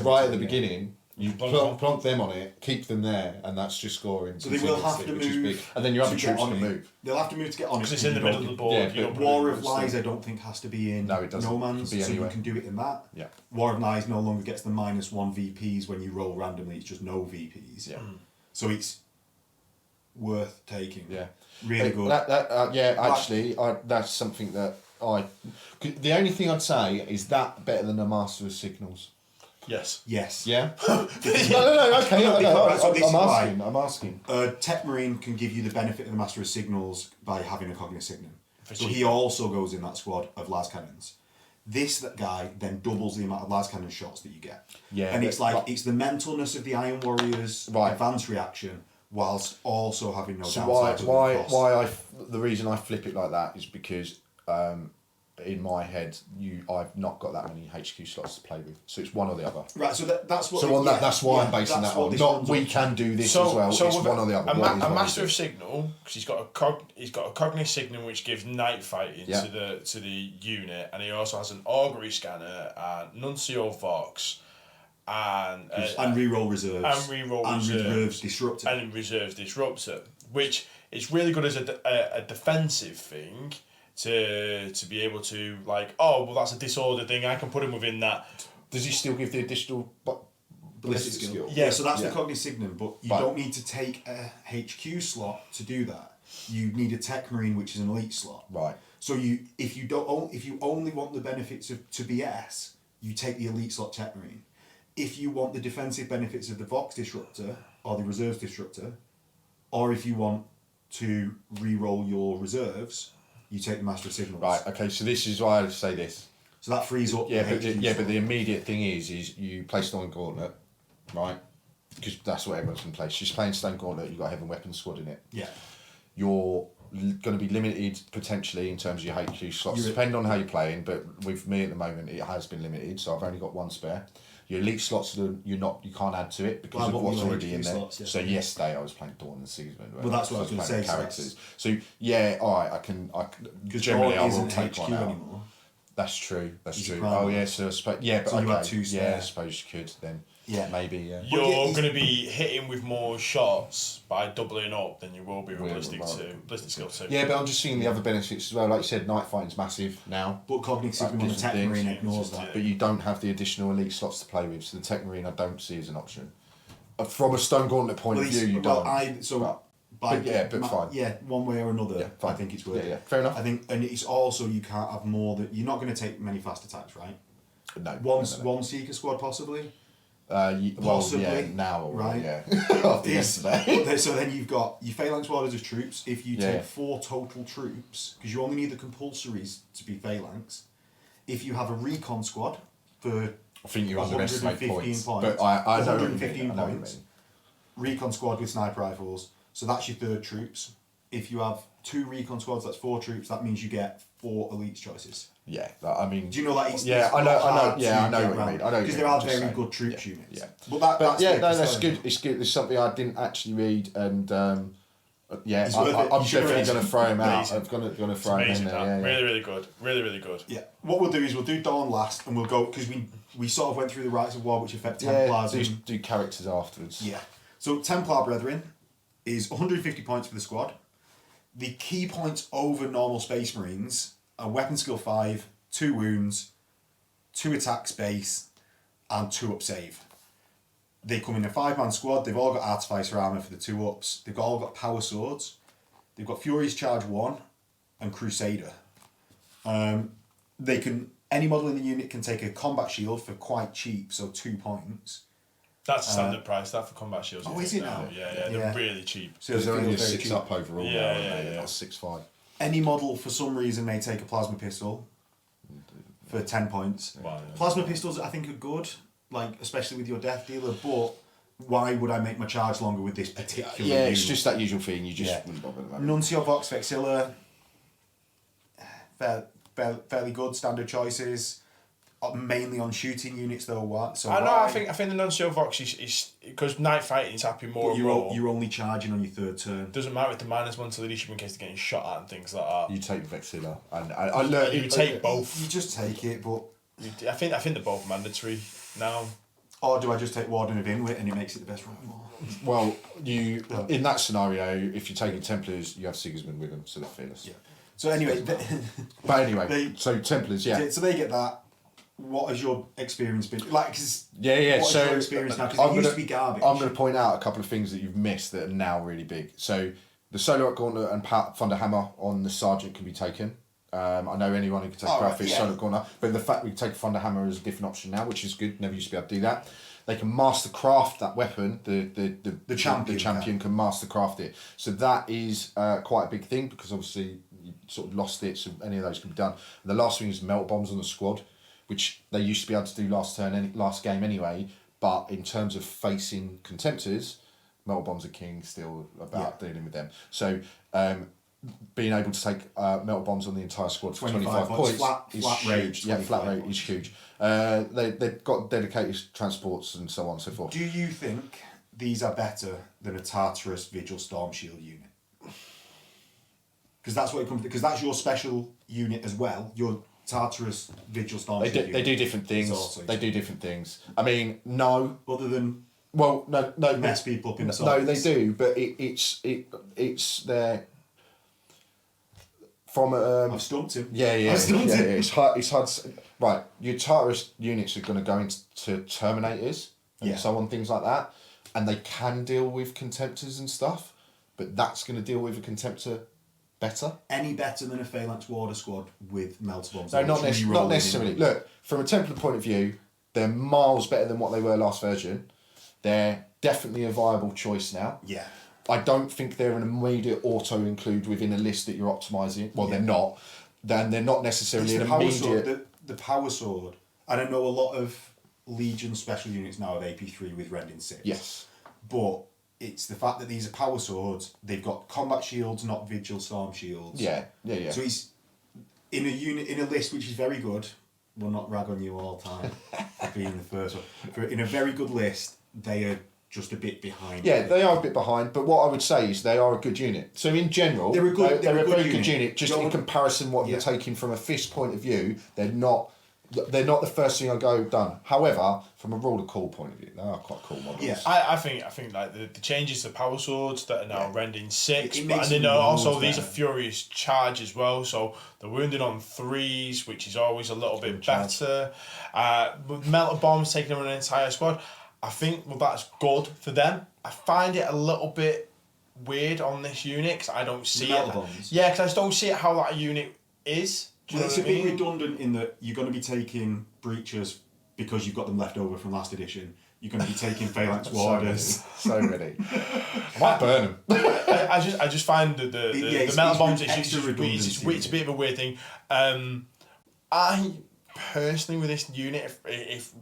right at the beginning, you plonk them on it, keep them there, and that's just scoring. So they will have to move. And then your other troops can move. They'll have to move to get on it. Because it's in the middle of the board. Yeah, War of Lies, I don't think has to be in No Man's, so you can do it in that. Yeah. War of Lies no longer gets the -1 VPs when you roll randomly. It's just no VPs. Yeah. So it's worth taking. Yeah. Really good. That's something that the only thing I'd say is that better than a Master of Signals. Yes. Yeah? No, okay. I'm asking. Tech Marine can give you the benefit of the Master of Signals by having a Cognisignon. So he also goes in that squad of las cannons. This guy then doubles the amount of las cannon shots that you get. Yeah. And it's the mentalness of the Iron Warriors advance reaction whilst also having no downside. The reason I flip it like that is because in my head, I've not got that many HQ slots to play with, so it's one or the other. Right, so that's what. So that's why I'm basing that on. Not we can do this as well. It's one or the other. A Master of Signal, because he's got a Cognisignon which gives night fighting to the unit, and he also has an augury scanner and Nuncio Vox. And reroll reserves. And reserves disruptor. Which is really good as a defensive thing to be able to that's a disorder thing, I can put him within that. Does he still give the additional ballistic skill? Yeah, so that's the Cognisignon, but you don't need to take a HQ slot to do that. You need a Tech Marine, which is an elite slot. Right. So if you only want the benefits to BS, you take the elite slot Tech Marine. If you want the defensive benefits of the Vox Disruptor or the Reserves Disruptor, or if you want to re-roll your reserves, you take the Master of Signals. Right, okay, so this is why I say this. So that frees up but the immediate thing is you play Stone Gauntlet, right? Because that's what everyone's going to play. She's playing Stone Gauntlet, you've got a Heaven Weapon Squad in it. Yeah. You're going to be limited potentially in terms of your HQ slots. Depending on how you're playing, but with me at the moment it has been limited, so I've only got 1 spare. Your elite slots you can't add to it because of what's already in there. Slots, yeah. So yesterday I was playing Dorn and Sigismund. Well, that's what I was going to say. Characters. So alright, I can generally I will take HQ one out. Anymore. That's true. Oh yeah, so I suppose but so you had 2 spare. Yeah, I suppose you could then. maybe. Yeah. You're going to be hitting with more shots by doubling up than you will be with ballistic skill 2. Yeah, but I'm just seeing the other benefits as well. Like you said, night fighting's massive now. But cognitive on the Tech Marine ignores that. But you don't have the additional elite slots to play with, so the Tech Marine I don't see as an option. From a Stone Gauntlet point of view, you don't. But fine. Yeah, one way or another, I think it's worth it. Yeah, fair enough. I think, and it's also you can't have more that you're not going to take many fast attacks, right? No. One Seeker squad possibly. Possibly. Now, right? Yeah. After yesterday. So then you've got your Phalanx Warders as troops. If you take 4 total troops, because you only need the compulsories to be Phalanx. If you have a recon squad for, I think you underestimate points. But I know 115 points. Recon squad with sniper rifles. So that's your 3rd troops. If you have 2 recon squads, that's 4 troops. That means you get 4 elites choices. Yeah, I mean. Do you know that? It's I know. Yeah, I know what you mean. I know because there are very good troops units. Yeah, but that's good. It's good. It's something I didn't actually read, and I'm definitely going to throw him out. I'm going to throw him in there. Yeah. Really, really good. Really, really good. Yeah. What we'll do is we'll do Dorn last, and we'll go because we sort of went through the Rites of War, which affect Templars. Do characters afterwards. Yeah. So Templar Bretheren is 150 points for the squad. The key points over normal Space Marines are weapon skill 5, 2 wounds, 2 attack space, and 2 up save. They come in a 5-man squad. They've all got Artificer armor for the 2 ups. They've all got power swords. They've got Furious Charge 1 and Crusader. Any model in the unit can take a combat shield for quite cheap, so 2 points. That's a standard price, that for combat shields. Oh, is it now? Yeah, they're really cheap. So they're only a 6 up overall. Yeah. Not 6.5. Any model for some reason may take a plasma pistol for 10 points. Wow, Plasma pistols I think are good, like especially with your death dealer, but why would I make my charge longer with this particular unit? It's just that usual thing, you just wouldn't bother with that. Nuncio Vox Vexilla, fairly good standard choices. Mainly on shooting units though. I think the Nuncio Vox is because night fighting is happening more and more. You're only charging on your 3rd turn. Doesn't matter if the -1 to leadership in case they're getting shot at and things like that. You take Vexilla, and I learned you take both. You just take it, but I think they're both mandatory now. Or do I just take Warden of Inwit and it makes it the best rifle? Well, in that scenario, if you're taking Templars, you have Sigismund with them, so they're fearless. Yeah. So anyway, so Templars, So they get that. What has your experience been like? Cause What is your experience now? Because it used to be garbage. I'm going to point out a couple of things that you've missed that are now really big. So the Solar Gauntlet and Thunder Hammer on the Sergeant can be taken. I know anyone who can take graphics, Solar Gauntlet, but the fact we can take Thunder Hammer is a different option now, which is good. Never used to be able to do that. They can mastercraft that weapon. The champion can mastercraft it. So that is quite a big thing because obviously you sort of lost it. So any of those can be done. And the last thing is melt bombs on the squad, which they used to be able to do last game anyway, but in terms of facing contemptors, metal bombs are king still about dealing with them. So being able to take metal bombs on the entire squad for 25 points is huge. Flat rate is huge. They've got dedicated transports and so on and so forth. Do you think these are better than a Tartarus Vigil Storm Shield unit? Because that's what it comes to, because that's your special unit as well. Your Tartarus Vigil Storm Shield. They do different things. I mean, no. Other than no. Mess people up in the No, they do, but it's their. From I've stumped him. Yeah. It's hard. Right, your Tartarus units are going to go into Terminators and so on, things like that, and they can deal with Contemptors and stuff, but that's going to deal with a Contemptor better. Any better than a Phalanx Warder squad with melter bombs? No, not necessarily. Look, from a Templar point of view, they're miles better than what they were last version. They're definitely a viable choice now. Yeah. I don't think they're an immediate auto-include within a list that you're optimising. Well, they're not. Then they're not necessarily an immediate... The Power Sword. I don't know a lot of Legion special units now have AP3 with Rending 6. Yes. But it's the fact that these are Power Swords. They've got combat shields, not Vigil Storm shields. Yeah. So he's in a list which is very good. We'll not rag on you all the time for being the first one. In a very good list, they are just a bit behind. Yeah, they are a bit behind, but what I would say is they are a good unit. So in general, they're a very good unit. Just in comparison, what you're taking from a fist point of view, they're not they're not the first thing I go done. However, from a rule of cool point of view, they are quite cool models. Yeah, I think like the changes to power swords that are now rending 6, and then also these are furious charge as well. So they're wounded on 3s, which is always a little bit better. Melter bombs taking them an entire squad. I think that's good for them. I find it a little bit weird on this unit because I don't see it. Bombs. Yeah, because I just don't see it how that unit is. It's a bit redundant in that you're going to be taking breachers because you've got them left over from last edition. You're going to be taking Phalanx Warders. So many. I might burn them. I just find that the melter bombs it's a bit of a weird thing. I personally with this unit, if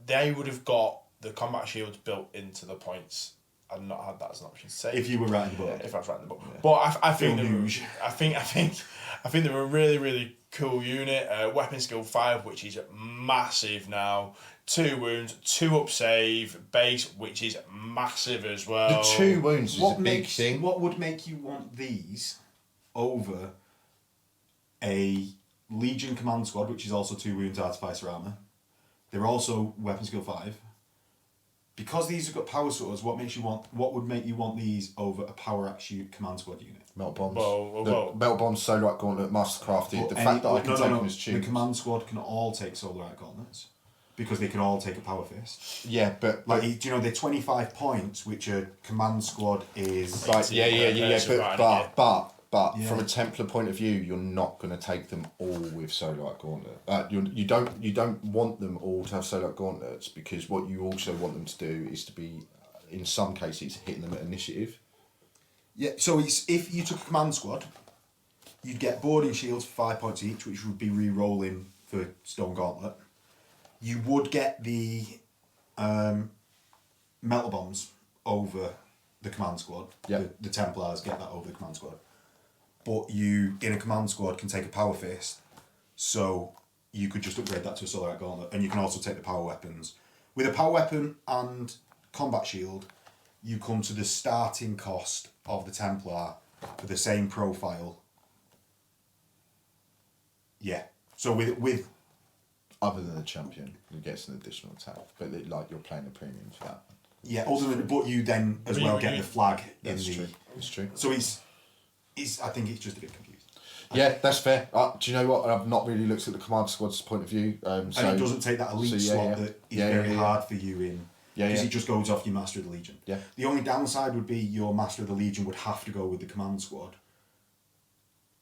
they would have got the combat shields built into the points, I've not had that as an option. If you were writing the book. If I was writing the book. Yeah. But I think they're a really, really cool unit. Weapon skill 5, which is massive now. 2 wounds, 2 up save, base, which is massive as well. The 2 wounds is a big thing. What would make you want these over a Legion command squad, which is also 2 wounds, artificer armor? They're also weapon skill 5. Because these have got power swords, what would make you want these over a power axe command squad unit? Melt bombs. Well. Melt bombs, Solar Art Gauntlet, Mastercrafted. The fact that I can take them as tubes. The command squad can all take Solar Art Gauntlets because they can all take a power fist. Yeah, but they're 25 points, which a command squad is. Right. Yeah. But from a Templar point of view, you're not going to take them all with Solar Art Gauntlet. You don't want them all to have Solar Art Gauntlets because what you also want them to do is to be, in some cases, hitting them at initiative. Yeah. So if you took a command squad, you'd get boarding shields for 5 points each, which would be re-rolling for Stone Gauntlet. You would get the melter bombs over the command squad. Yeah. The Templars get that over the command squad. But you, in a command squad, can take a power fist, so you could just upgrade that to a Solar Art Gauntlet, and you can also take the power weapons. With a power weapon and combat shield, you come to the starting cost of the Templar for the same profile. Yeah. So with other than the champion, who gets an additional attack, but you're paying a premium for that. Yeah. But you then as well get the flag in the. True. It's true. So I think it's just a bit confused. Yeah, that's fair. Do you know what? I've not really looked at the command squad's point of view. And it doesn't take that elite slot that is very hard for you in. Because it just goes off your Master of the Legion. Yeah. The only downside would be your Master of the Legion would have to go with the command squad.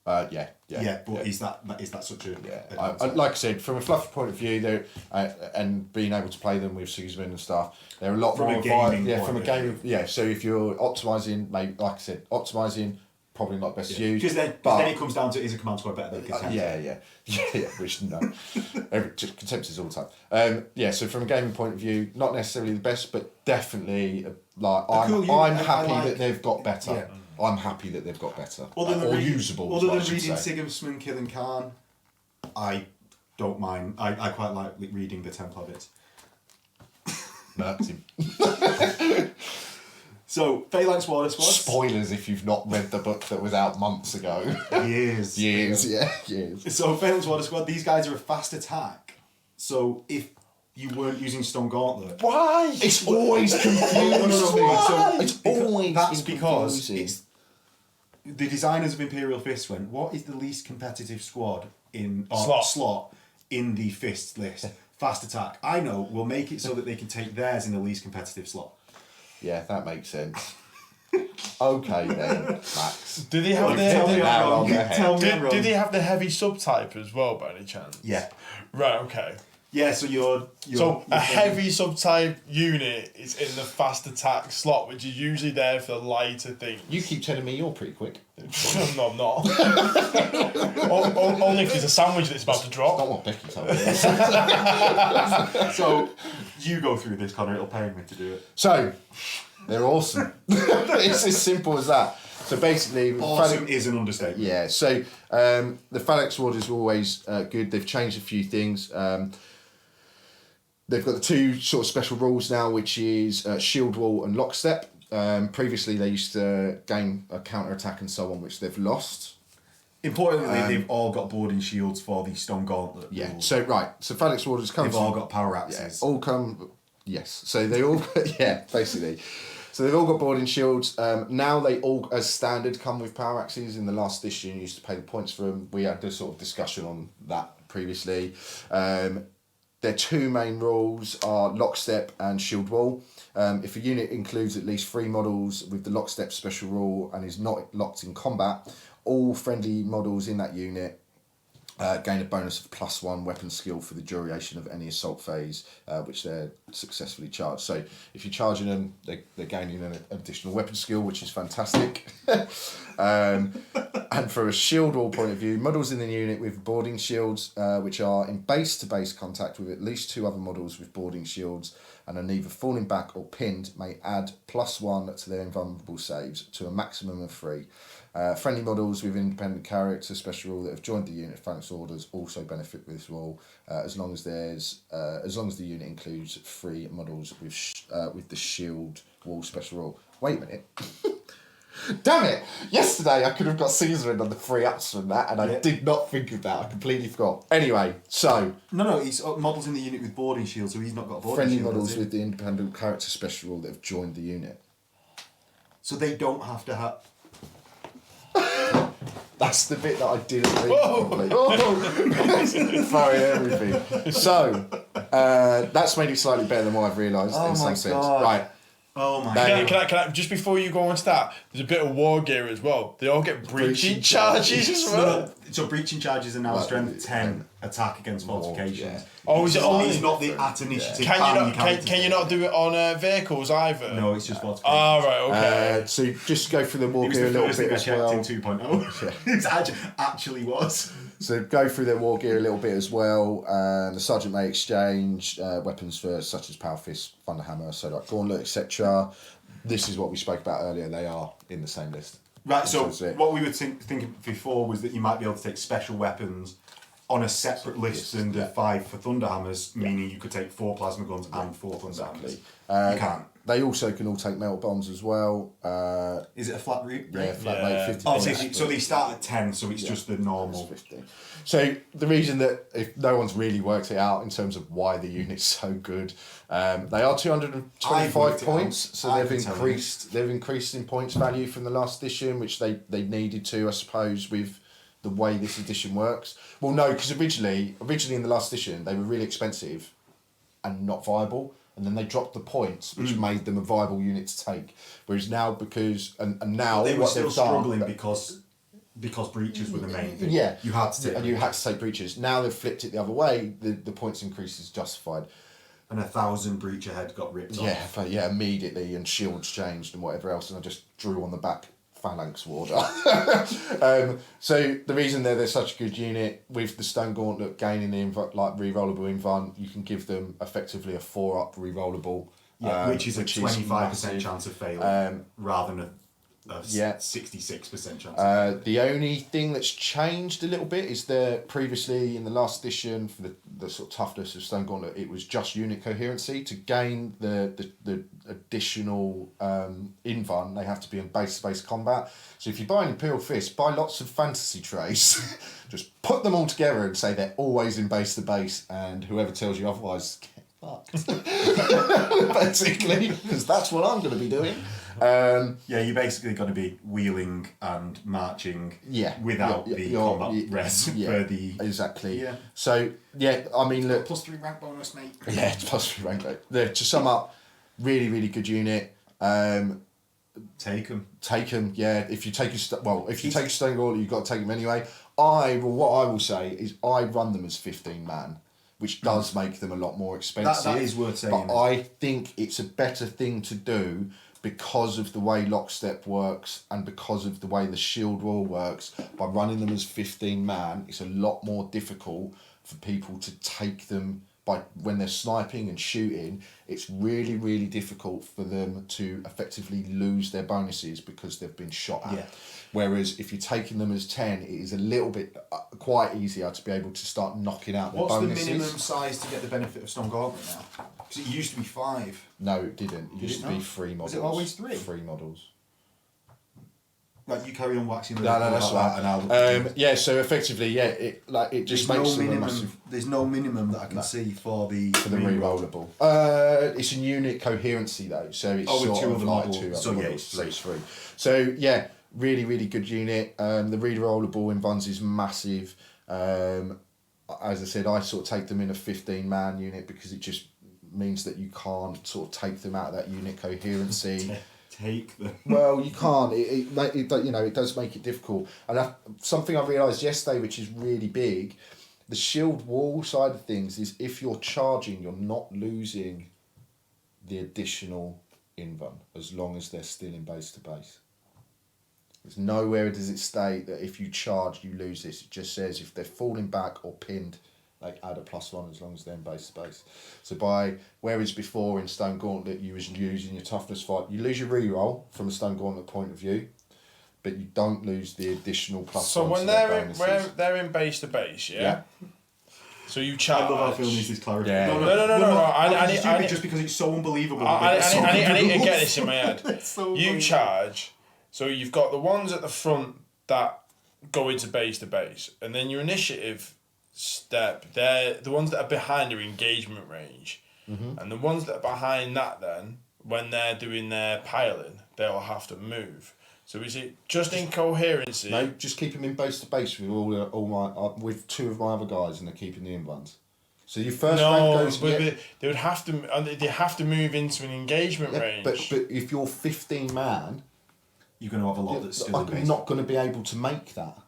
Yeah. Is that such a... Yeah. Like I said, from a fluffy point of view, and being able to play them with Sigismund and stuff, they're a lot from more... A gaming from a game... Yeah, so if you're optimising, maybe, like I said, probably not best used. Because then it comes down to, is a command squad better than Contempt? Yeah, which no. Contempt is all the time. So from a gaming point of view, not necessarily the best, but definitely, I'm happy that they've got better. Yeah. I'm happy that they've got better. Usable. Other than reading Sigismund killing Khan, I don't mind. I quite like reading the Templar bits. Murked him. So, Phalanx Warders squads. Spoilers if you've not read the book that was out months ago. Years. So, Phalanx Warders squad, these guys are a fast attack. So, if you weren't using Stone Gauntlet... Why? It's always confusing. No. It's always That's because the designers of Imperial Fists went, what is the least competitive squad slot in the Fists list? Fast attack. I know, we'll make it so that they can take theirs in the least competitive slot. Yeah, that makes sense. Okay then, Max. Do they have Did they have the heavy subtype as well, by any chance? Yeah. Right. Okay. Yeah. So a heavy subtype unit is in the fast attack slot, which is usually there for the lighter things. You keep telling me you're pretty quick. No, I'm not. Only if there's a sandwich that's about to drop. Not what Becky told me. So you go through this, Connor. It'll pay me to do it. So they're awesome. It's as simple as that. So basically, awesome is an understatement. Yeah. So the Phalanx Warders are always good. They've changed a few things. They've got the 2 sort of special rules now, which is Shield Wall and Lockstep. Previously, they used to gain a counter attack and so on, which they've lost. Importantly, they've all got boarding shields for the Stone Gauntlet. Yeah. Rule. So Phalanx Warders come. They've all got power axes. Yeah, all come. Yes. So they all. Yeah, basically. So they've all got boarding shields. Now they all, as standard, come with power axes. In the last edition, you used to pay the points for them. We had this sort of discussion on that previously. Their two main rules are lockstep and shield wall. If a unit includes at least 3 models with the lockstep special rule and is not locked in combat, all friendly models in that unit gain a bonus of +1 weapon skill for the duration of any assault phase, which they're successfully charged. So if you're charging them, they're gaining an additional weapon skill, which is fantastic. And from a shield wall point of view, models in the unit with boarding shields, which are in base-to-base contact with at least 2 other models with boarding shields and are neither falling back or pinned, may add +1 to their invulnerable saves to a maximum of 3. Friendly models with independent character special rule that have joined the unit of Phalanx Warders also benefit with this rule, as long as the unit includes 3 models with the shield wall special rule. Wait a minute. Damn it! Yesterday I could have got Sigismund on the 3 ups from that, and I did not think of that. I completely forgot. Anyway, so No, he's models in the unit with boarding shields, so he's not got a boarding friendly shield. models with the independent character special rule that have joined the unit. So they don't have to have. That's the bit that I didn't read properly. Sorry, everything. So, that's made it slightly better than what I've realised in some sense. Right. Oh my God. Can I, just before you go on to that, there's a bit of Wargear as well. They all get breaching charges as well. So breaching charges are now strength 10 attack against fortifications. Yeah. Oh, is it only? It's not the at initiative. Can you not do it on vehicles either? No, it's just fortifications. Ah, right, okay. So just go through the Wargear a little bit as well. In 2.0. It actually was. So go through their Wargear a little bit as well. The Sergeant may exchange weapons for such as Power Fist, Thunderhammer, so like Gauntlet, etc. This is what we spoke about earlier. They are in the same list. Right, so what we were thinking before was that you might be able to take special weapons on a separate list than the 5 for Thunderhammers, meaning you could take 4 plasma guns and 4 Thunderhammers. You can't. They also can all take metal bombs as well. Is it a flat rate? Yeah, flat rate, 50 points. So they start at 10, so it's just the normal. 50. So the reason that if no one's really worked it out in terms of why the unit's so good, they are 225 points, so they've increased in points value from the last edition, which they needed to, I suppose, with the way this edition works. Well, no, because originally in the last edition they were really expensive and not viable. And then they dropped the points, which made them a viable unit to take. Whereas now, now they were still struggling because breaches were the main thing. Yeah, you had to take. And you had to take breaches. Now they've flipped it the other way. The points increase is justified. And 1,000 breach ahead got ripped off. Yeah, immediately, and shields changed and whatever else, and I just drew on the back Phalanx Warder. So the reason they're such a good unit, with the Stone Gauntlet gaining the rerollable invuln, you can give them effectively a 4-up rerollable. Which is a 25% chance of failing rather than a 66% chance. The only thing that's changed a little bit is previously in the last edition for the sort of toughness of Stone Gauntlet, it was just unit coherency. To gain the additional invuln, they have to be in base-to-base combat. So if you buy an Imperial Fist, buy lots of fantasy trays, just put them all together and say they're always in base-to-base, and whoever tells you otherwise, get fucked. Basically, because that's what I'm going to be doing. You're basically going to be wheeling and marching without the combat res for the... Exactly. Yeah. So, I mean, look... +3 rank bonus, mate. Yeah, it's +3 rank bonus. To sum up, really, really good unit. Take them. Yeah. If you take a Stone Gauntlet, you've got to take them anyway. What I will say is I run them as 15-man. Which does make them a lot more expensive. That is worth saying. But I think it's a better thing to do because of the way lockstep works and because of the way the shield wall works. By running them as 15-man, it's a lot more difficult for people to take them when they're sniping and shooting. It's really, really difficult for them to effectively lose their bonuses because they've been shot at. Yeah. Whereas if you're taking them as 10, it is a little bit quite easier to be able to start knocking out their bonuses. What's the minimum size to get the benefit of Stone Gauntlet now? Because it used to be 5. No, it didn't. It used to be 3 models. Was it always 3? 3 models. Right, you carry on waxing. No, that's right. So effectively, it just makes them a massive. There's no minimum that I can see for the re-rollable. It's a unit coherency though, so it's with two other models. So it's three. So yeah, really, really good unit. The re-rollable in Vuns is massive. As I said, I sort of take them in a 15-man unit because it just means that you can't sort of take them out of that unit coherency. Take them. Well, you can't. It does make it difficult. And something I realised yesterday, which is really big, the shield wall side of things is if you're charging, you're not losing the additional invuln as long as they're still in base to base. There's nowhere does it state that if you charge, you lose this. It just says if they're falling back or pinned, like add a +1 as long as they're in base to base. So whereas before in Stone Gauntlet you was using your toughness fight, you lose your reroll from a Stone Gauntlet point of view, but you don't lose the additional +1. So when they're in base to base, yeah. So you charge. I love how Phil needs this clarity. Yeah. No. I need just because it's so unbelievable. I need to get this in my head. You charge. So you've got the ones at the front that go into base to base, and then your initiative step, they're the ones that are behind your engagement range, and the ones that are behind that, then when they're doing their piling, they'll have to move. So is it just incoherency? No, just keep them in base to base with with two of my other guys, and they're keeping the invulns. So your first rank goes. But they would have to. They have to move into an engagement range. But if you're 15-man, you're going to have a lot that's still in base. I'm not going to be able to make that.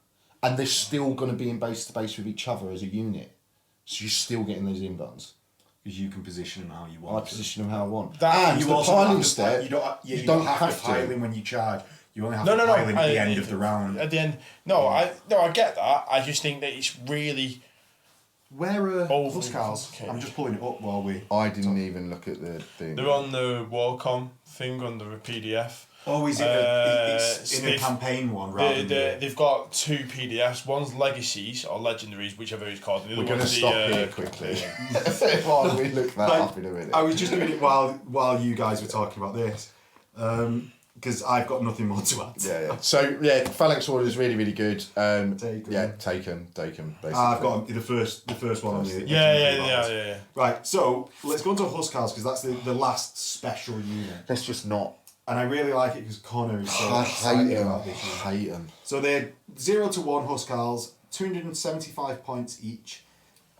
And they're still going to be in base to base with each other as a unit. So you're still getting those invulns. Because you can position them how you want. I position them how I want. And the piling step, you don't have to pile in when you charge. You only have to pile in at the end of the round. At the end. I get that. I just think that it's really... Where are Huscarls? Okay. I'm just pulling it up while we... I didn't even look at the thing. They're on the Warcom thing under a PDF. Oh, is it it's in a campaign one, right? They've got two PDFs. One's Legacies, or Legendaries, whichever it's called. We're going to stop here quickly. While we look that up in a minute. I was just doing it while you guys were talking about this. Because I've got nothing more to add. Yeah. So, Phalanx Warders is really, really good. Take them. I've got the first one on the... Yeah. Right, so let's go into Huscarls, because that's the last special unit. Let's just not. And I really like it because Connor is so excited about this unit. I hate them. So they're 0 to 1 Huscarls, 275 points each.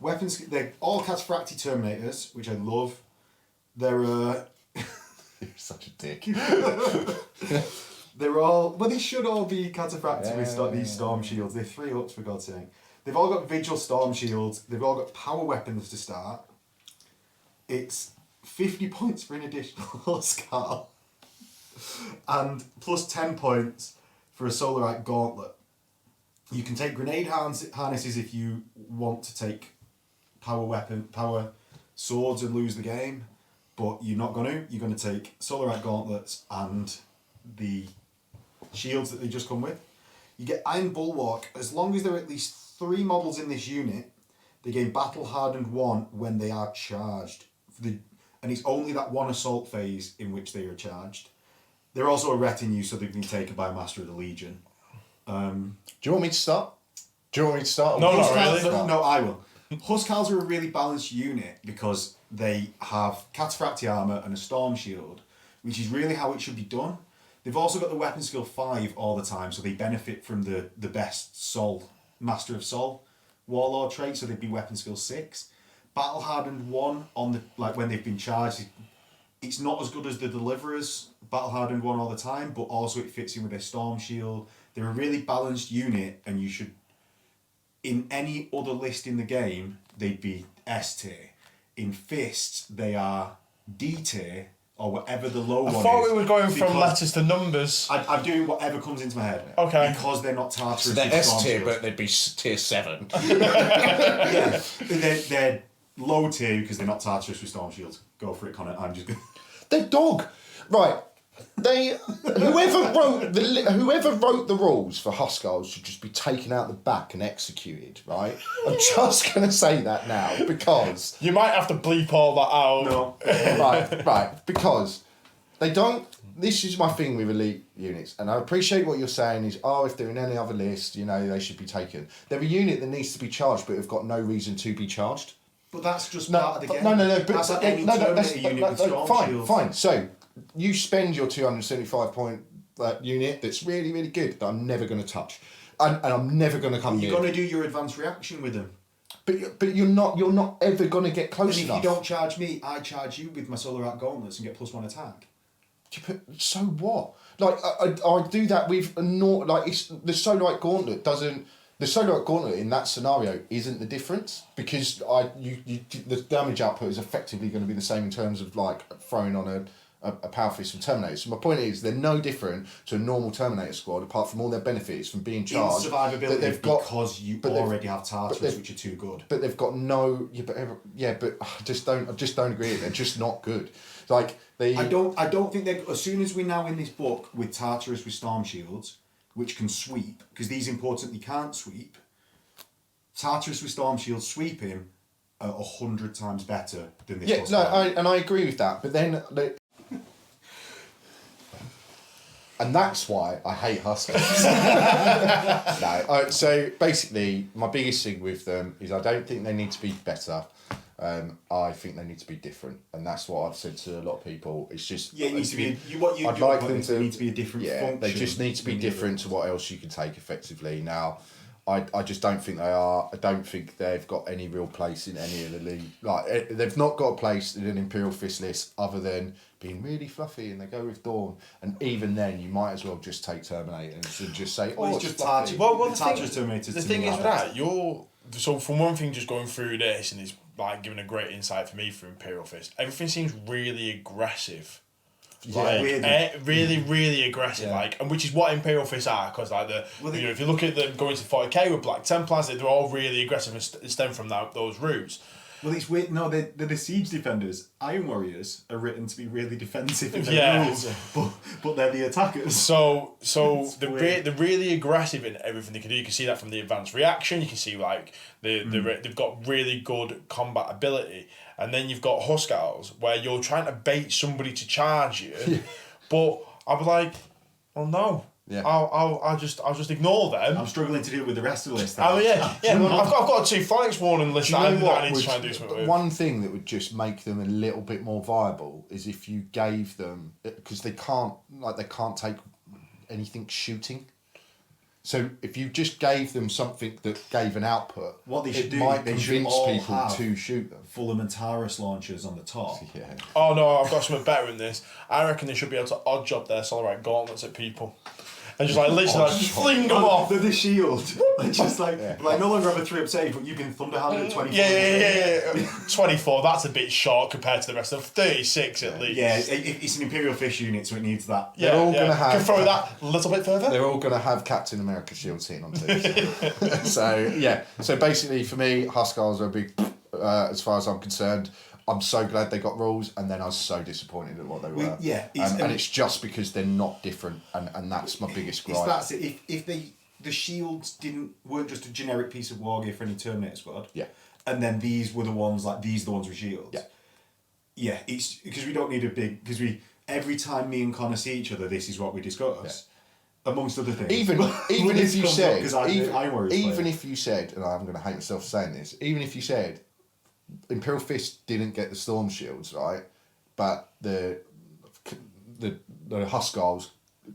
Weapons, they're all Cataphracti Terminators, which I love. They're... You're such a dick. They're all... Well, they should all be Cataphracti with these Storm Shields. They're 3-ups, for God's sake. They've all got Vigil Storm Shields. They've all got power weapons to start. It's 50 points for an additional Huscarl. And plus 10 points for a Solarite Gauntlet. You can take grenade harnesses if you want to take power swords and lose the game, but you're not going to. You're going to take Solarite Gauntlets and the shields that they just come with. You get Iron Bulwark. As long as there are at least 3 models in this unit, they gain Battle Hardened 1 when they are charged. And it's only that one assault phase in which they are charged. They're also a retinue, so they've been taken by a Master of the Legion. Do you want me to start? No, not really. No, I will. Huscarls are a really balanced unit because they have Cataphracti armour and a Storm Shield, which is really how it should be done. They've also got the Weapon Skill 5 all the time, so they benefit from the best Sol, Master of Sol, Warlord Traits, so they'd be Weapon Skill 6. Battle Hardened 1 on when they've been charged. It's not as good as the Deliverers, Battle Hardened 1 all the time, but also it fits in with their Storm Shield. They're a really balanced unit, and you should... In any other list in the game, they'd be S tier. In Fists, they are D tier, or whatever the low one is. I thought we were going from letters to numbers. I'm doing whatever comes into my head. Okay. Because they're not Tartarus. So they're S tier, but they'd be tier 7. Yeah. They're low tier because they're not Tartarus with Storm Shields. Go for it, Connor. I'm just going. They're dog. Right. Whoever wrote the rules for Huscarls should just be taken out the back and executed, right? I'm just going to say that now because... You might have to bleep all that out. No. Right, because they don't this is my thing with elite units, and I appreciate what you're saying is, if they're in any other list, they should be taken. They're a unit that needs to be charged, but have got no reason to be charged. But that's just part of the game. No. But that's like any Terminator unit with Storm Shields. Fine. So you spend your 275 point unit that's really, really good that I'm never going to touch, and I'm never going to come near. You're going to do your advanced reaction with them. But you're not ever going to get close enough. And if you don't charge me, I charge you with my Solar Arc Gauntlets and get +1 attack. So what? Like I do that with the Solar Arc Gauntlet doesn't. The Solar Arc Gauntlet in that scenario isn't the difference, because the damage output is effectively going to be the same in terms of like throwing on a Power Fist from Terminator. So my point is, they're no different to a normal Terminator squad, apart from all their benefits from being charged. In survivability, because you already have Tartarus, which are too good. But they've got no. But I just don't agree. They're just not good. Like I don't think they. As soon as we're now in this book with Tartarus with Storm Shields, which can sweep, because these importantly can't sweep. Tartarus with Storm Shields sweeping are 100 times better than this. I agree with that. But then, and that's why I hate Huscarls. So basically, my biggest thing with them is I don't think they need to be better. I think they need to be different, and that's what I've said to a lot of people. It's just it needs to be. I'd like them to need to be a different function. They just need to be different to what else you can take effectively. Now, I just don't think they are. I don't think they've got any real place in any of the league. Like they've not got a place in an Imperial Fist list other than being really fluffy, and they go with Dorn. And even then, you might as well just take Terminators and just say, it's just fluffy. Well, the Terminators. The thing is with that, so from one thing, just going through this, and it's like giving a great insight for me for Imperial Fist. Everything seems really aggressive. Really, really aggressive, and which is what Imperial Fists are, because if you look at them going to 40k with Black Templars, they're all really aggressive and stem from those roots. Well, it's weird. No, they're the siege defenders. Iron Warriors are written to be really defensive in their rules, but they're the attackers. So they're really aggressive in everything they can do. You can see that from the advanced reaction. You can see they've got really good combat ability. And then you've got Huscarls, where you're trying to bait somebody to charge you, but I'll be like, well, no. Yeah. I'll just ignore them. I'm struggling to deal with the rest of the list. Well, I've got 2 Phalanx Warders list that I need to try and do something with. One thing that would just make them a little bit more viable is if you gave them, because they can't take anything shooting. So if you just gave them something that gave an output, what they should it do, might they convince should people to shoot them. Fulminataris launchers on the top. Yeah. Oh no, I've got something better in this. I reckon they should be able to odd job their Solar Arc Gauntlets at people. And just literally fling them off. The shield. Just no longer have a 3-up save, but you've been Thunderhounded at 24. Yeah. 24, that's a bit short compared to the rest of 36 at least. Yeah, it's an Imperial Fish unit, so it needs that. They're all going to have... Can throw that a little bit further? They're all going to have Captain America shields sitting on two. So basically for me, Huscarls are a big, as far as I'm concerned. I'm so glad they got rules, and then I was so disappointed at what they were. And it's just because they're not different, and that's my biggest gripe. That's it. If the shields weren't just a generic piece of Wargear for any Terminator squad, and then these were the ones these are the ones with shields. It's because we don't need a big, because every time me and Connor see each other, this is what we discuss. Amongst other things. Even if you said, if you said, and I'm going to hate myself for saying this, even if you said, Imperial Fist didn't get the Storm Shields, right? But the Huscarls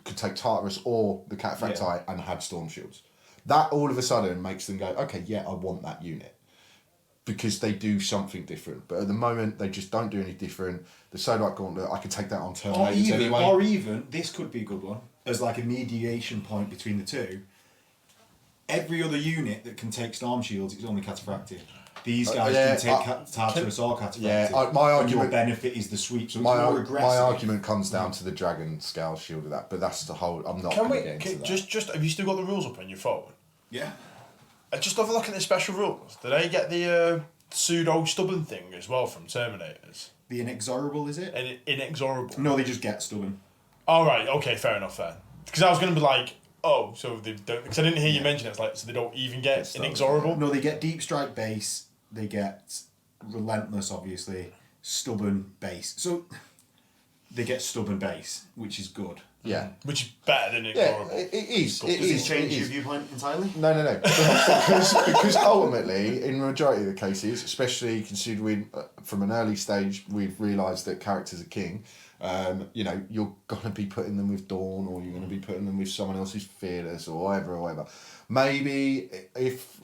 could take Tartarus or the Cataphracti and had Storm Shields. That all of a sudden makes them go, okay, I want that unit. Because they do something different. But at the moment, they just don't do any different. The Solar Arc Gauntlet, I could take that on Terminators anyway. Or even, this could be a good one, as like a mediation point between the two. Every other unit that can take Storm Shields is only Cataphracti. These guys can take Tartarus or Cataphracti. My argument, your benefit is the sweep, so it's more aggressive. My argument comes down to the Dragon Scale Shield of that, but that's the whole... I'm not going to get into that. Just have you still got the rules up on your phone? Yeah. Just have a look at the special rules. Do they get the pseudo stubborn thing as well from Terminators? The inexorable, is it? Inexorable. No, they just get stubborn. All right. Okay. Fair enough then. Because I was going to be like, oh, so they don't... Because I didn't hear you mention it. It's so they don't even get inexorable? No, they get deep strike base. They get relentless, obviously. Stubborn base. So they get stubborn base, which is good. Yeah. Which is better than ignorable. Yeah, it is. Does it change your viewpoint entirely? No. because ultimately, in the majority of the cases, especially considering from an early stage, we've realised that characters are king. You're going to be putting them with Dorn, or you're going to be putting them with someone else who's fearless, or whatever. Maybe if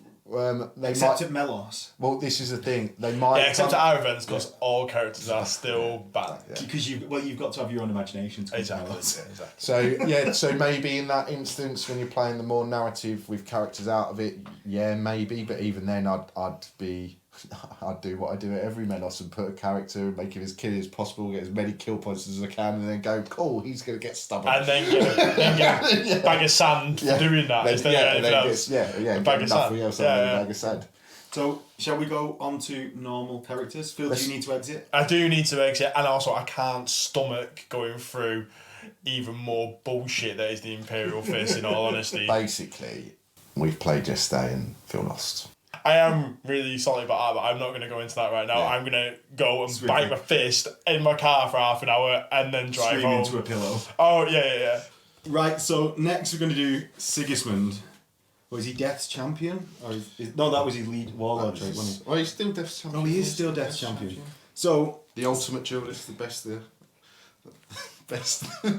except at Melos. Well, this is the thing. They might. Yeah, except at our events, because all characters are still bad. Because you've got to have your own imagination to exactly. So maybe in that instance, when you're playing the more narrative with characters out of it, yeah, maybe. But even then, I'd do what I do at every Melos and put a character and make him as killy as possible, get as many kill points as I can, and then go, cool, he's going to get stubborn. And then get a bag of sand for doing that. A bag of sand. So, shall we go on to normal characters? Phil, do you need to exit? I do need to exit, and also I can't stomach going through even more bullshit that is the Imperial Fists, in all honesty. Basically, we've played yesterday and feel lost. I am really sorry about that, but I'm not going to go into that right now. Yeah. I'm going to go and bite my fist in my car for half an hour and then drive home. Into a pillow. Oh, yeah. Right, so next we're going to do Sigismund. Was he Death's champion? No, that was his lead warlord trait, wasn't he? Oh, he's still Death's champion. Oh, he is still Death's champion. So the ultimate duelist, the best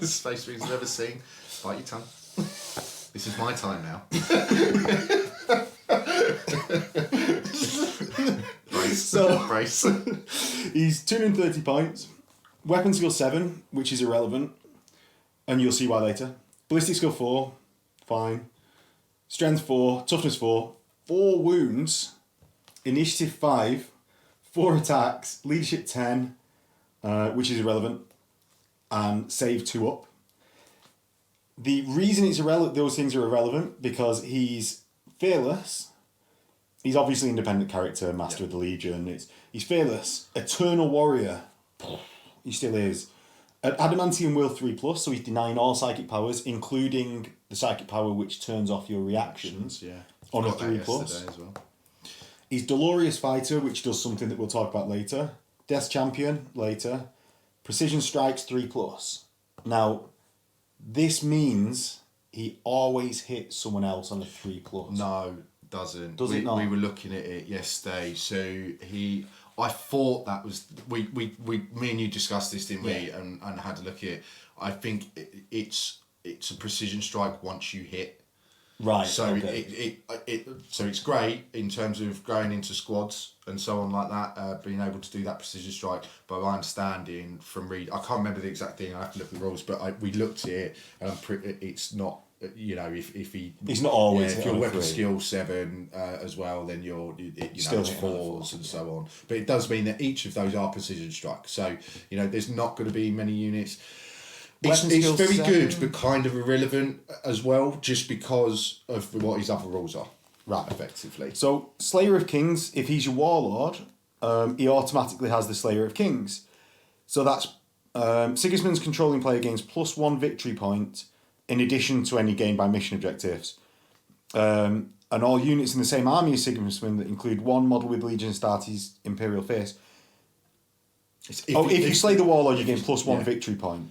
Space Marines I've ever seen. Bite your tongue. This is my time now. Brace. He's 230 points. Weapon skill 7, which is irrelevant, and you'll see why later. Ballistic skill 4, fine. Strength 4, toughness 4, 4 wounds, initiative 5, 4 attacks, leadership 10, which is irrelevant, and save 2 up. The reason it's irrelevant, those things are irrelevant, because he's fearless. He's obviously an independent character, master of the Legion. He's fearless, eternal warrior. He still is. Adamantium will 3+, so he's denying all psychic powers, including the psychic power which turns off your reactions. On a 3+. As well. He's Dolorious Fighter, which does something that we'll talk about later. Death's Champion later. Precision Strikes 3+. Now, this means he always hits someone else on a 3+. No, doesn't. Does it not? We were looking at it yesterday. So I thought that was me and you discussed this, didn't we? And had a look at it. I think it's a precision strike once you hit. Right. So okay. So it's great in terms of going into squads and so on like that, being able to do that precision strike. But my understanding from I can't remember the exact thing. I have to look at the rules, but we looked at it, and it's not. If he's not always if you're weapon skill 7 as well, then it's 4s and so on. But it does mean that each of those are precision strikes. So there's not going to be many units. It's very 7. Good, but kind of irrelevant as well, just because of what his other rules are. Right, effectively. So Slayer of Kings, if he's your warlord, he automatically has the Slayer of Kings. So that's Sigismund's controlling player gains +1 victory point in addition to any gained by mission objectives. And all units in the same army as Sigismund that include one model with Legion Astartes Imperial Fists. If you slay the warlord, you gain +1 victory point.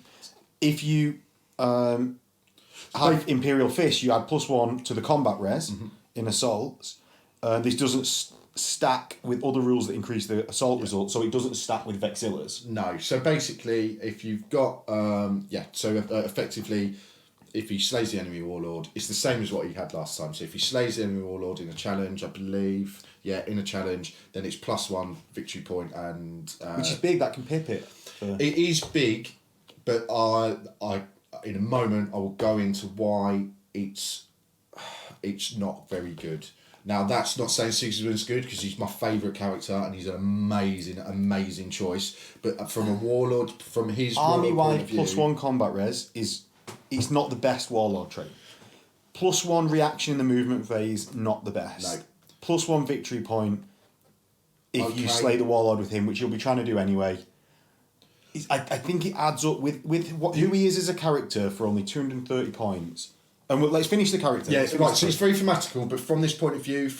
If you have Imperial Fists, you add +1 to the combat res in assaults. This doesn't stack with other rules that increase the assault result, so it doesn't stack with Vexillas. No, so basically, if you've got effectively, if he slays the enemy warlord, it's the same as what he had last time. So if he slays the enemy warlord in a challenge, I believe, in a challenge, then it's +1 victory point, and which is big. That can pip it. It is big, but I in a moment I will go into why it's not very good. Now that's not saying Sigismund's good, because he's my favourite character and he's an amazing choice. But from a warlord, from his army-wide +1 combat res it's not the best warlord trait. +1 reaction in the movement phase, not the best. No. +1 victory point if you slay the warlord with him, which you'll be trying to do anyway. I think it adds up with who he is as a character for only 230 points. And let's finish the character. Yeah, right. So it's very thematical, but from this point of view,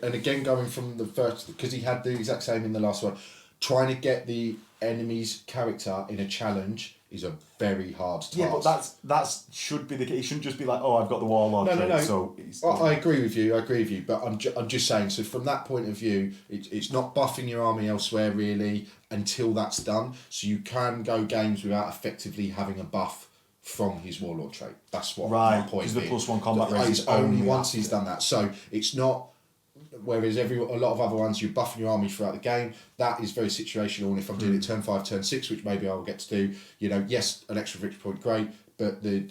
and again going from the first, because he had the exact same in the last one, trying to get the enemy's character in a challenge is a very hard task. Yeah, but that's should be the case. It shouldn't just be like, oh, I've got the Warlord Traits, so... I agree with you, but I'm just saying, so from that point of view, it's not buffing your army elsewhere, really, until that's done. So you can go games without effectively having a buff from his Warlord trait. That's what my point is. Because the +1 combat rate is only once he's done that. So it's not... Whereas a lot of other ones, you're buffing your army throughout the game. That is very situational. And if I'm doing it turn 5, turn 6, which maybe I will get to do, yes, an extra victory point, great, but the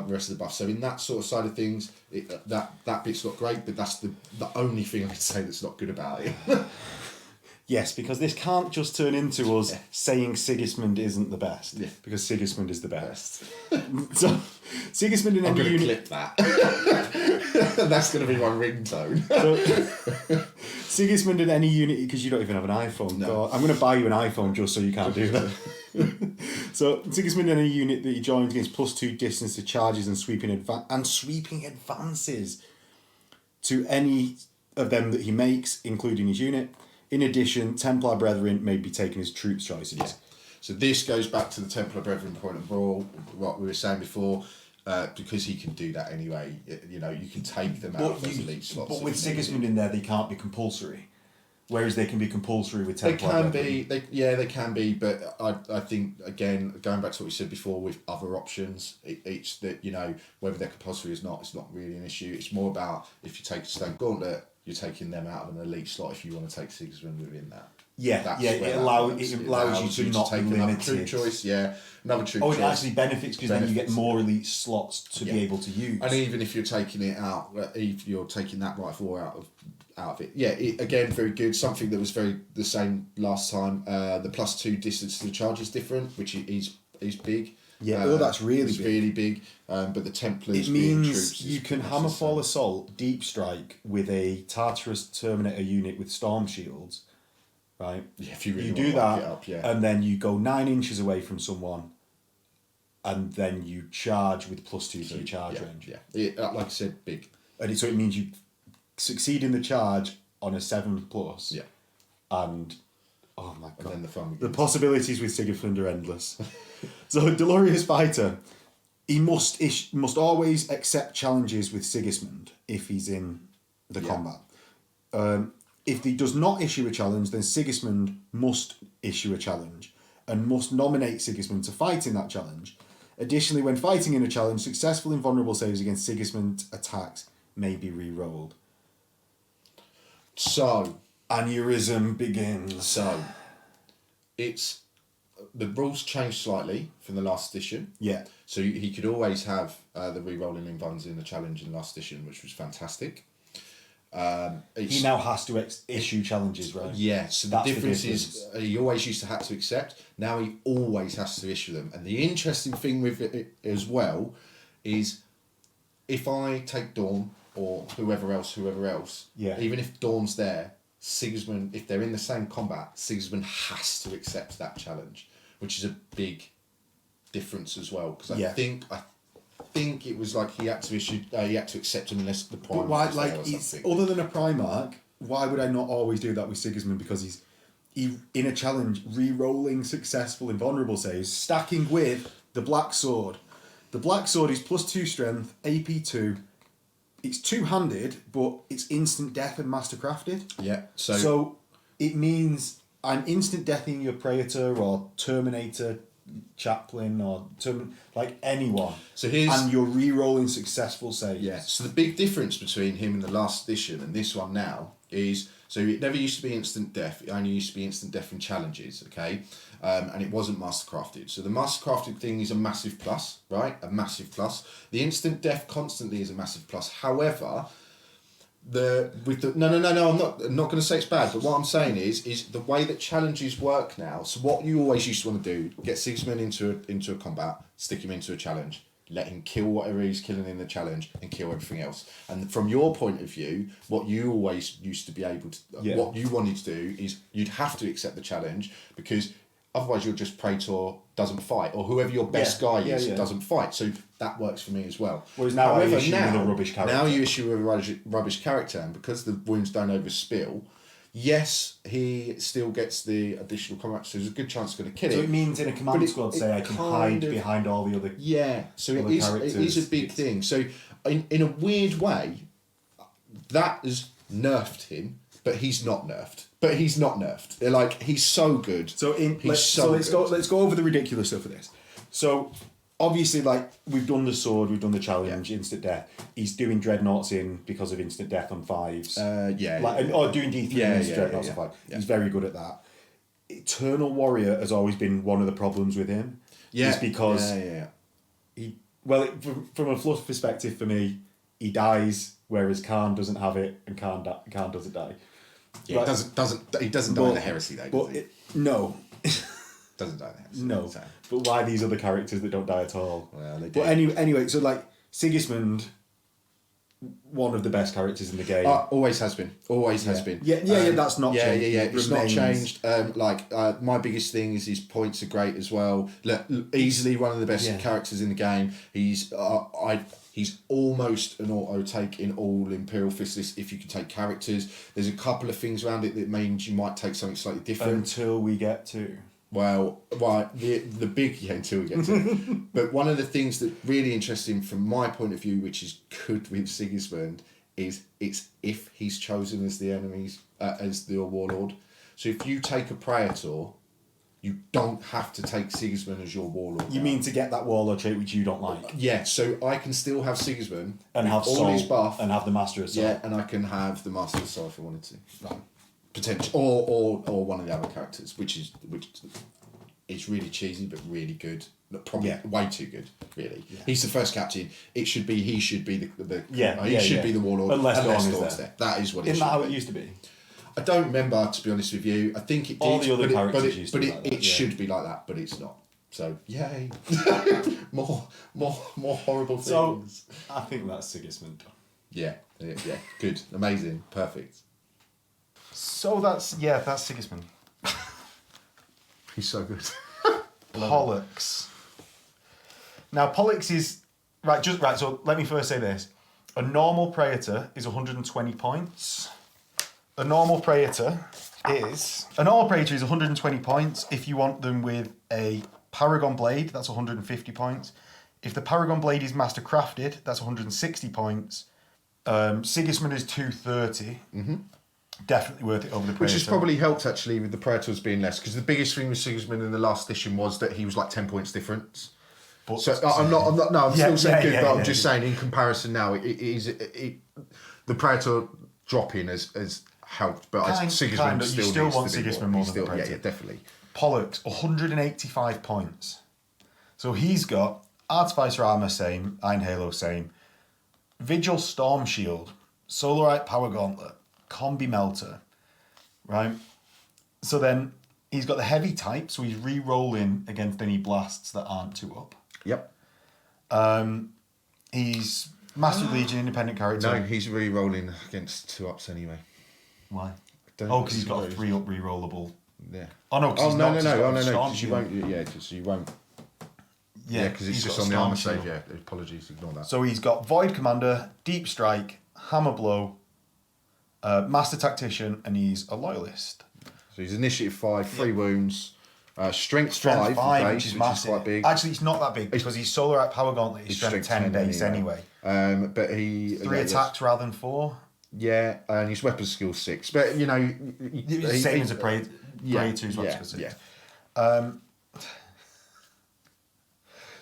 rest of the buff. So in that sort of side of things, that bit's not great, but that's the only thing I can say that's not good about it. Yes, because this can't just turn into us saying Sigismund isn't the best. Yeah. Because Sigismund is the best. So, Sigismund in any unit... I'm going to clip that. That's going to be my ringtone. So, Sigismund in any unit, because you don't even have an iPhone. No. God, I'm going to buy you an iPhone just so you can't do that. So, Sigismund in any unit that he joins against +2 distance to charges and sweeping advances to any of them that he makes, including his unit. In addition, Templar Bretheren may be taken as troops choices. Yeah. So this goes back to the Templar Bretheren point of all what we were saying before, because he can do that anyway. You can take them out of those elite slots. But with Sigismund in there, they can't be compulsory. Whereas they can be compulsory with Templar Bretheren. They can be, but I think, again, going back to what we said before with other options, it's that, whether they're compulsory or not, it's not really an issue. It's more about if you take Stone Gauntlet, you're taking them out of an elite slot if you want to take Sigismund within that. It allows you to not take be another limited. troop choice, another troop choice. It actually benefits because then you get more elite slots to be able to use. And even if you're taking it out, if you're taking that Rite of War out of it, again, very good. Something that was the same last time. The +2 distance to the charge is different, which is big. Yeah, that's really it's big. Really big. But the Templars... It means you can Hammerfall Assault, Deep Strike with a Tartarus Terminator unit with Storm Shields, right? Yeah, if you really do that, up, and then you go 9 inches away from someone, and then you charge with +2 to your charge range. Yeah, like I said, big. And so it means you succeed in the charge on a 7+. Yeah. And... oh my god. And then the fun begins. The possibilities with Sigismund are endless. So, Dolorious Fighter, he must always accept challenges with Sigismund if he's in the combat. If he does not issue a challenge, then Sigismund must issue a challenge and must nominate Sigismund to fight in that challenge. Additionally, when fighting in a challenge, successful invulnerable saves against Sigismund attacks may be re-rolled. So, aneurysm begins. So, the rules changed slightly from the last edition. Yeah. So he could always have the re-rolling invuns in the challenge in the last edition, which was fantastic. He now has to issue challenges, right? Yeah, so the difference is he always used to have to accept. Now he always has to issue them. And the interesting thing with it as well is if I take Dorn or whoever else, even if Dorn's there, Sigismund, if they're in the same combat, Sigismund has to accept that challenge, which is a big difference as well. Because I think it was like he had to accept him unless the Primarch was there or something. Other than a Primarch, why would I not always do that with Sigismund? Because he's in a challenge, re-rolling successful invulnerable saves, stacking with the Black Sword. The Black Sword is +2 strength, AP 2. It's two-handed, but it's instant death and mastercrafted. Yeah. So it means I'm instant deathing your Praetor or Terminator, Chaplain or anyone. And you're re-rolling successful saves. Yeah. So the big difference between him in the last edition and this one now is, so it never used to be instant death. It only used to be instant death in challenges. Okay. And it wasn't mastercrafted. So the mastercrafted thing is a massive plus, right? A massive plus. The instant death constantly is a massive plus. However, no, I'm not going to say it's bad, but what I'm saying is the way that challenges work now. So what you always used to want to do, get Sigismund into a combat, stick him into a challenge, let him kill whatever he's killing in the challenge, and kill everything else. And from your point of view, what you always used to be able to, what you wanted to do is you'd have to accept the challenge because otherwise you're just Praetor doesn't fight, or whoever your best guy is doesn't fight. So that works for me as well. Whereas now I issue with a rubbish character. Now you issue with a rubbish character, and because the wounds don't overspill, Yes, he still gets the additional combat, so there's a good chance he's going to kill it. So it means in a command squad, say, I can hide behind all the other so it is a big thing. So in a weird way, that has nerfed him, but he's not nerfed. They're like, he's so good. So let's go over the ridiculous stuff of this. So obviously, like, we've done the sword, we've done the challenge, instant death. He's doing dreadnoughts in because of instant death on 5s. Or doing D3 instant dreadnoughts on 5. Yeah. He's very good at that. Eternal Warrior has always been one of the problems with him. Yeah. It's because from a fluff perspective for me, he dies, whereas Khan doesn't have it, and Khan doesn't die. Yeah, like, he doesn't die in the Heresy though. Does he? No. Doesn't die in the Heresy. No. But why these other characters that don't die at all? Well, they do. But anyway, so like Sigismund, one of the best characters in the game. Always has been. Yeah, that's not changed. It's not changed. My biggest thing is his points are great as well. Easily one of the best characters in the game. He's almost an auto take in all Imperial Fists lists if you can take characters. There's a couple of things around it that means you might take something slightly different. Until we get to... the big... Yeah, until we get to... But one of the things that's really interesting from my point of view, which is good with Sigismund, is it's if he's chosen as the enemies, as the Warlord. So if you take a Praetor... You don't have to take Sigismund as your Warlord. You mean to get that Warlord trait which you don't like? Yeah, so I can still have Sigismund and have all his buff and have the Master of Soul. Yeah, and I can have the Master of Soul if I wanted to. Right. Potentially, or one of the other characters, which is really cheesy but really good. Probably way too good, really. Yeah. He's the first captain. He should be the Warlord. Unless Dorn's there. That is what it should be. Isn't that how it used to be? I don't remember, to be honest with you. I think it did. All the other characters used to be like that. It should be like that, but it's not. So, yay. more horrible things. So, I think that's Sigismund. Yeah. Good. Amazing. Perfect. So that's Sigismund. He's so good. Pollux. Now, Pollux is... Right, so let me first say this. A normal Praetor is 120 points. A normal Praetor is 120 points. If you want them with a Paragon Blade, that's 150 points. If the Paragon Blade is Master Crafted, that's 160 points. Sigismund is 230. Mm-hmm. Definitely worth it over the Praetor. Which has probably helped actually with the Praetors being less, because the biggest thing with Sigismund in the last edition was that he was like 10 points difference. But so I'm still saying good, but I'm just saying in comparison now, the Praetor dropping has helped, but Sigismund still needs to be want Sigismund more than the Praetor. Yeah, definitely. Pollux, 185 points. So he's got Artificer Armour, same, Iron Halo, same, Vigil Storm Shield, Solarite Power Gauntlet, Combi Melter, right? So then he's got the heavy type, so he's re-rolling against any blasts that aren't 2-up. Yep. He's Master Legion independent character. No, he's re-rolling against 2-ups anyway. Why? Because he's got a 3-up re-rollable. Yeah. Oh no! No. Because you won't. Yeah, because you won't. Yeah, because it's just on the armor save. Yeah, apologies, ignore that. So he's got Void Commander, Deep Strike, Hammer Blow, Master Tactician, and he's a Loyalist. So he's Initiative 5, 3 wounds, Strength 5, base, which is massive. Quite big. Actually, it's not that big because he's Solarite Power Gauntlet. He's Strength 10 base anyway. But he 3 attacks rather than 4. Yeah, and his weapon skill 6. But you know, same as a Praetor as well. Yeah.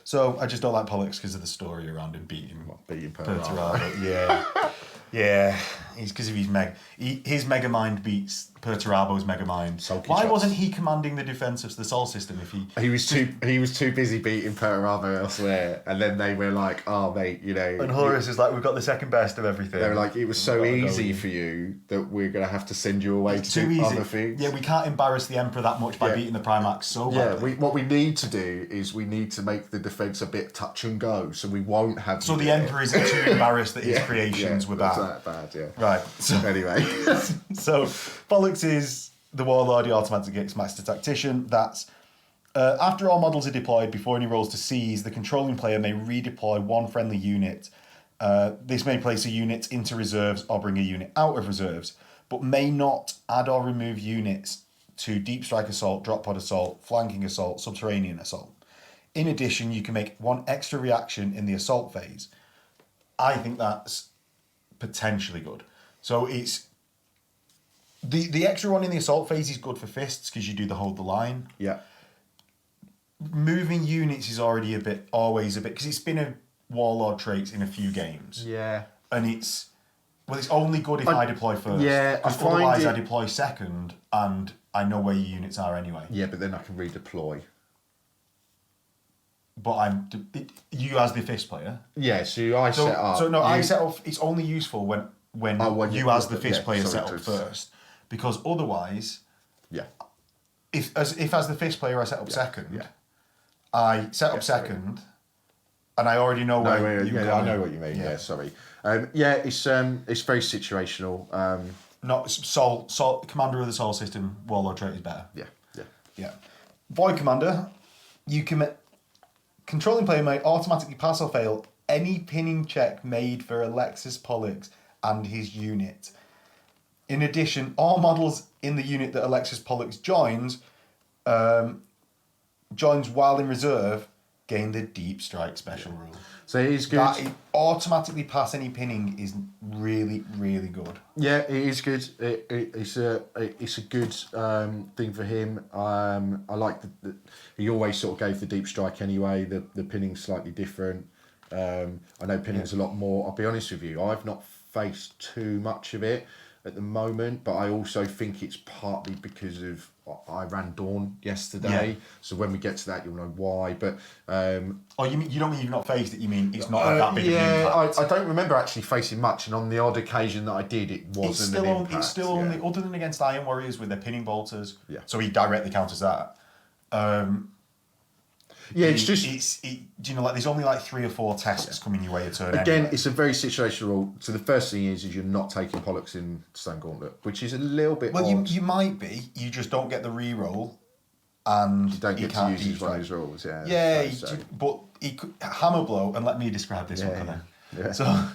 So I just don't like Pollux because of the story around him beating Perturabo. Yeah. He's because of his his Mega Mind beats Perturabo's Mega Mind. Why wasn't he commanding the defense of the Sol system? If he was too busy beating Perturabo elsewhere, and then they were like, "Oh mate, you know." And Horus is like, "We've got the second best of everything." They were like, "It was so easy for you that we're gonna have to send you away to do other things." Yeah, we can't embarrass the Emperor that much by beating the Primax so badly. Yeah, what we need to do is we need to make the defense a bit touch and go, so we won't have. So the Emperor isn't too embarrassed that his creations were bad. That bad, yeah. Right. So anyway, so Pollux is the Warlord. He automatically gets Master Tactician. That's after all models are deployed before any rolls to seize, the controlling player may redeploy one friendly unit. This may place a unit into reserves or bring a unit out of reserves. but may not add or remove units to deep strike assault, drop pod assault, flanking assault, subterranean assault. In addition, you can make one extra reaction in the assault phase. I think that's potentially good. So it's the extra one in the assault phase is good for fists because you do the hold the line. Yeah. Moving units is already always a bit because it's been a Warlord Traits in a few games. Yeah. And it's only good if I deploy first. Yeah, because otherwise I deploy second and I know where your units are anyway. Yeah, but then I can redeploy. But you as the fist player. Yeah, so I set up. So no, I set up. It's only useful when you as the fist player set up first, because otherwise, yeah. If as the fist player I set up second, I set up second, and I already know where you're going. I know what you mean. Yeah, sorry. It's very situational. Not Soul Commander of the Soul System. Warlord Trait is better. Yeah. Void Commander, you can. Controlling player may automatically pass or fail any pinning check made for Alexis Pollux and his unit. In addition, all models in the unit that Alexis Pollux joins while in reserve gain the deep strike special rule. So it is good. That automatically pass any pinning is really, really good. Yeah, it is good. It's a good thing for him. I like that he always sort of gave the deep strike anyway. The pinning's slightly different. I know pinning's a lot more. I'll be honest with you, I've not faced too much of it at the moment, but I also think it's partly because of I ran Dorn yesterday, so when we get to that, you'll know why. But you don't mean you've not faced it? You mean it's not that big of an impact? I don't remember actually facing much, and on the odd occasion that I did, it wasn't an impact. It's still only other than against Iron Warriors with their pinning bolters. Yeah. So he directly counters that. It's just there's only like 3 or 4 tests coming your way a turn. Again, anyway. it's a very situational rule. So the first thing is you're not taking Pollux in Stone Gauntlet, which is a little bit odd. You might be. You just don't get the re-roll, and you don't get to use his one of his rules. But he could hammer blow, and let me describe this one. Yeah. So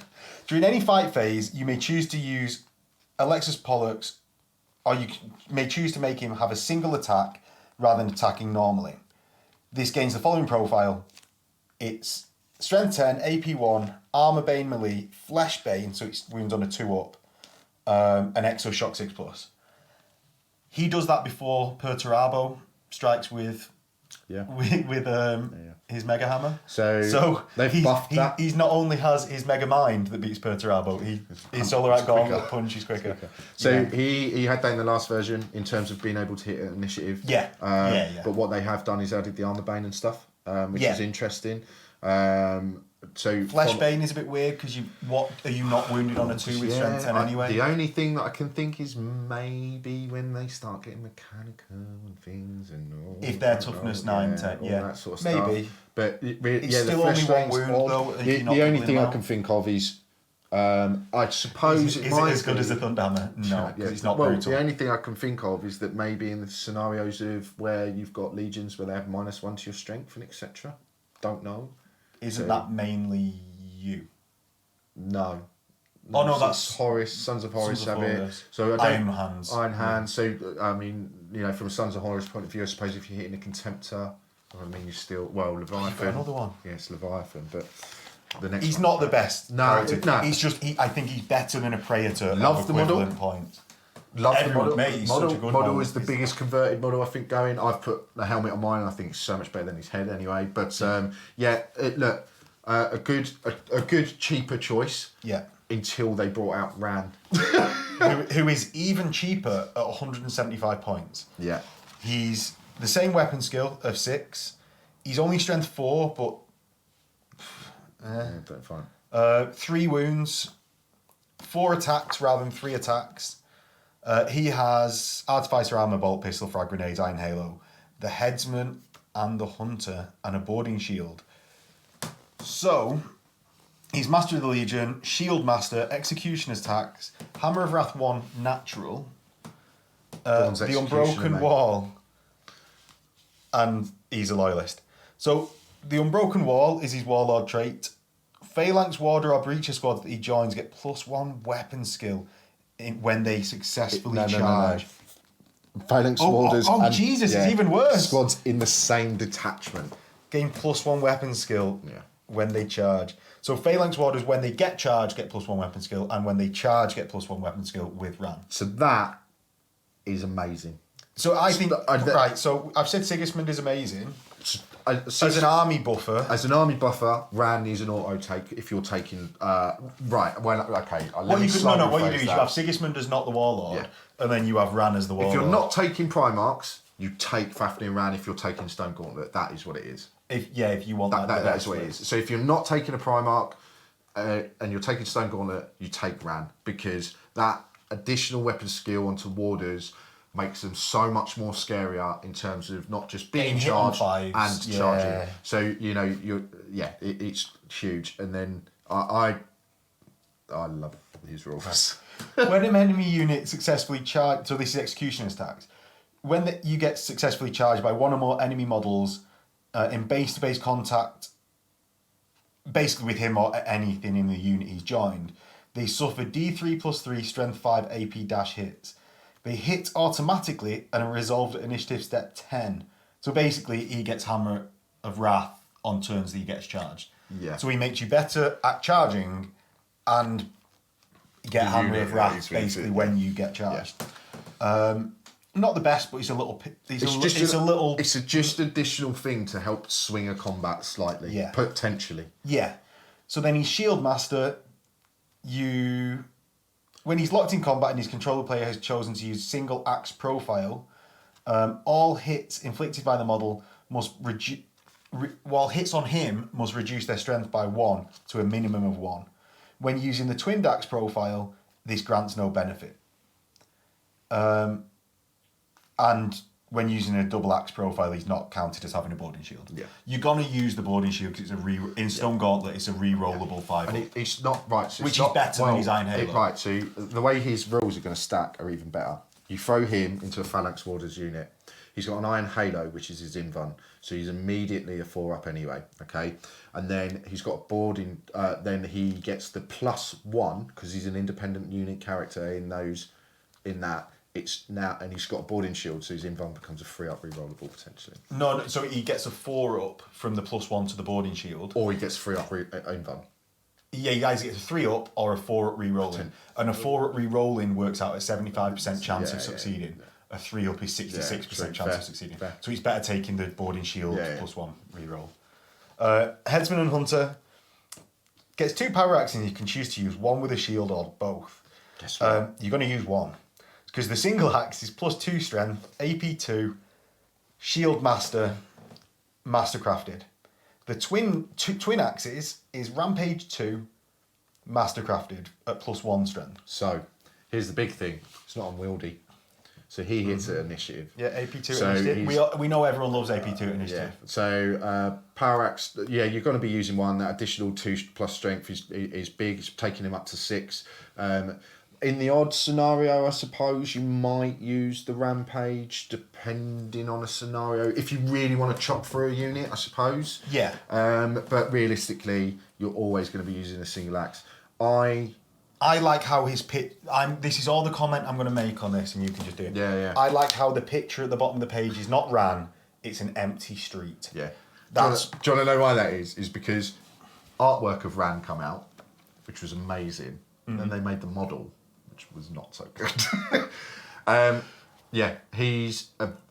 during any fight phase, you may choose to use Alexis Pollux, or you may choose to make him have a single attack rather than attacking normally. This gains the following profile. It's Strength 10, AP 1, Armor Bane melee, Flesh Bane, so it's wounds on a 2-up, and Exo Shock 6+. He does that before Perturabo strikes with his Mega Hammer. So they've buffed that. He's not only has his Mega Mind that beats Perturabo, his Solarite Gauntlet punch is quicker. So he had that in the last version in terms of being able to hit an initiative. But what they have done is added the Armor Bane and stuff, which is interesting. So Flesh Bane is a bit weird because are you not wounded on a 2 with Strength 10 anyway? The only thing that I can think is maybe when they start getting mechanical and things and all. If they're toughness 9, 10, all that sort of stuff. Maybe. But it's still only one wound though. The only thing I can think of is I suppose is it as good as the Thunderhammer? No, because it's not brutal. The only thing I can think of is that maybe in the scenarios of where you've got legions where they have -1 to your strength and etc. Don't know. Isn't that mainly you? No. Oh no, that's Horus. Sons of Horus have it. So Iron Hands. Iron Hands. So I mean, from Sons of Horus point of view, I suppose if you're hitting a Contemptor, you're still Leviathan. Another one. Yes, Leviathan, but the next. He's not the best. No. He's just. I think he's better than a Praetor. Love the model. Points. Love Everyone, the model. mate, he's such a good model is the biggest converted model I think going. I've put the helmet on mine and I think it's so much better than his head anyway. But look, a good cheaper choice. Yeah. Until they brought out Rann. who is even cheaper at 175 points. Yeah. He's the same weapon skill of 6. He's only strength 4, but don't find. 3 wounds, 4 attacks rather than 3 attacks. He has Artificer Armor, Bolt Pistol, Frag Grenades, Iron Halo, the Headsman and the Hunter, and a Boarding Shield. So, he's Master of the Legion, Shield Master, Executioner's Tax, Hammer of Wrath 1 natural, the Unbroken Wall, and he's a Loyalist. So, the Unbroken Wall is his Warlord trait. Phalanx Warder or Breacher squads that he joins get +1 weapon skill when they successfully charge. Phalanx Warders. Oh, Jesus, it's even worse. Squads in the same detachment. Gain +1 weapon skill when they charge. So Phalanx Warders, when they get charged, get +1 weapon skill, and when they charge, get +1 weapon skill with Rann. So that is amazing. So I think, right, so I've said Sigismund is amazing. As an army buffer. As an army buffer, Rann is an auto take if you're taking. Right, well, okay. What you do is you have Sigismund as not the Warlord, and then you have Rann as the Warlord. If you're not taking Primarchs, you take Fafnir and Rann. If you're taking Stone Gauntlet, that is what it is. If you want that is what it is. So if you're not taking a Primarch and you're taking Stone Gauntlet, you take Rann, because that additional weapon skill onto Warders makes them so much more scarier in terms of not just being charged and charging. So it's huge. And then I love these rules. When an enemy unit successfully charged, so this is executioner's tax. When you get successfully charged by one or more enemy models in base-to-base contact, basically with him or anything in the unit he's joined, they suffer D3+3 Strength 5 AP- hits. They hit automatically and are resolved at initiative step 10. So basically, he gets Hammer of Wrath on turns that he gets charged. Yeah. So he makes you better at charging and get Hammer of Wrath basically when you get charged. Yeah. Not the best, but it's a little. It's a just additional thing to help swing a combat slightly. Yeah. Potentially. Yeah. So then he's Shield Master. When he's locked in combat and his controller player has chosen to use single axe profile, all hits inflicted by the model must while hits on him must reduce their strength by 1 to a minimum of 1. When using the twinned axe profile, this grants no benefit. And when using a double axe profile, he's not counted as having a boarding shield. Yeah. You're gonna use the boarding shield because it's in Stone Gauntlet. It's a re-rollable 5. And it's not right. So which is better than his Iron Halo. Right. So the way his rules are going to stack are even better. You throw him into a Phalanx Warders unit. He's got an Iron Halo, which is his invuln, so he's immediately a 4-up anyway. Okay, and then he's got a boarding. Then he gets the +1 because he's an independent unit character in that. It's now, and he's got a boarding shield, so his invuln becomes a 3-up rerollable potentially. No, so he gets a 4-up from the +1 to the boarding shield, or he gets 3-up invuln. Yeah, you guys get a 3-up or a 4-up re-rolling, and a 4-up re-rolling works out at 75% chance of succeeding. A 3-up is 66% chance of succeeding. Fair. So he's better taking the boarding shield +1 re-roll. Headsman and Hunter gets 2 power axes. You can choose to use one with a shield or both. You're going to use one. Because the single axe is +2 strength, AP2, shield master, mastercrafted. The twin axes is rampage 2, mastercrafted at +1 strength. So here's the big thing: it's not unwieldy. So he hits at initiative. Yeah, AP2 initiative. We know everyone loves AP2 initiative. Yeah. So power axe. Yeah, you're going to be using one. That additional 2+ strength is big. It's taking him up to 6. In the odd scenario, I suppose you might use the rampage, depending on a scenario. If you really want to chop through a unit, I suppose. Yeah. But realistically, you're always going to be using a single axe. I like how his this is all the comment I'm going to make on this, and you can just do it. Yeah. I like how the picture at the bottom of the page is not Rann; it's an empty street. Yeah. Do you want to know why that is? Is because artwork of Rann come out, which was amazing, and then they made the model, which was not so good.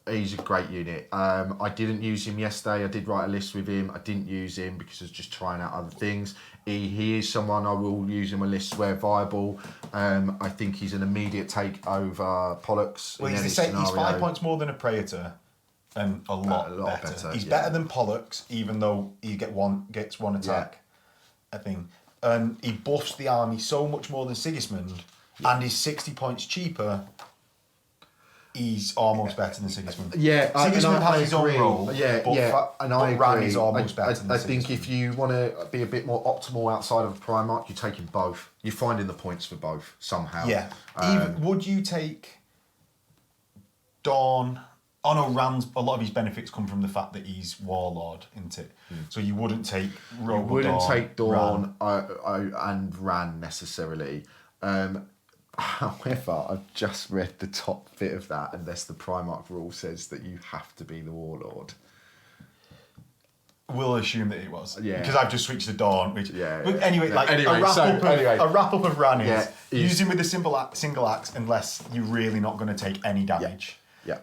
He's a great unit. I didn't use him yesterday. I did write a list with him. I didn't use him because I was just trying out other things. He is someone I will use in my list where viable. I think he's an immediate take over Pollux. Well, he's 5 points more than a preator, and a lot better. He's better than Pollux, even though he gets one attack. I think, and he buffs the army so much more than Sigismund. And he's 60 points cheaper. He's almost better than Sigismund. Yeah, Sigismund has his own role. But Rann is almost better than I think if you want to be a bit more optimal outside of Primarch, you're taking both. You're finding the points for both somehow. Yeah. Would you take Dorn? Oh no, Rann's, a lot of his benefits come from the fact that he's Warlord, isn't it? So you wouldn't take take Dorn and Rann necessarily. However, I've just read the top bit of that, unless the Primarch rule says that you have to be the Warlord. We'll assume that it was. Yeah. Because I've just switched to Dorn. Which, Yeah. But anyway, Yeah. like Anyway, a wrap up of Rann is Yeah, using with a single axe unless you're really not going to take any damage. Yeah.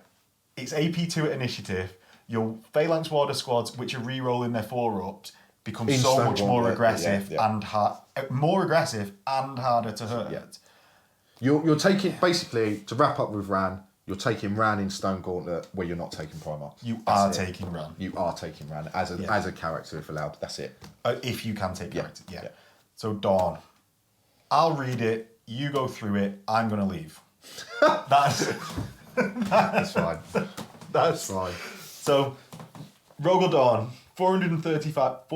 It's AP2 at initiative. Your Phalanx Warder squads, which are re-rolling their 4-ups, become so Instant much more gauntlet, aggressive yeah. and more aggressive and harder to hurt. Yeah. You're taking, basically, to wrap up with Rann, you're taking Rann in Stone Gauntlet where you're not taking Primarch. You are taking Rann. You are taking Rann as a character if allowed. That's it. If you can take character, yeah. Yeah. So Dorn, I'll read it. You go through it. I'm going to leave. That's fine. That's fine. So, Rogal Dorn, 435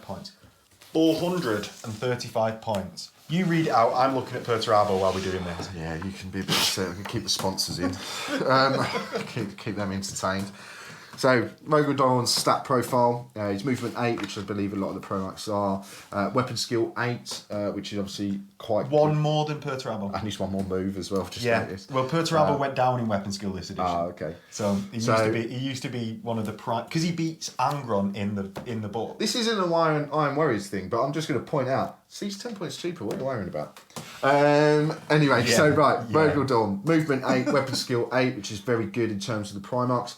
points. 435 points. You read it out. I'm looking at Perturabo while we're doing this. Yeah, you can be a bit upset. I can keep the sponsors in. Keep them entertained. So, Rogal Dorn's stat profile, his movement 8, which I believe a lot of the Primarchs are. Weapon skill 8, which is obviously quite One good. more than Perturabo. And he's one more move as well. Just noticed. Well, Perturabo went down in weapon skill this edition. Okay. So he used to be one of the prime because he beats Angron in the book. This isn't a Iron Warriors thing, but I'm just going to point out. See, he's 10 points cheaper. What are you worrying about? Anyway, Rogal Dorn, movement 8, weapon skill 8, which is very good in terms of the Primarchs.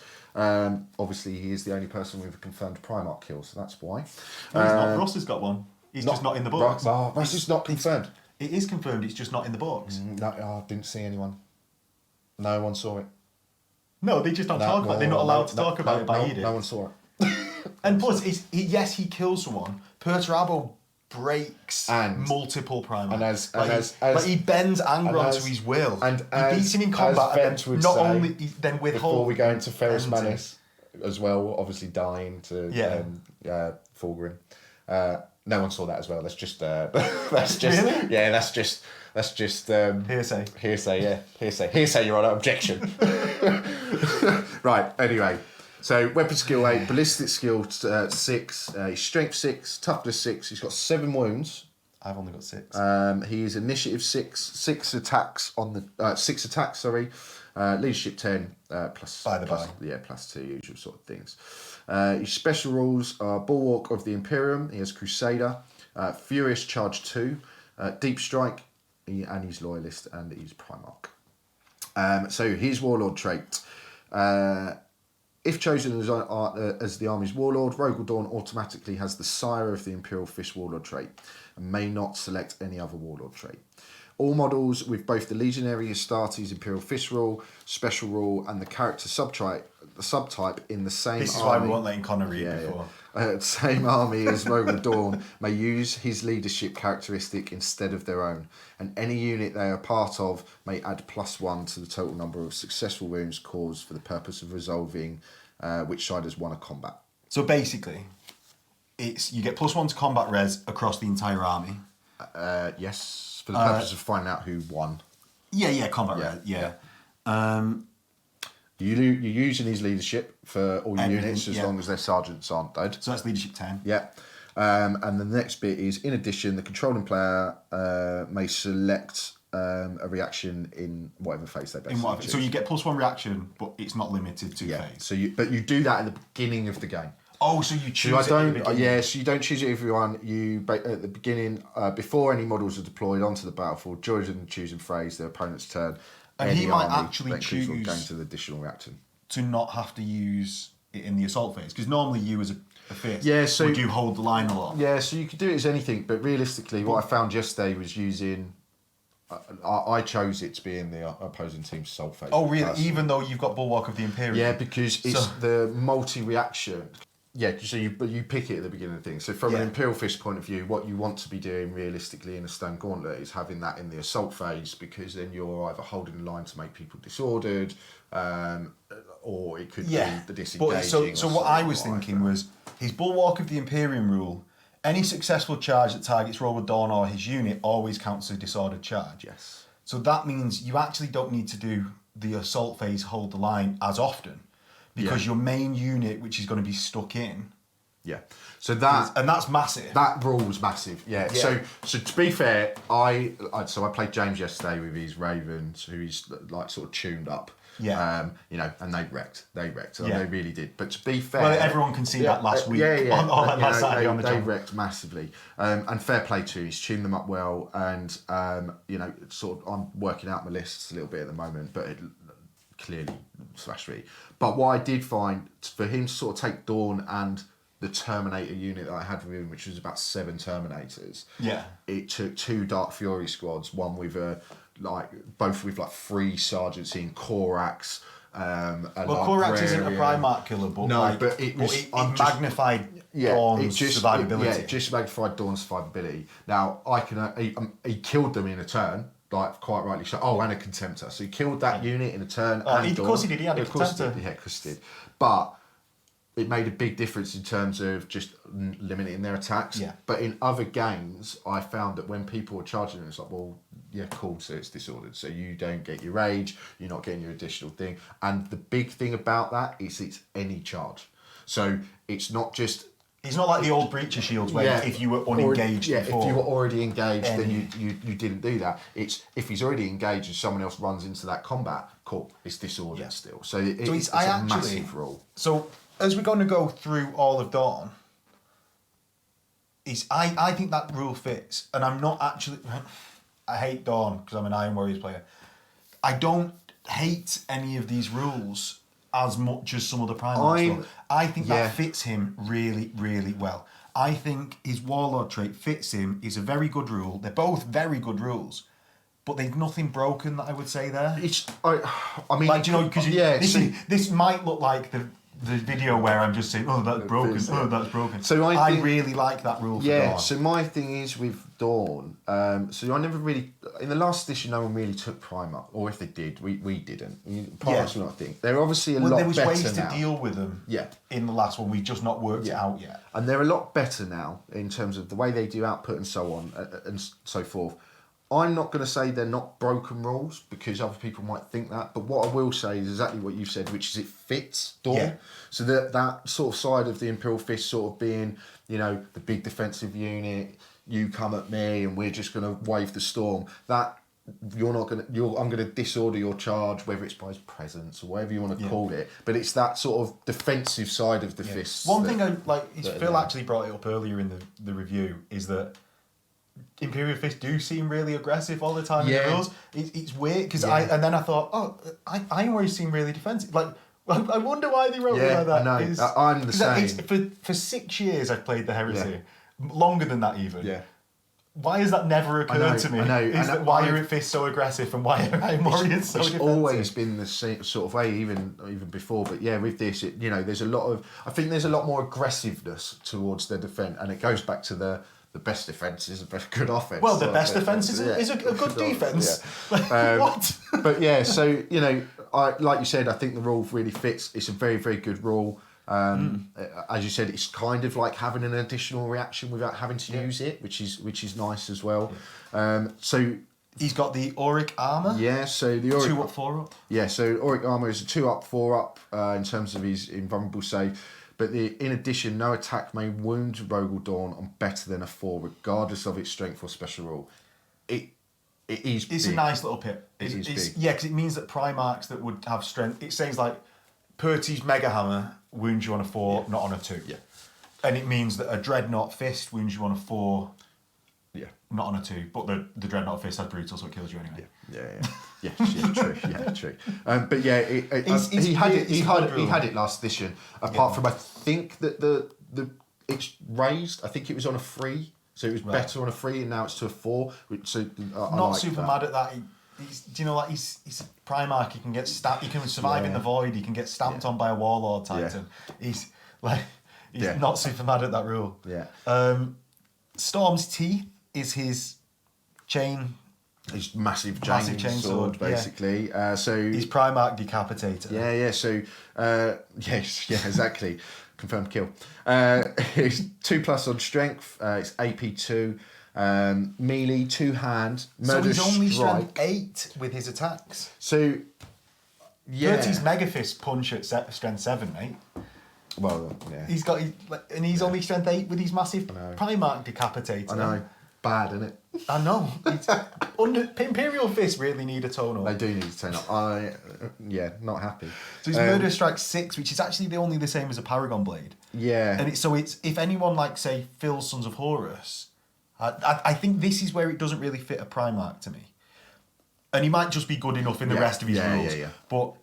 Obviously, he is the only person with a confirmed Primarch kill, so that's why. No, he's not. Ross has got one. He's just not in the books. Ross is not confirmed. It is confirmed. It's just not in the books. No, I didn't see anyone. No one saw it. No, they just don't talk about it. They're not allowed to talk about it by edict. No one saw it. And plus, he kills someone. Perturabo breaks multiple Primarchs. And he bends Angron to his will. And he beats him in combat. And then withholds. Before we go into Ferrus Manus as well, obviously dying to Fulgrim. No one saw that as well. That's just really? Yeah, that's just hearsay. Hearsay, Your Honour. Objection. Right. Anyway, so weapon skill 8, ballistic skill 6, he's strength 6, toughness 6. He's got 7 wounds. I've only got 6. He is initiative 6, 6 attacks on the 6 attacks. Sorry, leadership 10 plus. By the plus, by. Yeah, plus 2 usual sort of things. His special rules are Bulwark of the Imperium. He has Crusader, Furious Charge 2, Deep Strike, and he's Loyalist, and he's Primarch. So his Warlord trait. If chosen as the army's warlord, Rogal Dorn automatically has the Sire of the Imperial Fists Warlord trait and may not select any other warlord trait. All models with both the Legionary Astartes Imperial Fist rule, Special rule, and the character subtype in the same army. This is why we weren't letting Connor read before. Same army as Rogal Dorn may use his leadership characteristic instead of their own, and any unit they are part of may add +1 to the total number of successful wounds caused for the purpose of resolving which side has won a combat. So basically, you get +1 to combat res across the entire army. Yes, for the purpose of finding out who won. Yeah, combat res. Yeah. You're using his leadership for all your units as long as their sergeants aren't dead. So that's leadership 10. Yeah. And the next bit is, in addition, the controlling player may select a reaction in whatever phase they basically choose. So you get +1 reaction, but it's not limited to phase. So you do that at the beginning of the game. Oh, so you choose it at the beginning. So you don't choose it everyone. You at the beginning, before any models are deployed onto the battlefield, during the choosing phase, their opponent's turn. And he might actually choose going to the additional reaction to not have to use it in the assault phase, because normally you as a fist would you hold the line a lot. Yeah, so you could do it as anything, but realistically, what I found yesterday was using. I chose it to be in the opposing team's assault phase. Oh, really? Even though you've got Bulwark of the Imperium? Yeah, because it's the multi-reaction. Yeah, so you pick it at the beginning of things. So from an Imperial Fist point of view, what you want to be doing realistically in a Stone Gauntlet is having that in the assault phase, because then you're either holding the line to make people disordered, or it could be the disengaging. But so what I was thinking was his Bulwark of the Imperium rule. Any successful charge that targets Rogal Dorn or his unit always counts as a disordered charge. Yes. So that means you actually don't need to do the assault phase hold the line as often, because your main unit, which is going to be stuck in, Yeah. So that's massive. That rule's massive. Yeah. So to be fair, I played James yesterday with his Ravens, who he's like sort of tuned up. Yeah. And they wrecked. They really did. But to be fair, well, everyone can see that last week. Last Saturday on the they wrecked massively. And fair play to him. He's tuned them up well. And sort of I'm working out my lists a little bit at the moment, but it clearly smashed me. But what I did find for him to sort of take Dorn and the Terminator unit that I had with him, which was about 7 Terminators. Yeah. It took 2 Dark Fury squads, one with both with 3 sergeants in Corax. Corax isn't a Primarch killer, but no, but it magnified Dawn's survivability. It just magnified Dawn's survivability. Now he killed them in a turn. Quite rightly so. And a Contemptor. So he killed that unit in a turn. Of course he did. He had a Contemptor. Yeah, of course he did. But it made a big difference in terms of just limiting their attacks. Yeah. But in other games, I found that when people were charging them, it's like, well, yeah, cool, so it's disordered. So you don't get your rage, you're not getting your additional thing. And the big thing about that is it's any charge. So it's not just... It's not like the old Breacher shields where if you were unengaged before. If you were already engaged, then you didn't do that. It's if he's already engaged and someone else runs into that combat, cool, it's disordered still. So it's a massive rule. So as we're going to go through all of Dawn, I think that rule fits, and I'm not actually... I hate Dawn because I'm an Iron Warriors player. I don't hate any of these rules as much as some of the Primarchs. I think that fits him really, really well. I think his Warlord trait fits him. It's a very good rule. They're both very good rules, but there's nothing broken that I would say there. This might look like the video where I'm just saying, that's broken, that's broken. So I really like that rule for Dawn. So my thing is with Dawn, so I never really, in the last edition, no one really took Primarch, or if they did, we didn't. Primarch's not a thing. They're obviously a lot better now. There was ways to deal with them in the last one, we've just not worked it out yet. And they're a lot better now in terms of the way they do output and so on, and so forth. I'm not going to say they're not broken rules because other people might think that, but what I will say is exactly what you've said, which is it fits Dawn. Yeah. So that sort of side of the Imperial Fist sort of being, the big defensive unit, you come at me and we're just going to wave the storm. That I'm going to disorder your charge, whether it's by his presence or whatever you want to call it. But it's that sort of defensive side of the fists. One thing Phil actually brought it up earlier in the review is that Imperial Fists do seem really aggressive all the time in the rules. It's weird because then I thought, Iron Warriors seem really defensive. I wonder why they wrote it like that. I know. I'm the same. For 6 years I've played the Heresy, longer than that even. Yeah. Why has that never occurred to me? I know. Why are Fists so aggressive and why are Iron Warriors so defensive? It's always been the same sort of way, even before. But with this, there's a lot of. I think there's a lot more aggressiveness towards their defense, and it goes back to the best defence is a good offence. Well, the best defence is a good defence. Yeah. What? But so like you said, I think the rule really fits. It's a very, very good rule. As you said, it's kind of like having an additional reaction without having to use it, which is nice as well. So he's got the Auric armour. Yeah, so the Auric 2 up, 4 up. Yeah, so Auric armour is a 2 up, 4 up in terms of his invulnerable save. But in addition, no attack may wound Rogal Dawn on better than a 4, regardless of its strength or special rule. It's big. A nice little pip. It's big. Yeah, because it means that Primarchs that would have strength, it says like Pert's Mega Hammer wounds you on a 4, not on a 2. Yeah. And it means that a Dreadnought Fist wounds you on a 4, not on a 2. But the Dreadnought Fist has brutal, so it kills you anyway. Yeah, true. But he had it last edition. Apart from I think that it's raised. I think it was on a 3, so it was better on a 3, and now it's to a 4. So not super mad at that. He's a Primarch. He can get stabbed. He can survive in the void. He can get stamped on by a Warlord Titan. He's not super mad at that rule. Yeah. Storm's Teeth is his chain. His massive chain sword, basically. So he's Primarch Decapitator. Yeah. So exactly. Confirmed kill. It's 2+ on strength. It's AP 2. Melee 2 hand. Murder so he's only strike. strength 8 with his attacks. So Bertie's Mega Fist punch at strength 7, mate. Well, yeah. He's only strength 8 with his massive Primarch Decapitator. I know. Bad, isn't it? I know. Imperial Fists really need a tone up. They do need a tone up. Not happy. So his Murder Strike 6, which is actually only the same as a Paragon Blade. Yeah. And it's if anyone like say Phil's Sons of Horus, I think this is where it doesn't really fit a Primarch to me. And he might just be good enough in the rest of his rules. Yeah. But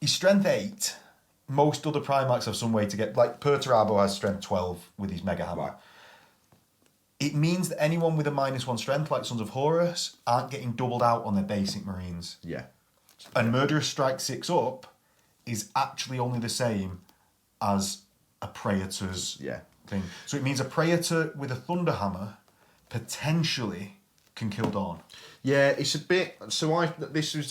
his strength 8, most other Primarchs have some way to get, like Perturabo has strength 12 with his Mega Hammer. Right. It means that anyone with a -1 strength, like Sons of Horus, aren't getting doubled out on their basic Marines. Yeah. And Murderous Strike 6 up is actually only the same as a Praetor's thing. So it means a Praetor with a Thunderhammer potentially can kill Dorn. Yeah, it's a bit. So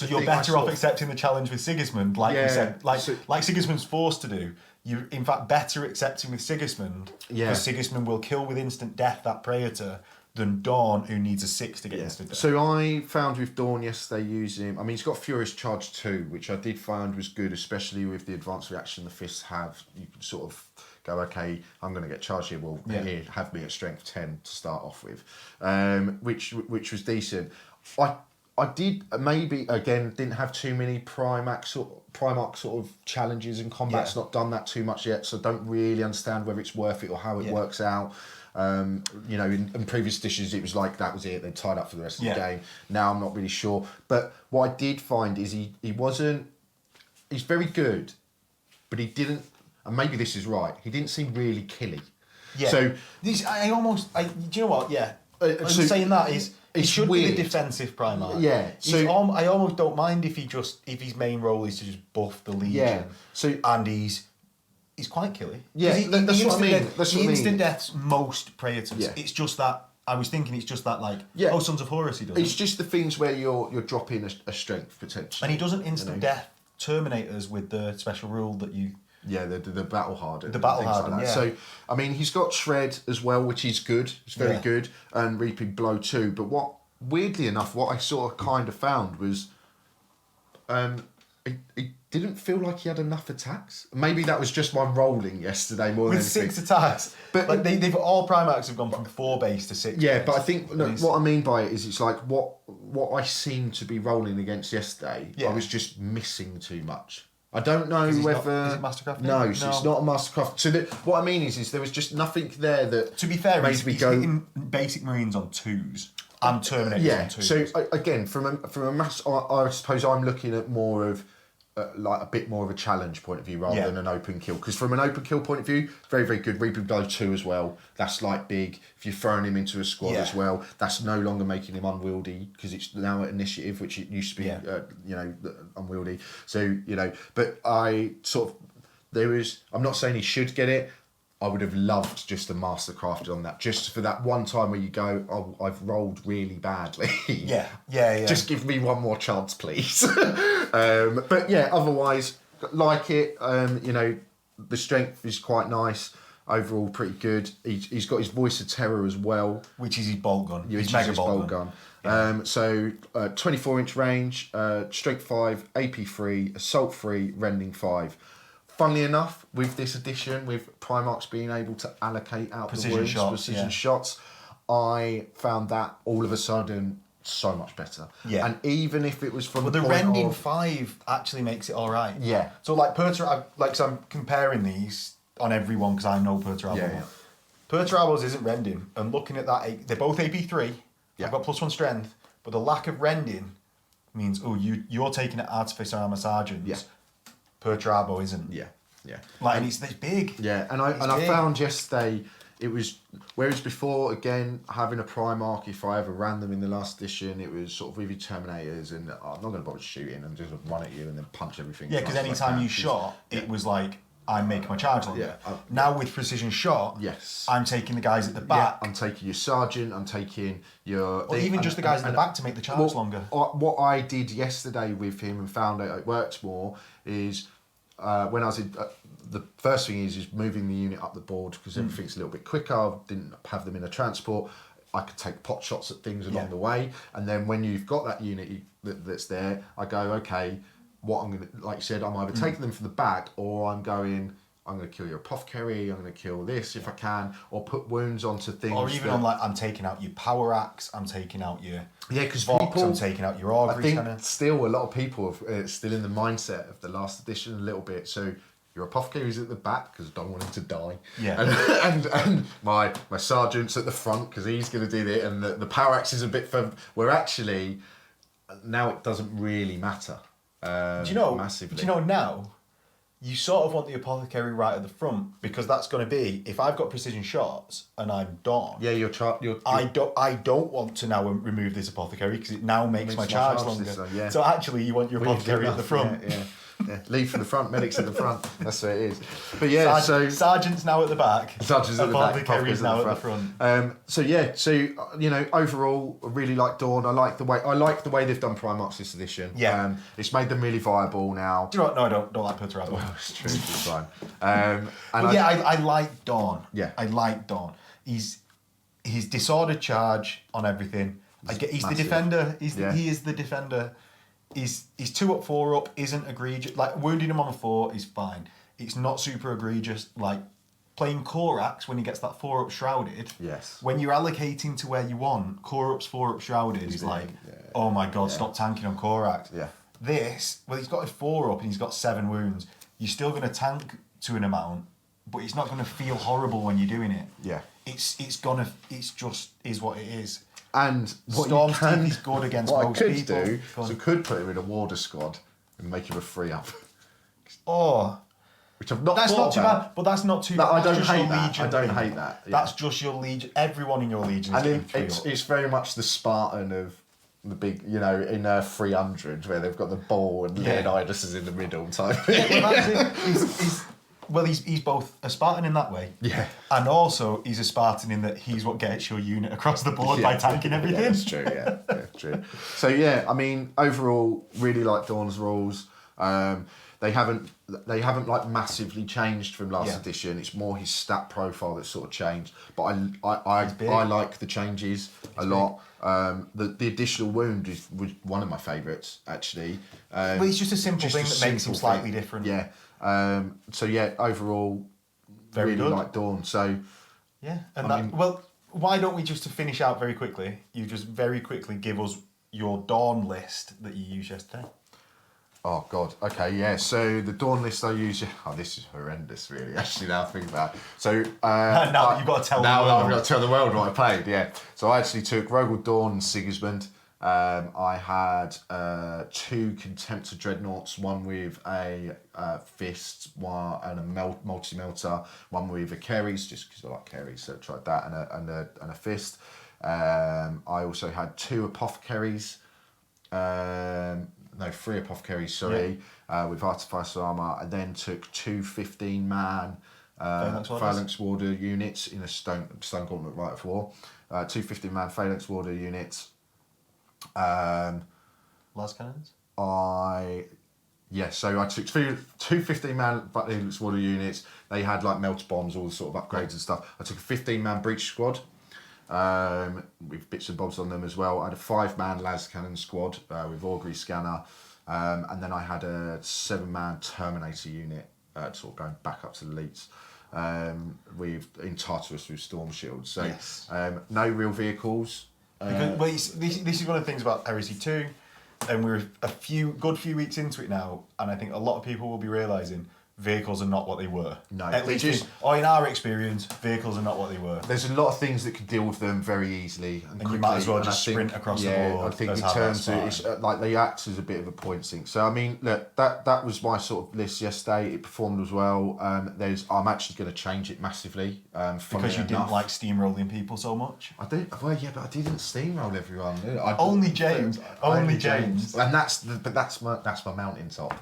you're better off accepting the challenge with Sigismund, like we said, like Sigismund's forced to do. You're in fact better accepting with Sigismund, because Sigismund will kill with instant death that Praetor than Dorn, who needs a 6 to get instant death. So I found with Dorn yesterday using. I mean, he's got Furious Charge 2, which I did find was good, especially with the advanced reaction the fists have. You can sort of go, okay, I'm going to get charged here. Well, here, have me at strength 10 to start off with, which was decent. I did didn't have too many Primarch sort of challenges in combat. Not done that too much yet, so don't really understand whether it's worth it or how it works out. In previous editions it was like that was it, they tied up for the rest of the game. Now I'm not really sure, but what I did find is he's very good, but he didn't, and maybe this is right, he didn't seem really killy. So do you know what? I'm saying that is he should be the defensive Primarch. Yeah. So I almost don't mind if his main role is to just buff the Legion. Yeah. So and he's quite killy. Yeah, that's what I mean. The instant deaths most Praetors. Yeah. It's just that I was thinking it's just that Sons of Horus he does. It's just the things where you're dropping a strength potentially. And he doesn't instant death Terminators with the special rule that you. Yeah, the battle hardened. The battle hardened, yeah. So, I mean, he's got Shred as well, which is good. It's very good. And Reaping Blow too. But weirdly enough, what I sort of kind of found was he didn't feel like he had enough attacks. Maybe that was just my rolling yesterday more than anything. With 6 attacks. But they've all Primarchs have gone from 4 base to 6 Yeah, base. but I think what I mean by it is it's like what I seemed to be rolling against yesterday, I was just missing too much. I don't know whether... Is it Mastercraft? No, it's not a Mastercraft. So what I mean is there was just nothing there that... To be fair, he's hitting basic Marines on 2s and Terminators on 2s. So again, from a mass... I suppose I'm looking at more of... a bit more of a challenge point of view rather than an open kill. Because from an open kill point of view, very, very good. Reaping Blow 2 as well. That's big. If you're throwing him into a squad as well, that's no longer making him unwieldy because it's now at initiative, which it used to be, unwieldy. So, but I sort of, I'm not saying he should get it. I would have loved just a Mastercrafted on that, just for that one time where you go, oh, I've rolled really badly. Yeah. Just give me one more chance, please. But yeah, otherwise, like it. The strength is quite nice. Overall, pretty good. He's got his Voice of Terror as well, which is his bolt gun. His mega bolt gun. Yeah. 24-inch range, strength 5, AP 3, assault 3, rending 5. Funnily enough, with this edition, with Primarchs being able to allocate out precision shots, I found that all of a sudden so much better. Yeah. And even if it was from the rending 5 actually makes it all right. Yeah. So so I'm comparing these on everyone because I know Perturabo. Yeah. Perturabo's isn't rending, and looking at that, they're both AP3. Yeah. I've got +1 strength, but the lack of rending means you're taking it Artificer Armor Sergeants. Yeah. Perturabo isn't. Yeah. And it's big. Yeah, and I found yesterday it was, whereas before, again, having a Primarch, if I ever ran them in the last edition, it was sort of with your Terminators and I'm not going to bother shooting and just run at you and then punch everything. Yeah, because any time you shot, it was like, I'm making my charge on now with precision shot, I'm taking the guys at the back. I'm taking your sergeant, I'm taking your... Or even just the guys at the back to make the charge longer. What I did yesterday with him and found out it worked more is... when I was in, the first thing is moving the unit up the board because everything's a little bit quicker. I didn't have them in a transport. I could take pot shots at things along the way. And then when you've got that unit that's there, I go, okay, what I'm going to, like you said, I'm either taking them from the back or I'm going, I'm going to kill your apothecary, I'm going to kill this if I can, or put wounds onto things. Or even on like, I'm taking out your power axe, I'm taking out your because Vox, I'm taking out your augury. I think kinda. still a lot of people are still in the mindset of the last edition a little bit. So your apothecary's at the back because I don't want him to die. Yeah. And my sergeant's at the front because he's going to do it, and the power axe is a bit further. Where actually now it doesn't really matter. Do you know? Massively. Do you know now? You sort of want the apothecary right at the front because that's going to be if I've got precision shots and I'm Dorn. Yeah, you're I don't want to now remove this apothecary because it now makes my charge longer. Yeah. So actually, you want your apothecary at the front. Yeah. Lead from the front, medics at the front. That's what it is. But yeah, sergeant's now at the back. Sergeant's at the back. Apothecary's now at the front. Overall, I really like Dorn. I like the way they've done Primarchs this edition. Yeah. It's made them really viable now. Do you know what? No, I don't like Perturabo. Well, it's true. It's fine. I like Dorn. Yeah. I like Dorn. His disordered charge on everything. He's the defender. He is the defender. He's 2 up, 4 up, isn't egregious. Like, wounding him on a 4 is fine. It's not super egregious. Like, playing Korax when he gets that 4 up shrouded. Yes. When you're allocating to where you want, Korup's 4 up shrouded is like, oh my god, stop tanking on Korax. Yeah. This, well, he's got a 4 up and he's got 7 wounds. You're still going to tank to an amount, but it's not going to feel horrible when you're doing it. Yeah. It's just is what it is. And what Storm you can, is good against what most I could people. do, so I could put him in a warder squad and make him a 3-up. Oh, which I've not. That's thought not too about. bad, but that's not too No, bad. I don't That's hate just your that. legion I don't thing. hate that. Yeah. That's just your legion. Everyone in your legion is And getting 3 up. it's very much the Spartan of the big, in 300 where they've got the ball and Leonidas is in the middle type. Yeah, well, that's it. He's both a Spartan in that way. Yeah. And also he's a Spartan in that he's what gets your unit across the board by tanking everything. Yeah, that's true, yeah. True. So yeah, I mean, overall, really like Dorn's rules. They haven't like massively changed from last edition. It's more his stat profile that's sort of changed. But I like the changes a lot. The additional wound was one of my favourites actually. Well, it's just a simple thing that makes him slightly different. Yeah. Overall, very really good. like Dorn. So yeah, and why don't we just to finish out very quickly? You just very quickly give us your Dorn list that you used yesterday. Oh God. Okay. Yeah. So the Dorn list I use. Oh, this is horrendous. Really. Actually, now I think about it. So now you've got to tell the world. Now I've got to tell the world what I played. Yeah. So I actually took Rogel, Dorn, and Sigismund. I had 2 Contemptor Dreadnoughts, one with a fist, one and a multi-melter, one with a Keres, just because I like Keres, so I tried that, and a fist. I also had 2 Apothecaries. 3 Apothecaries, sorry, with Artificer Armour. I then took 2 15-man Phalanx Warder units in a Stone Gauntlet Rite of War. 2 15-man Phalanx Warder units. Las cannons? So I took 2 15-man Phalanx Warder units. They had like melter bombs, all the sort of upgrades and stuff. I took a 15-man breach squad. With bits and bobs on them as well. I had a 5-man las cannon squad with augury scanner, and then I had a 7-man Terminator unit, sort of going back up to the elites, in Tartarus with storm shields. So no real vehicles. Because, this is one of the things about Heresy 2, and we're a good few weeks into it now, and I think a lot of people will be realising vehicles are not what they were. No, at least in our experience, vehicles are not what they were. There's a lot of things that can deal with them very easily and quickly. You might as well just sprint across the board. I think in terms of it's like they act as a bit of a point sink. So I mean, look, that was my sort of list yesterday. It performed as well. I'm actually going to change it massively. Because you didn't like steamrolling people so much. I did. Well, yeah, but I didn't steamroll everyone. Only James. And that's my mountaintop.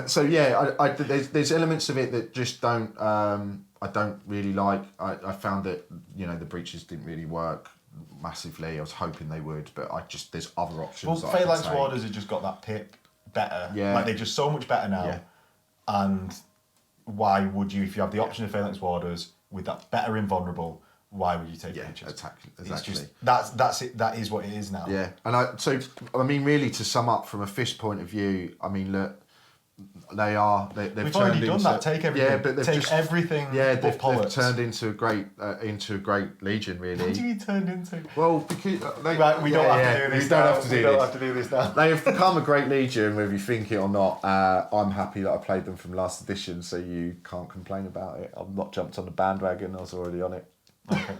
So yeah. There's elements of it that just don't I don't really like. I found that the breaches didn't really work massively. I was hoping they would, but there's other options. Well, Phalanx Warders have just got that pip better. Yeah, like they're just so much better now. Yeah. And why would you, if you have the option of Phalanx Warders with that better invulnerable? Why would you take breaches? Exactly. It's just, that's it. That is what it is now. Yeah, and I mean, really, to sum up from a fist point of view, I mean, look. They've We've turned already done into, that. Take everything. Yeah, but they've everything. Yeah, but they've turned into a great legion, really. What do you turned into? Well, because We don't have to do this. We don't have to do this now. They have become a great legion, whether you think it or not. I'm happy that I played them from last edition, so you can't complain about it. I've not jumped on the bandwagon. I was already on it. Okay.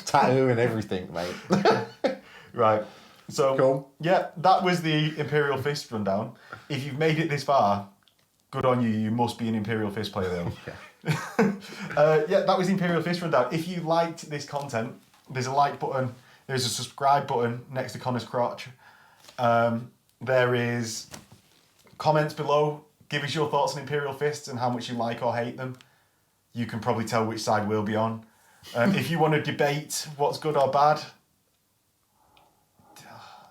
Tattoo and everything, mate. Right. So Cool. Yeah, that was the Imperial Fist rundown. If you've made it this far, good on you. You must be an Imperial Fist player, though. Yeah, that was the Imperial Fist rundown. If you liked this content, there's a like button. There's a subscribe button next to Connor's crotch. There is comments below. Give us your thoughts on Imperial Fists and how much you like or hate them. You can probably tell which side we'll be on. If you want to debate what's good or bad,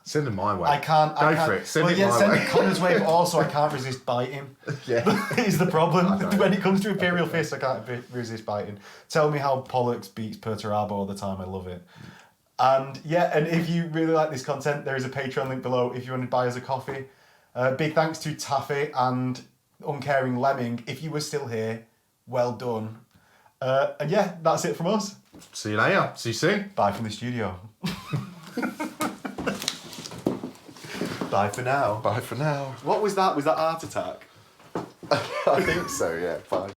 send them my way. I can't. Go for it. Send it my send way. it Connor's way, but also I can't resist biting. Yeah. Is the problem. When it comes to Imperial Fists, I can't resist biting. Tell me how Pollux beats Perturabo all the time. I love it. And yeah, and if you really like this content, there is a Patreon link below if you want to buy us a coffee. Big thanks to Taffy and Uncaring Lemming. If you were still here, well done. And yeah, that's it from us. See you later. See you soon. Bye from the studio. Bye for now. Bye for now. What was that? Was that Art Attack? I think so, yeah. Bye.